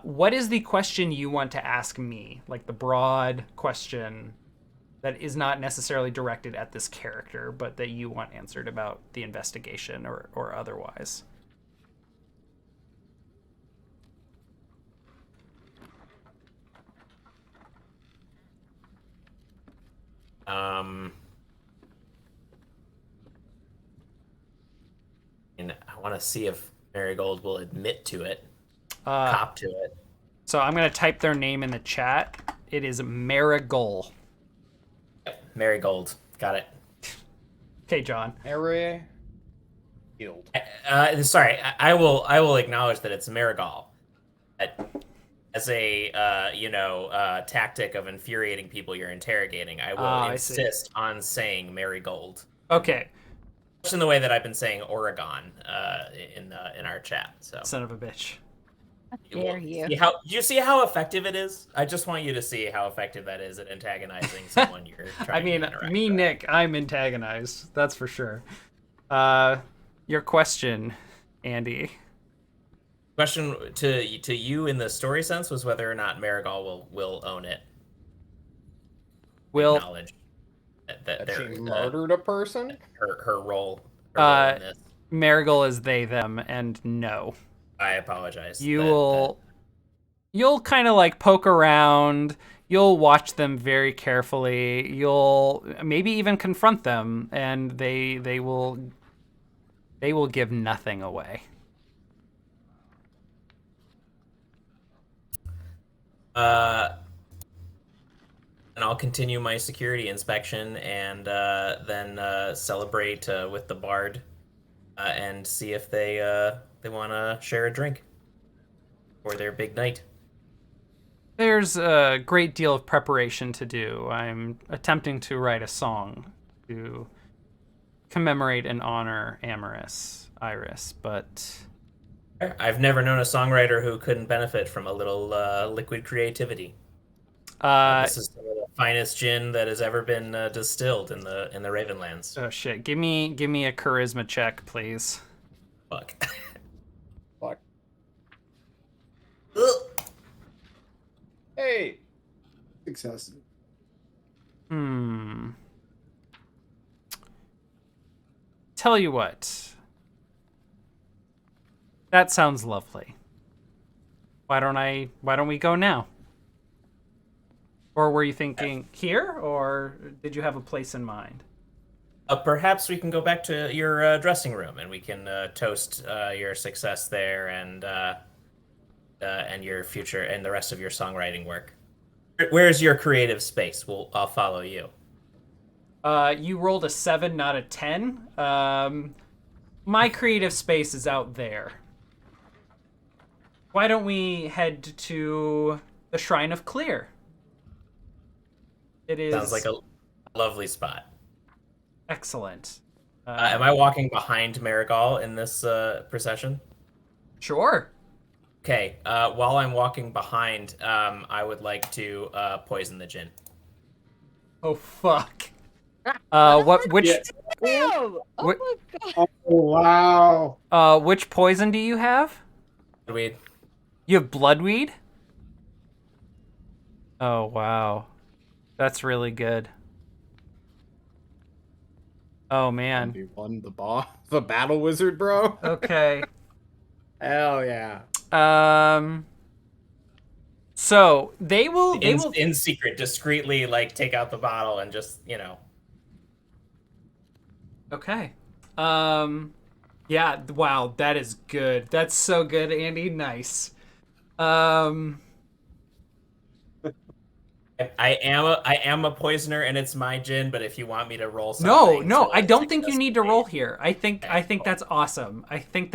What is the question you want to ask me? Like the broad question that is not necessarily directed at this character, but that you want answered about the investigation or otherwise. And I want to see if Marigold will admit to it, cop to it. So I'm going to type their name in the chat. It is Marigold. Yep, Marigold. Got it. Okay, John. Area. Sorry, I will acknowledge that it's Marigold. As a tactic of infuriating people you're interrogating, I will insist on saying Marigold. Okay. Just in the way that I've been saying Oregon in our chat. So son of a bitch. Dare you? Do you see how effective it is? I just want you to see how effective that is at antagonizing someone you're trying I mean, to interact me, with. Nick, I'm antagonized. That's for sure. Your question, Andy. Question to you in the story sense was whether or not Marigal will own it. Will Acknowledge that That she they're murdered a person? her role in this. Marigal is they them, and no. I apologize. You'll kind of like poke around. You'll watch them very carefully. You'll maybe even confront them, and they will give nothing away. And I'll continue my security inspection and then celebrate with the bard and see if they want to share a drink for their big night. There's a great deal of preparation to do. I'm attempting to write a song to commemorate and honor Iris, but I've never known a songwriter who couldn't benefit from a little liquid creativity. This is some of the finest gin that has ever been distilled in the Ravenlands. Oh shit! Give me a charisma check, please. Fuck. Fuck. Hey. Success. Tell you what. That sounds lovely. Why don't we go now? Or were you thinking here, or did you have a place in mind? Perhaps we can go back to your dressing room and we can toast your success there and your future and the rest of your songwriting work. Where's your creative space? I'll follow you. You rolled a 7, not a 10. My creative space is out there. Why don't we head to the Shrine of Clear? It is... Sounds like a lovely spot. Excellent. Am I walking behind Marigal in this procession? Sure. Okay. While I'm walking behind, I would like to poison the gin. Oh fuck. Which Oh my god! Oh wow! which poison do you have? Bloodweed. You have bloodweed? Oh wow. That's really good. Oh man. You won the battle wizard, bro. Okay. Hell yeah. So they will in secret, discreetly, like take out the bottle and just Okay. Yeah, wow, that is good. That's so good, Andy. Nice. I am a poisoner and it's my gin, but if you want me to roll something... No, I don't think you need to roll here. I think that's awesome. I think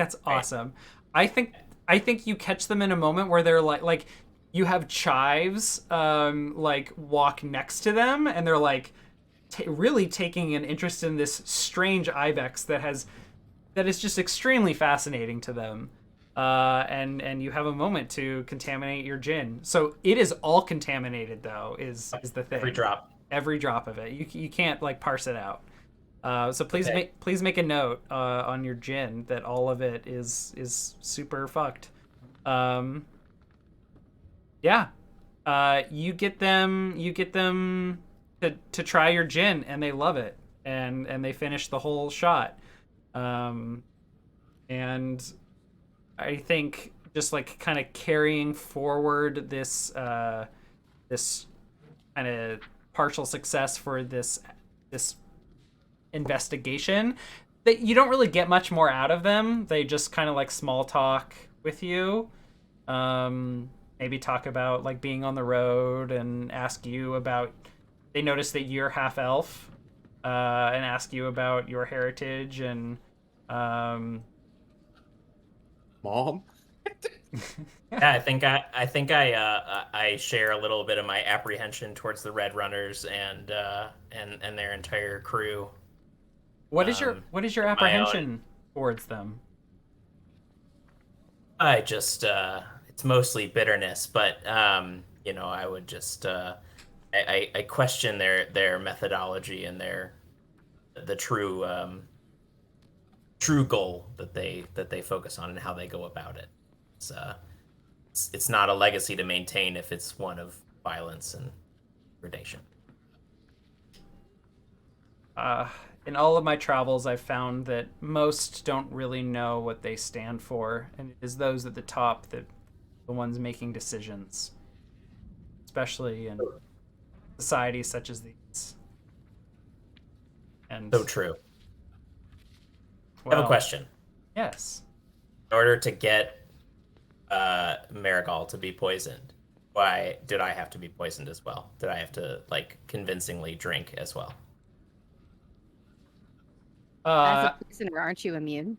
you catch them in a moment where they're like you have chives like walk next to them and they're like really taking an interest in this strange ibex that is just extremely fascinating to them. And you have a moment to contaminate your gin. So it is all contaminated, though, is the thing. Every drop of it. You can't like parse it out. So please make a note on your gin that all of it is super fucked. Yeah. You get them to try your gin and they love it and they finish the whole shot. And I think just like kind of carrying forward this this kind of partial success for this investigation, that you don't really get much more out of them. They just kind of like small talk with you, maybe talk about like being on the road and ask you about. They notice that you're half elf, and ask you about your heritage and. Mom? Yeah, I think I share a little bit of my apprehension towards the Red Runners and their entire crew. What is your apprehension towards them? I just it's mostly bitterness, but you know, I would just I question their methodology and the true goal that they focus on and how they go about it. It's it's not a legacy to maintain if it's one of violence and predation. Uh, in all of my travels, I've found that most don't really know what they stand for, and it is those at the top that the ones making decisions, especially in societies such as these. And So true. I have a well, question. yes. In order to get Marigal to be poisoned, why did I have to be poisoned as well? Did I have to like convincingly drink as well? As a Uh, prisoner, aren't you immune?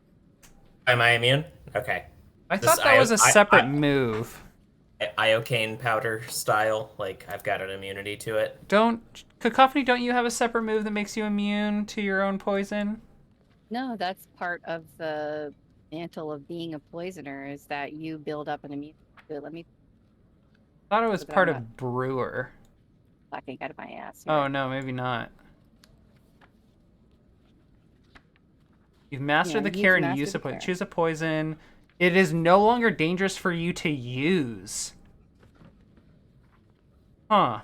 Am I immune? Okay. I This thought that was a separate move. iocane powder style. Like I've got an immunity to it. Don't Cacophony, don't you have a separate move that makes you immune to your own poison? No, that's part of the mantle of being a poisoner is that you build up an immunity. Let me I thought it was so that part I'm not of Brewer. blacking out of my ass Oh here. no, maybe not. You've mastered the care and use of poison. Choose a poison. It is no longer dangerous for you to use. Huh.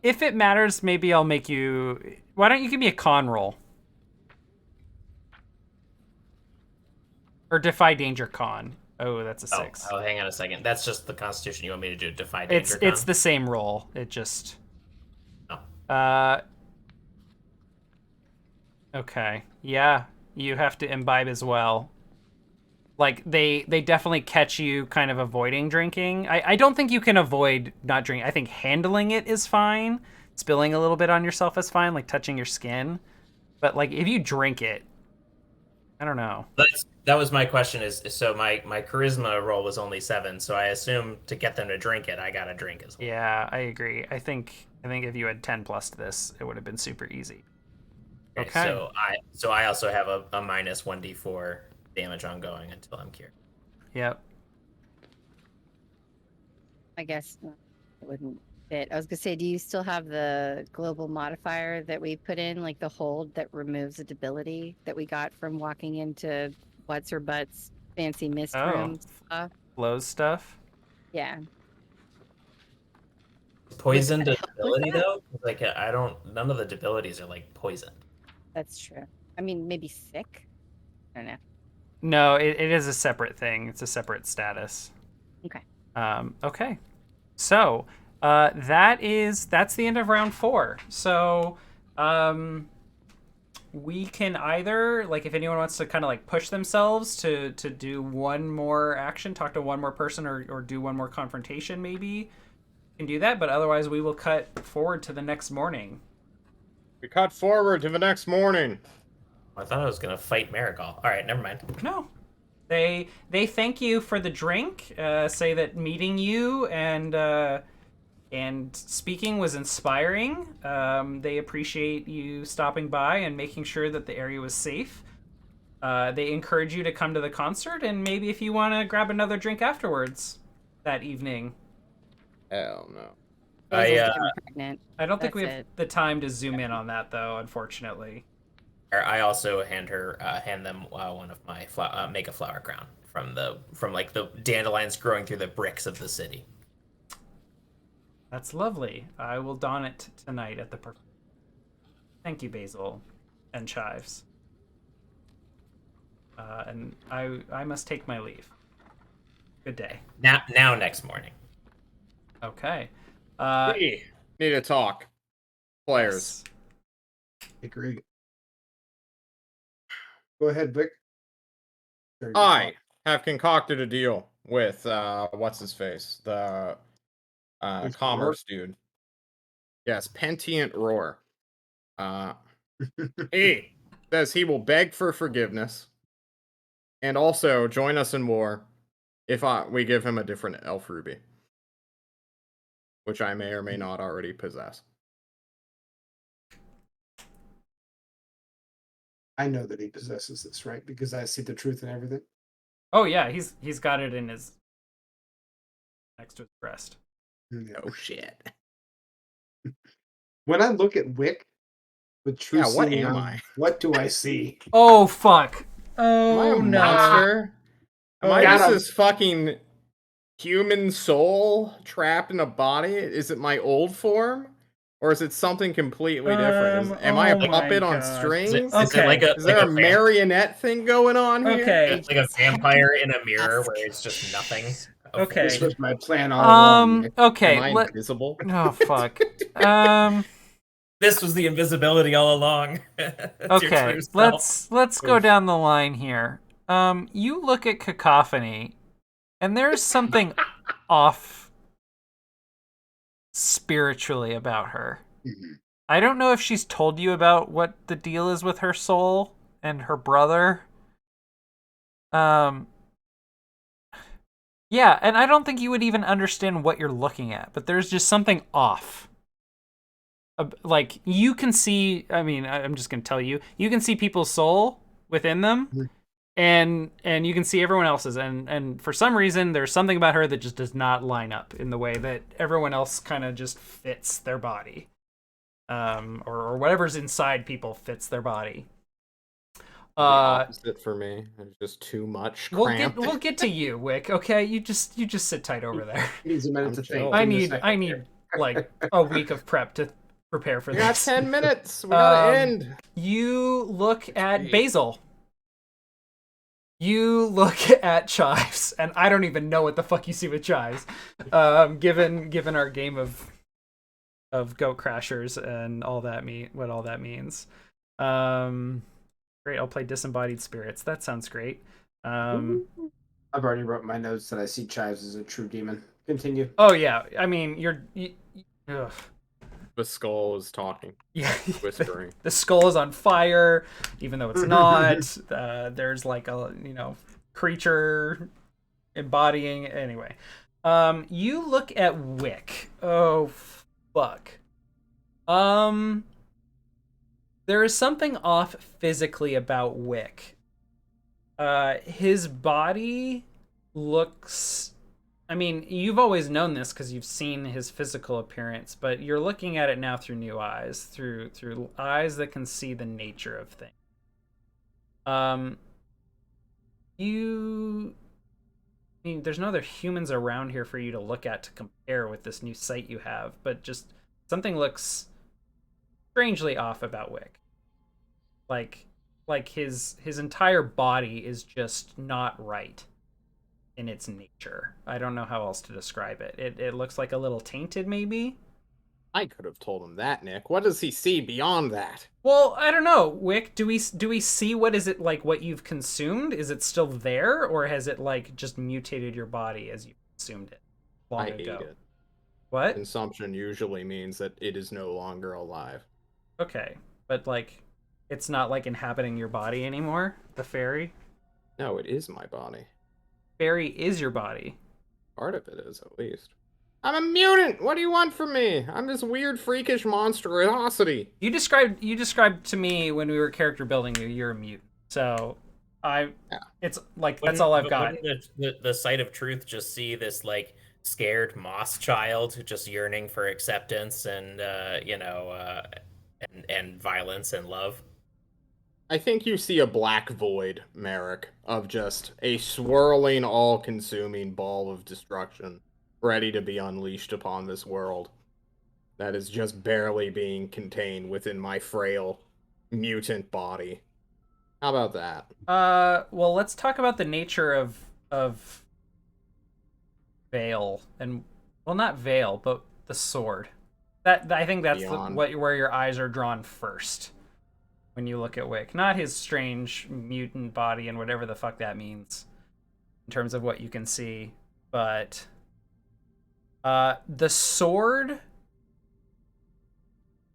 If it matters, maybe I'll make you... Why don't you give me a con roll? Or Defy Danger con. Oh, that's a 6. Oh, hang on a second. That's just the Constitution. You want me to do Defy Danger con? It's the same roll. It just... Oh. Okay. Yeah, you have to imbibe as well. Like, they definitely catch you kind of avoiding drinking. I don't think you can avoid not drinking. I think handling it is fine. Spilling a little bit on yourself is fine, like touching your skin. But, like, if you drink it, I don't know. That was my question so my charisma roll was only 7, so I assume to get them to drink it, I gotta drink as well. Yeah, I agree. I think if you had 10 plus to this, it would have been super easy. Okay. So I also have a minus 1d4 damage ongoing until I'm cured. Yep. I guess it wouldn't fit. I was gonna say, do you still have the global modifier that we put in, like the hold that removes a debility that we got from walking into what's her butt's fancy mist room stuff? Flows stuff? Yeah. Poisoned a debility though? Like none of the debilities are like poisoned. That's true. I mean, maybe sick. I don't know. No, it is a separate thing. It's a separate status. Okay. Okay. So, that's the end of round 4. So, we can either, like, if anyone wants to kind of like push themselves to do one more action, talk to one more person, or do one more confrontation, maybe can do that. But otherwise, we will cut forward to the next morning. We cut forward to the next morning. I thought I was gonna fight Marigal. All right, never mind. No. They thank you for the drink. Say that meeting you and speaking was inspiring. They appreciate you stopping by and making sure that the area was safe. They encourage you to come to the concert, and maybe if you want to grab another drink afterwards that evening. Hell no. I don't think we have the time to zoom in on that, though, unfortunately. I also hand them one of my make a flower crown from like the dandelions growing through the bricks of the city. That's lovely. I will don it tonight at the Thank you, Basil and Chives. And I must take my leave. Good day. Now next morning. Okay. We need to talk. Players. Yes. Agree. Go ahead, Vic. I have concocted a deal with what's his face? The commerce dude. Yes, Pentient Roar. He says he will beg for forgiveness and also join us in war if we give him a different elf ruby, which I may or may not already possess. I know that he possesses this, right? Because I see the truth in everything. Oh yeah, he's got it in his next to his breast. Yeah. Oh shit. When I look at Wick with true Yeah, what seeing am eyes, I? what do I see? Oh fuck. Am I Oh a no. monster? Am I Got just him. this fucking human soul trapped in a body? Is it my old form? Or is it something completely different? Am I a oh my puppet on God. strings? Is it like Okay. a Is there a marionette thing going on here? Okay. like a vampire in a mirror where it's just nothing? Okay. This was my plan all along. Nick. Okay. Am I invisible? Oh fuck. This was the invisibility all along. It's your Okay. true self. Let's go down the line here. You look at Cacophony, and there's something off spiritually about her. Mhm. I don't know if she's told you about what the deal is with her soul and her brother. Yeah, and I don't think you would even understand what you're looking at, but there's just something off. Like, you can see, I mean, I'm just going to tell you, you can see people's soul within them, Mhm. and you can see everyone else's, and for some reason, there's something about her that just does not line up in the way that everyone else kind of just fits their body. Or whatever's inside people fits their body. The opposite for me. There's just too much cramp. We'll get to you, Wick. Okay, you just sit tight over there. Needs a minute I'm to chill. think. I Give me a need second like a week of prep to prepare for We got this. 10 minutes. We gotta end. You look at Jeez. Basil. You look at Chives, and I don't even know what the fuck you see with Chives. Given our game of Goat Crashers and all that what all that means. Great, I'll play Disembodied Spirits. That sounds great. I've already wrote my notes that I see Chives as a true demon. Continue. Oh yeah, I mean ugh. The skull is talking, Yeah, whispering. the skull is on fire, even though it's not. There's like a creature embodying. Anyway, you look at Wick. Oh fuck. There is something off physically about Wick. His body looks. I mean, you've always known this because you've seen his physical appearance, but you're looking at it now through new eyes, through eyes that can see the nature of things. I mean, there's no other humans around here for you to look at to compare with this new sight you have, but just something looks strangely off about Wick. Like his entire body is just not right in its nature. I don't know how else to describe it. It looks like a little tainted, maybe. I could have told him that, Nick. What does he see beyond that? Well, I don't know, Wick. Do we see what is it like? What you've consumed? Is it still there, or has it like just mutated your body as you consumed it long I ago? hate it. What? Consumption usually means that it is no longer alive. Okay, but like, it's not like inhabiting your body anymore. The fairy. No, it is my body. Fairy is your body. Part of it is, at least. I'm a mutant! What do you want from me? I'm this weird, freakish monstrosity. You described to me when we were character building you're a mutant. So it's like that's all I've got. Wouldn't the sight of truth just see this like scared moss child just yearning for acceptance and and violence and love? I think you see a black void, Merrick, of just a swirling, all-consuming ball of destruction, ready to be unleashed upon this world. That is just barely being contained within my frail, mutant body. How about that? Well, let's talk about the nature of Veil and not Veil, but the sword. That I think that's where your eyes are drawn first when you look at Wick, not his strange mutant body and whatever the fuck that means in terms of what you can see, but the sword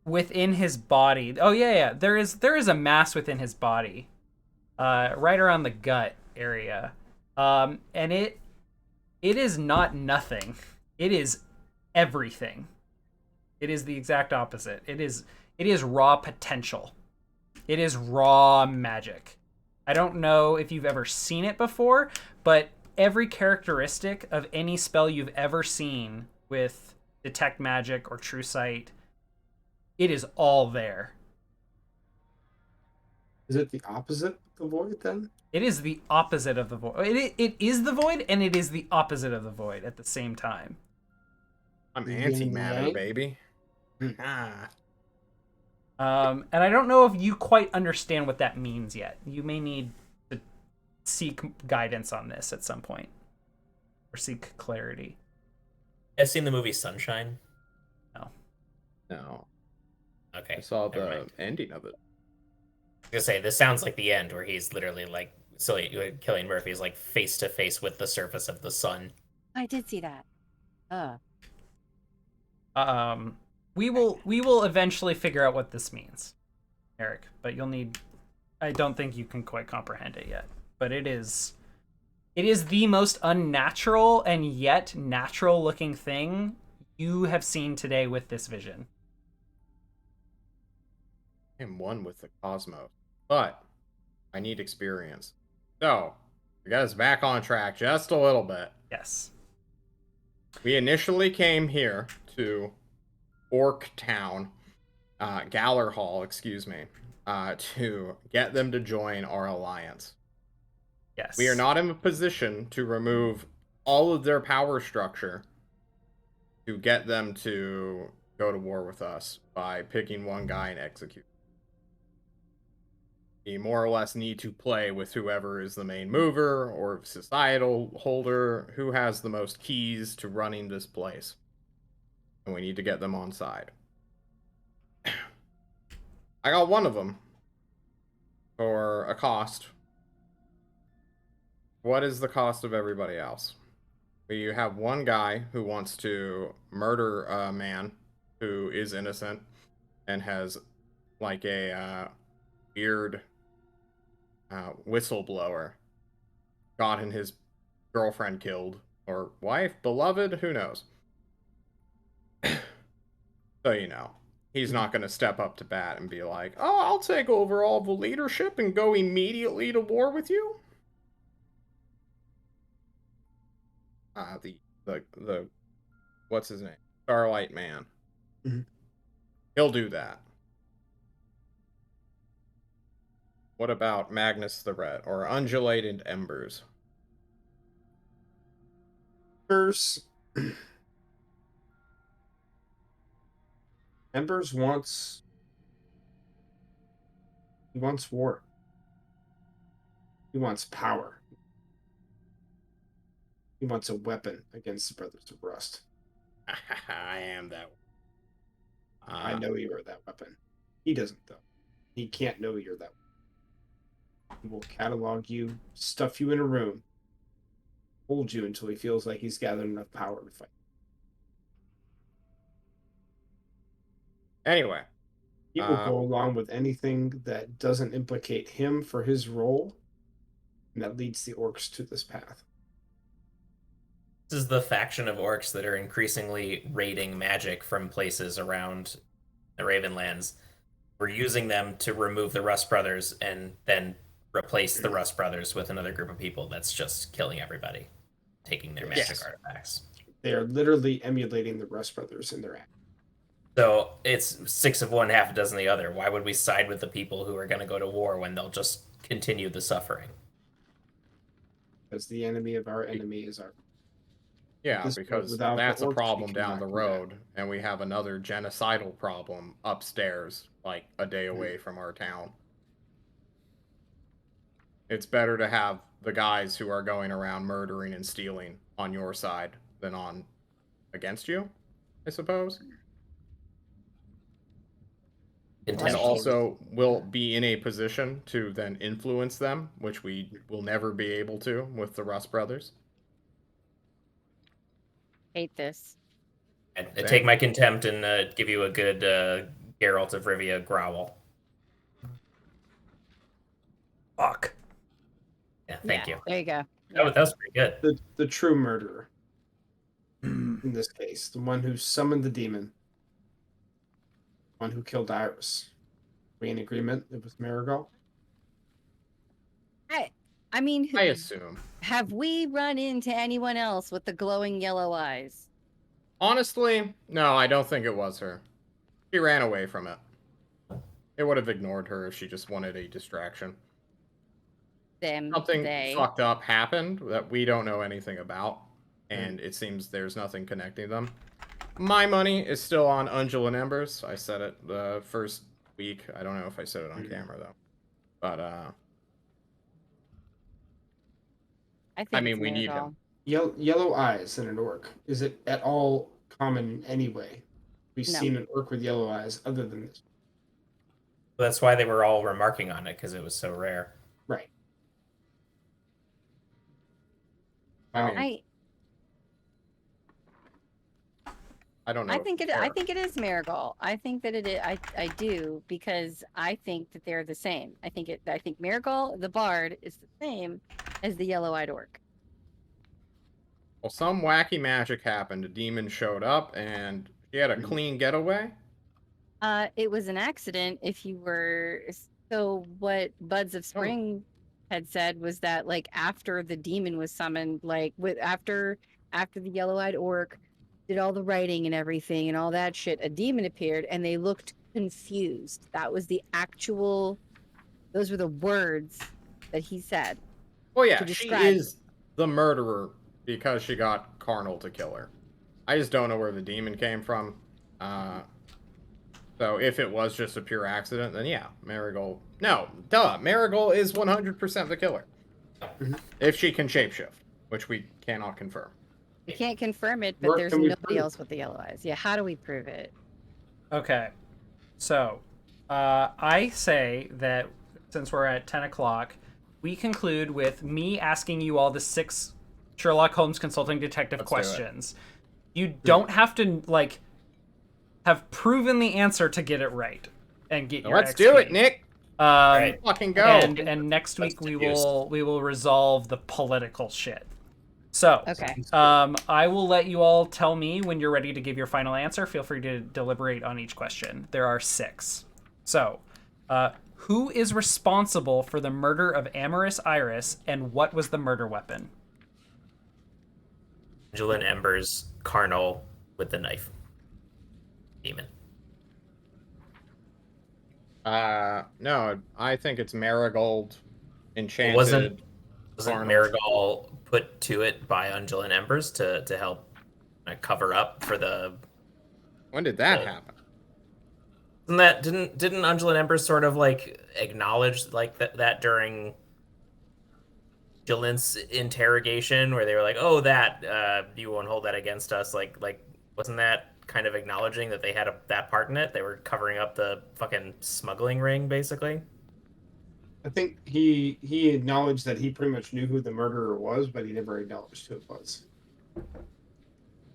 within his body. Oh yeah, there is a mass within his body, right around the gut area, and it is not nothing. It is everything. It is the exact opposite. It is raw potential. It is raw magic. I don't know if you've ever seen it before, but every characteristic of any spell you've ever seen with Detect Magic or True Sight, it is all there. Is it the opposite of the void then? It is the opposite of the void. It is the void, and it is the opposite of the void at the same time. I'm Yin and antimatter, yang? baby. Hmm. Ah. And I don't know if you quite understand what that means yet. You may need to seek guidance on this at some point, or seek clarity. You guys seen the movie Sunshine? No. Okay. I saw never the mind. ending of it. I was gonna say, this sounds like the end where he's literally like, Cillian Murphy's like face to face with the surface of the sun. I did see that. We will eventually figure out what this means, Eric, but you'll need, I don't think you can quite comprehend it yet, but it is the most unnatural and yet natural looking thing you have seen today with this vision. I am one with the cosmos, but I need experience. So, to get us back on track just a little bit, Yes. we initially came here to Orc Town, Galler Hall, excuse me, to get them to join our alliance. Yes. We are not in a position to remove all of their power structure to get them to go to war with us by picking one guy and execute. We more or less need to play with whoever is the main mover or societal holder, who has the most keys to running this place. And we need to get them on side. I got one of them for a cost. What is the cost of everybody else? You have one guy who wants to murder a man who is innocent and has like a weird whistleblower gotten his girlfriend killed, or wife, beloved, who knows. So, you know, he's not going to step up to bat and be like, oh, I'll take over all the leadership and go immediately to war with you. The what's his name? Starlight Man. Mm-hmm. He'll do that. What about Magnus the Red or Undulated Embers? Embers wants war. He wants power. He wants a weapon against the Brothers of Rust. I am that. I know you are that weapon. He doesn't, though. He can't know you're that weapon. He will catalog you, stuff you in a room, hold you until he feels like he's gathered enough power to fight. Anyway. He will go along with anything that doesn't implicate him for his role, and that leads the orcs to this path. This is the faction of orcs that are increasingly raiding magic from places around the Ravenlands. We're using them to remove the Rust Brothers and then replace the Rust Brothers with another group of people that's just killing everybody, taking their magic artifacts. They are literally emulating the Rust Brothers in their act. So it's 6 of one, half a dozen of the other. Why would we side with the people who are going to go to war when they'll just continue the suffering? Because the enemy of our enemy is our... Yeah, because that's a problem down the road, and we have another genocidal problem upstairs, like a day away from our town. It's better to have the guys who are going around murdering and stealing on your side than on against you, I suppose. And also will be in a position to then influence them, which we will never be able to with the Rust Brothers. Hate this. I take my contempt and give you a good Geralt of Rivia growl. Fuck. Yeah, thank you. There you go. That was pretty good. The true murderer. In this case, the one who summoned the demon. The one who killed Iris. we in agreement it was Marigold? I mean, I assume. have we run into anyone else with the glowing yellow eyes? Honestly, no, I don't think it was her. She ran away from it. It would have ignored her if she just wanted a distraction. Something They. fucked up happened that we don't know anything about, and it seems there's nothing connecting them. My money is still on Ungel and Embers. I said it the first week. I don't know if I said it on camera though. But I mean, we need him. Yellow eyes in an orc. Is it at all common anyway? We've No. seen an orc with yellow eyes other than this. That's why they were all remarking on it, because it was so rare. Right. I mean, I don't know. I think it is Marigold. I think that it is. I do, because I think that they're the same. I think Marigold, the bard, is the same as the yellow-eyed orc. Well, some wacky magic happened. A demon showed up, and she had a clean getaway. It was an accident. If you were so, what Buds of Spring had said was that, like, after the demon was summoned, like after the yellow-eyed orc did all the writing and everything and all that shit, a demon appeared and they looked confused. That was those were the words that he said. Well, yeah, she is the murderer because she got Carnal to kill her. I just don't know where the demon came from. So if it was just a pure accident, then yeah, Marigold. No, duh, Marigold is 100% the killer. If she can shapeshift, which we cannot confirm. We can't confirm it, but there's nobody else with the yellow eyes. Yeah, how do we prove it? Okay. So, I say that since we're at 10 o'clock, we conclude with me asking you all the 6 Sherlock Holmes consulting detective questions. You don't have to, like, have proven the answer to get it right and get your Let's XP. do it, Nick. Right. Fucking go. And next week we will resolve the political shit. So, Okay. I will let you all tell me when you're ready to give your final answer. Feel free to deliberate on each question. There are 6. So, who is responsible for the murder of Amorous Iris, and what was the murder weapon? Angela and Ember's Carnal with the knife. Demon. No, I think it's Marigold enchanted. Wasn't Marigold put to it by Angela and Embers to help cover up for the... When did that happen? Didn't Angela and Embers sort of like acknowledge like that during Jillian's interrogation, where they were like, "Oh, that you won't hold that against us." Like wasn't that kind of acknowledging that they had that part in it? They were covering up the fucking smuggling ring, basically. I think he acknowledged that he pretty much knew who the murderer was, but he never acknowledged who it was.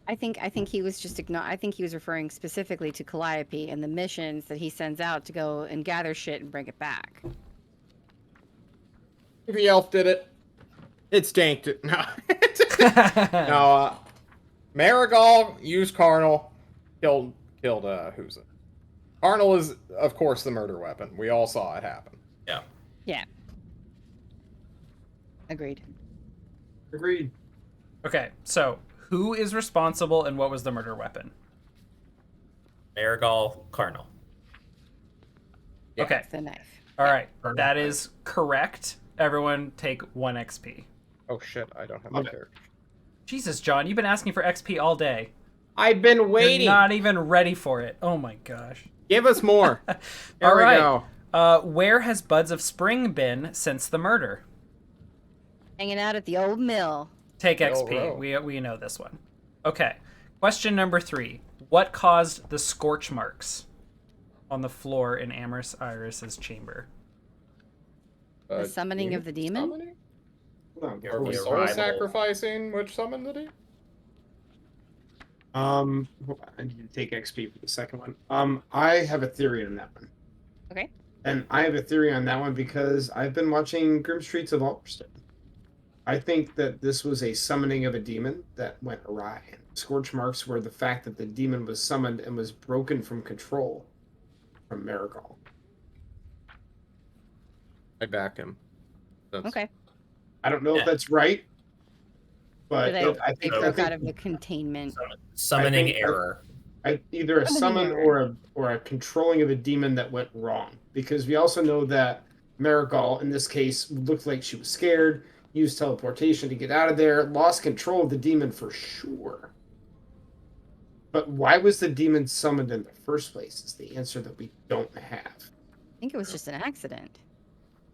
I think he was just I think he was referring specifically to Calliope and the missions that he sends out to go and gather shit and bring it back. The elf did it. It stanked it. No. No, Marigold used Carnal, killed who's it? Carnal is, of course, the murder weapon. We all saw it happen. Yeah. Yeah. Agreed. Okay, so who is responsible and what was the murder weapon? Marigold, Carnal. Yeah. Okay. The knife. All right. That is correct. Everyone take 1 XP. Oh shit, I don't have my character. Jesus, John, you've been asking for XP all day. I've been waiting. You're not even ready for it. Oh my gosh. Give us more. All right. Go. Where has Buds of Spring been since the murder? Hanging out at the old mill. Take Mill XP. Row. We know this one. Okay. Question number 3. What caused the scorch marks on the floor in Amorous Iris's chamber? The summoning of the demon? Summoning? Hold on, Or The soul arrival. sacrificing, which summoned the demon? hold on, I need to take XP for the second one. I have a theory on that one. Okay. And I have a theory on that one because I've been watching Grim Streets of Ulverston. I think that this was a summoning of a demon that went awry. Scorch marks were the fact that the demon was summoned and was broken from control from Marigold. I back him. Okay. I don't know if Yeah. that's right, but They, I they think broke out of the containment. Summoning think- error. either a Summoning summon error. or a controlling of a demon that went wrong. Because we also know that Marigal, in this case, looked like she was scared, used teleportation to get out of there, lost control of the demon for sure. But why was the demon summoned in the first place is the answer that we don't have. I think it was just an accident.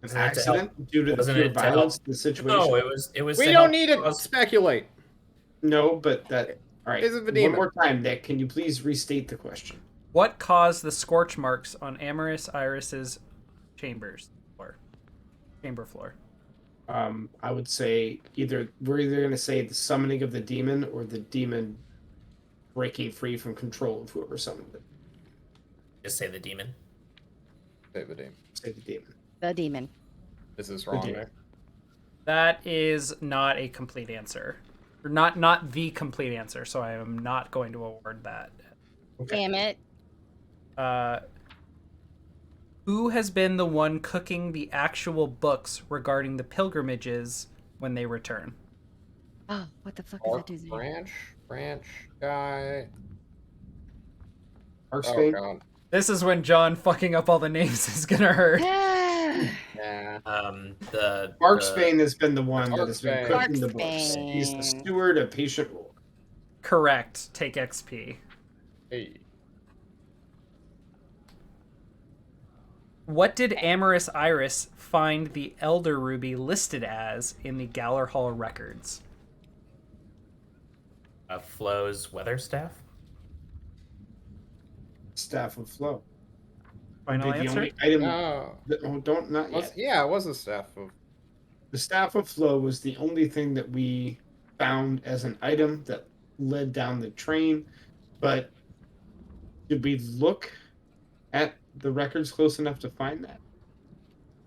An Wasn't it to help- accident due to the wasn't pure it to violence help- of the situation? No, it was. We to don't help need to cause- speculate. No, but that. All right. Is it the One demon? more time, Nick. Can you please restate the question? What caused the scorch marks on Amorous Iris's chamber floor? I would say we're either going to say the summoning of the demon or the demon breaking free from control of whoever summoned it. Just say the demon. Say the demon. Say the demon. The demon. This is wrong. demon. Nick. That is not a complete answer. Or not the complete answer, so I am not going to award that. Okay. Damn it. Who has been the one cooking the actual books regarding the pilgrimages when they return? Oh, what the fuck is that dude's name? Branch guy. Oh Arksbane? god. This is when John fucking up all the names is gonna hurt. Yeah. The Arksbane has been the one that has been Arksbane. cooking the books. He's the Arksbane. steward of patient rule. Correct. Take XP. Hey. What did Amorous Iris find the Elder Ruby listed as in the Galler Hall records? Flo's weather staff. Staff of Flow. Final The answer? only item Oh. don't not yet. Yeah, it was a staff of. The Staff of Flow was the only thing that we found as an item that led down the train. But did we look at the records close enough to find that?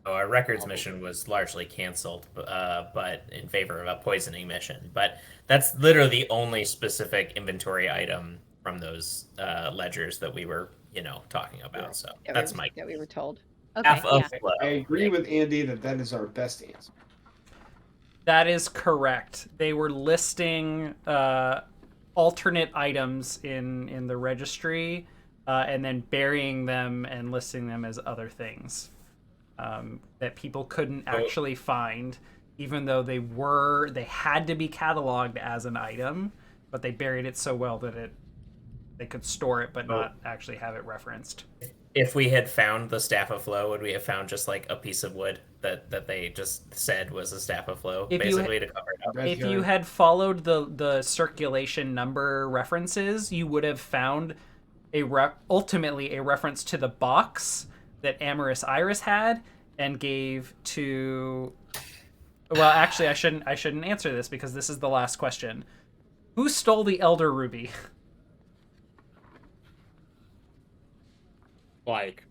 Oh, our records mission was largely canceled, but in favor of a poisoning mission. But that's literally the only specific inventory item from those ledgers that we were, talking about. So that's my that we were told. Okay, half of yeah. Flo. I agree with Andy that is our best answer. That is correct. They were listing alternate items in the registry and then burying them and listing them as other things that people couldn't actually find, even though they had to be cataloged as an item, but they buried it so well that they could store it but not actually have it referenced. If we had found the Staff of Flow, would we have found just like a piece of wood that they just said was a Staff of Flow, If you basically to cover it up? If you had followed the circulation number references, you would have found ultimately a reference to the box that Amorous Iris had and gave to. Well, actually, I shouldn't answer this because this is the last question. Who stole the Elder Ruby? Like.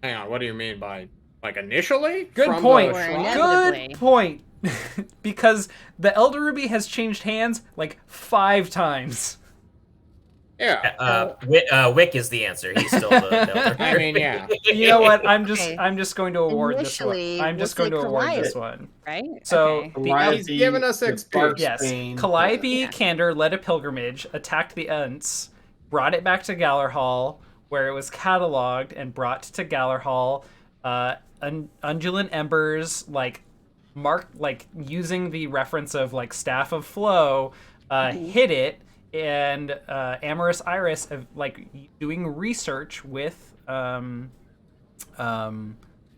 Hang on, what do you mean by initially? Good From point. the Or shrine? inevitably. Good point. Because the Elder Ruby has changed hands like 5 times. Yeah. Wick is the answer. He stole the I mean, yeah. You know what? I'm Okay. just going to award Initially, this one. I'm just we'll going to say award Calliope. this one. Right? So Okay. the He's given us XP. Sparks Yes, Bane. Calliope Yeah. Candor led a pilgrimage, attacked the Unts, brought it back to Galler Hall, where it was cataloged and brought to Galler Hall. Undulant Embers, using the reference of Staff of Flow, hit it, and Amorous Iris, doing research with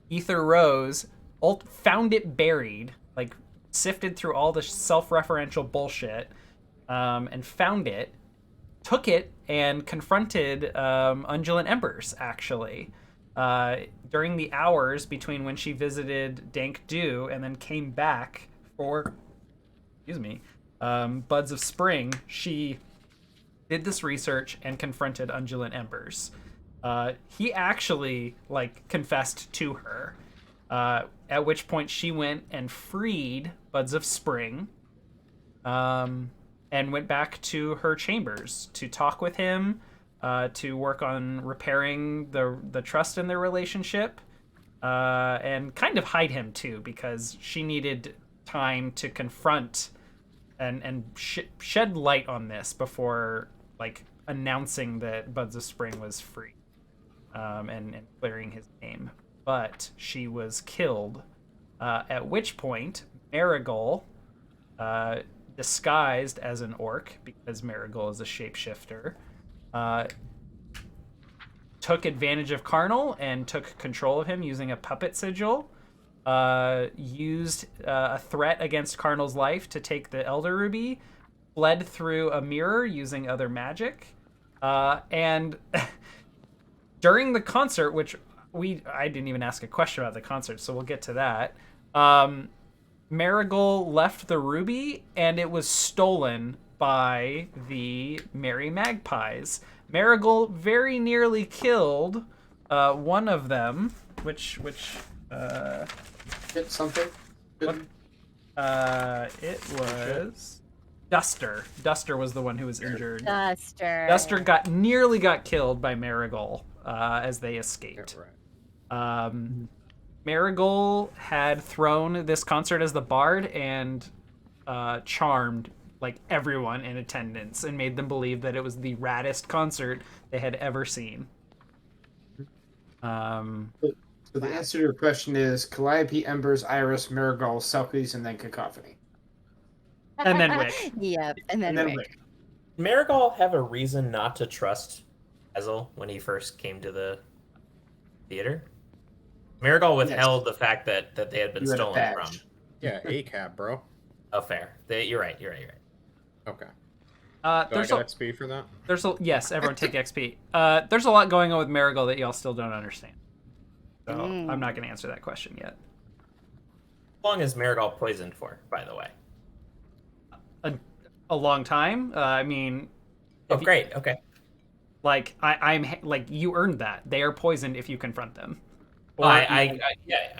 Ether Rose, found it buried, sifted through all the self-referential bullshit, and found it, took it, and confronted Undulant Embers, actually. During the hours between when she visited Dank Dew and then came back for, Buds of Spring, she did this research and confronted Undulant Embers. He actually, confessed to her, at which point she went and freed Buds of Spring, and went back to her chambers to talk with him, to work on repairing the trust in their relationship, and kind of hide him too, because she needed time to confront and shed light on this before like announcing that Buds of Spring was free, and clearing his name. But she was killed. At which point, Marigold, disguised as an orc, because Marigold is a shapeshifter, took advantage of Carnal and took control of him using a puppet sigil, used a threat against Carnal's life to take the Elder Ruby, fled through a mirror using other magic, and during the concert, which I didn't even ask a question about the concert, so we'll get to that. Marigold left the ruby, and it was stolen by the Merry Magpies. Marigold very nearly killed one of them, which Hit something. it was Duster. Duster was the one who was injured. Duster nearly got killed by Marigold as they escaped. Right. Marigold had thrown this concert as the bard and charmed like everyone in attendance and made them believe that it was the raddest concert they had ever seen. So the answer to your question is Calliope, Embers, Iris, Marigold, Selkies, and then Cacophony. And then Wick. Yep, and then Wick. Wick. Did Marigold have a reason not to trust Ezel when he first came to the theater? Marigold withheld the fact that they had been stolen from. Yeah, ACAB, bro. Oh, fair. You're right. Okay. Do There's I get XP for that? Yes, everyone take XP. There's a lot going on with Marigold that y'all still don't understand. So I'm not going to answer that question yet. How long is Marigold poisoned for, by the way? A long time. I mean... Oh, great. Okay. Like, I'm like, you earned that. They are poisoned if you confront them. Well, I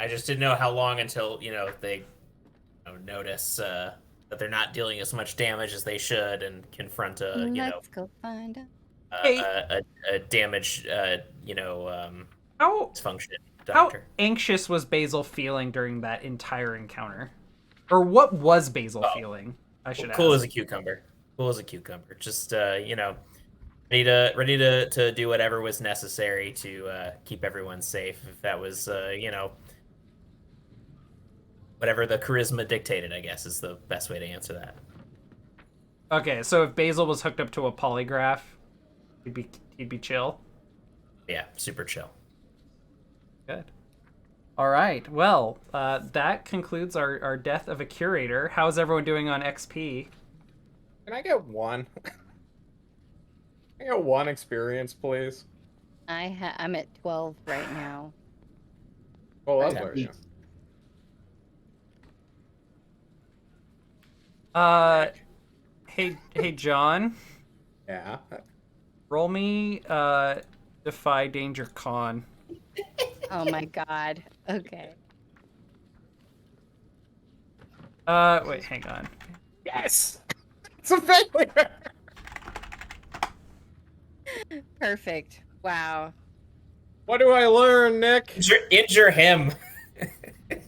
just didn't know how long until, they notice that they're not dealing as much damage as they should and confront Let's go find out. a damaged, How dysfunction How doctor. anxious was Basil feeling during that entire encounter? Or what was Basil feeling? I should ask. Cool as a cucumber. Just, ready to do whatever was necessary to keep everyone safe. If that was, whatever the charisma dictated, I guess, is the best way to answer that. Okay, so if Basil was hooked up to a polygraph, he'd be chill. Yeah, super chill. Good. All right. Well, that concludes our death of a curator. How's everyone doing on XP? Can I get one? Can I get one experience, please? I'm at 12 right now. Oh, that's Okay. where you Hey, John. Yeah. Roll me Defy Danger Con. Oh my god. Okay. Wait, hang on. Yes! It's a failure! Perfect. Wow. What do I learn, Nick? Injure him.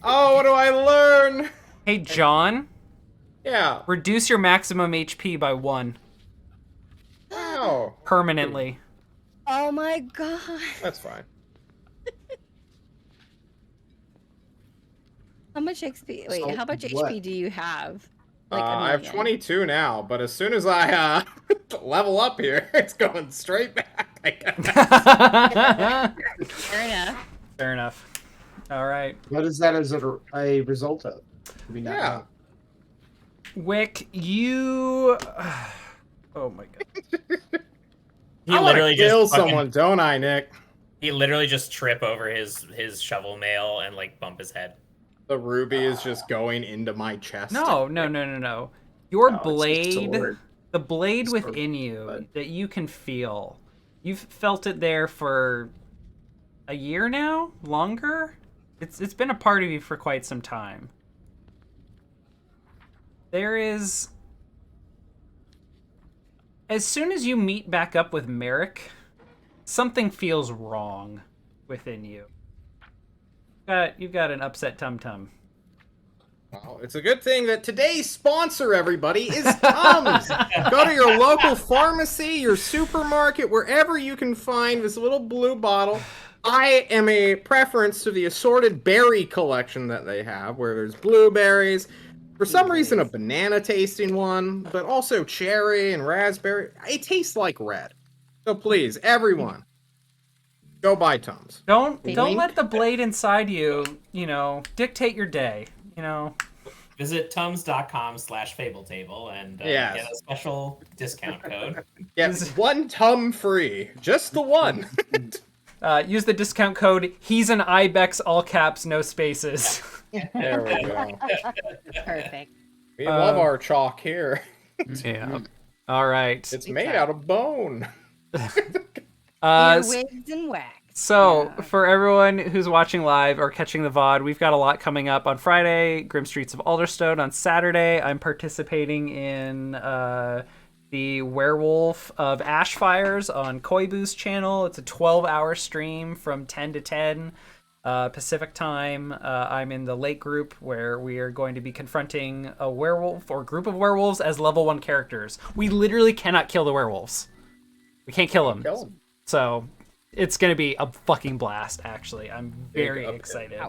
Oh, what do I learn? Hey, John. Yeah. Reduce your maximum HP by 1 Wow. permanently. Oh my god. That's fine. How much XP? Wait, So how much what? HP do you have? I have 22 now, but as soon as I level up here, it's going straight back. I guess. Fair enough. Fair enough. All right. What is that as a result of? Do we not Yeah. know? Wick, you... Oh my god. He I literally kill just fucking- someone, don't I, Nick? He literally just trip over his shovel mail and like bump his head. The ruby is just going into my chest. No. Your No, it's a blade, sword. the blade Sword, within you but- that you can feel. You've felt it there for a year now? Longer? It's been a part of you for quite some time. There is... As soon as you meet back up with Merrick, something feels wrong within you. You've got an upset tum tum. Well, it's a good thing that today's sponsor, everybody, is Tums. Go to your local pharmacy, your supermarket, wherever you can find this little blue bottle. I am a preference to the assorted berry collection that they have, where there's blueberries, for some reason a banana tasting one, but also cherry and raspberry. It tastes like red. So please, everyone, go buy Tums. Don't Link. let the blade inside you, dictate your day. Visit tums.com/fabletable and Yes. get a special discount code. Yeah, one Tum free. Just the one. Use the discount code. He's an ibex, all caps, no spaces. There we go. Perfect. We love our chalk here. Yeah. All right. It's made out of bone. Earwigs and wax. So, for everyone who's watching live or catching the VOD, we've got a lot coming up on Friday, Grim Streets of Alderstone. On Saturday, I'm participating in the Werewolf of Ashfires on Koibu's channel. It's a 12-hour stream from 10 to 10 Pacific time. I'm in the late group where we are going to be confronting a werewolf or group of werewolves as level 1 characters. We literally cannot kill the werewolves. We can't kill them. So... it's going to be a fucking blast, actually. I'm very excited.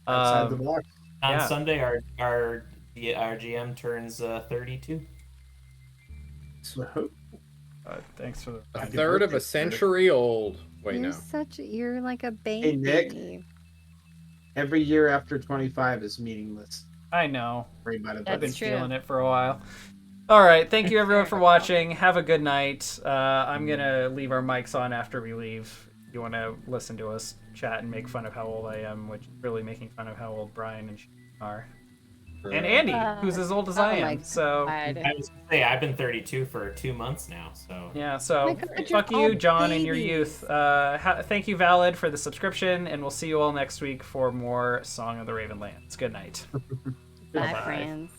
Outside the box. On Sunday, our GM turns 32. So, Thanks for the... A third of a century old. Wait, no. You're like a baby. Hey, Nick. Every year after 25 is meaningless. I know. I've been true. feeling it for a while. All right, thank you everyone for watching. Have a good night. I'm going to leave our mics on after we leave. If you want to listen to us chat and make fun of how old I am, which is really making fun of how old Brian and Shannon are. And Andy, who's as old as I am. So I was going to say, I've been 32 for 2 months now. So yeah, so God, fuck you're you, all John, and your babies. youth. Thank you, Valid, for the subscription, and we'll see you all next week for more Song of the Ravenlands. Good night. Bye, friends.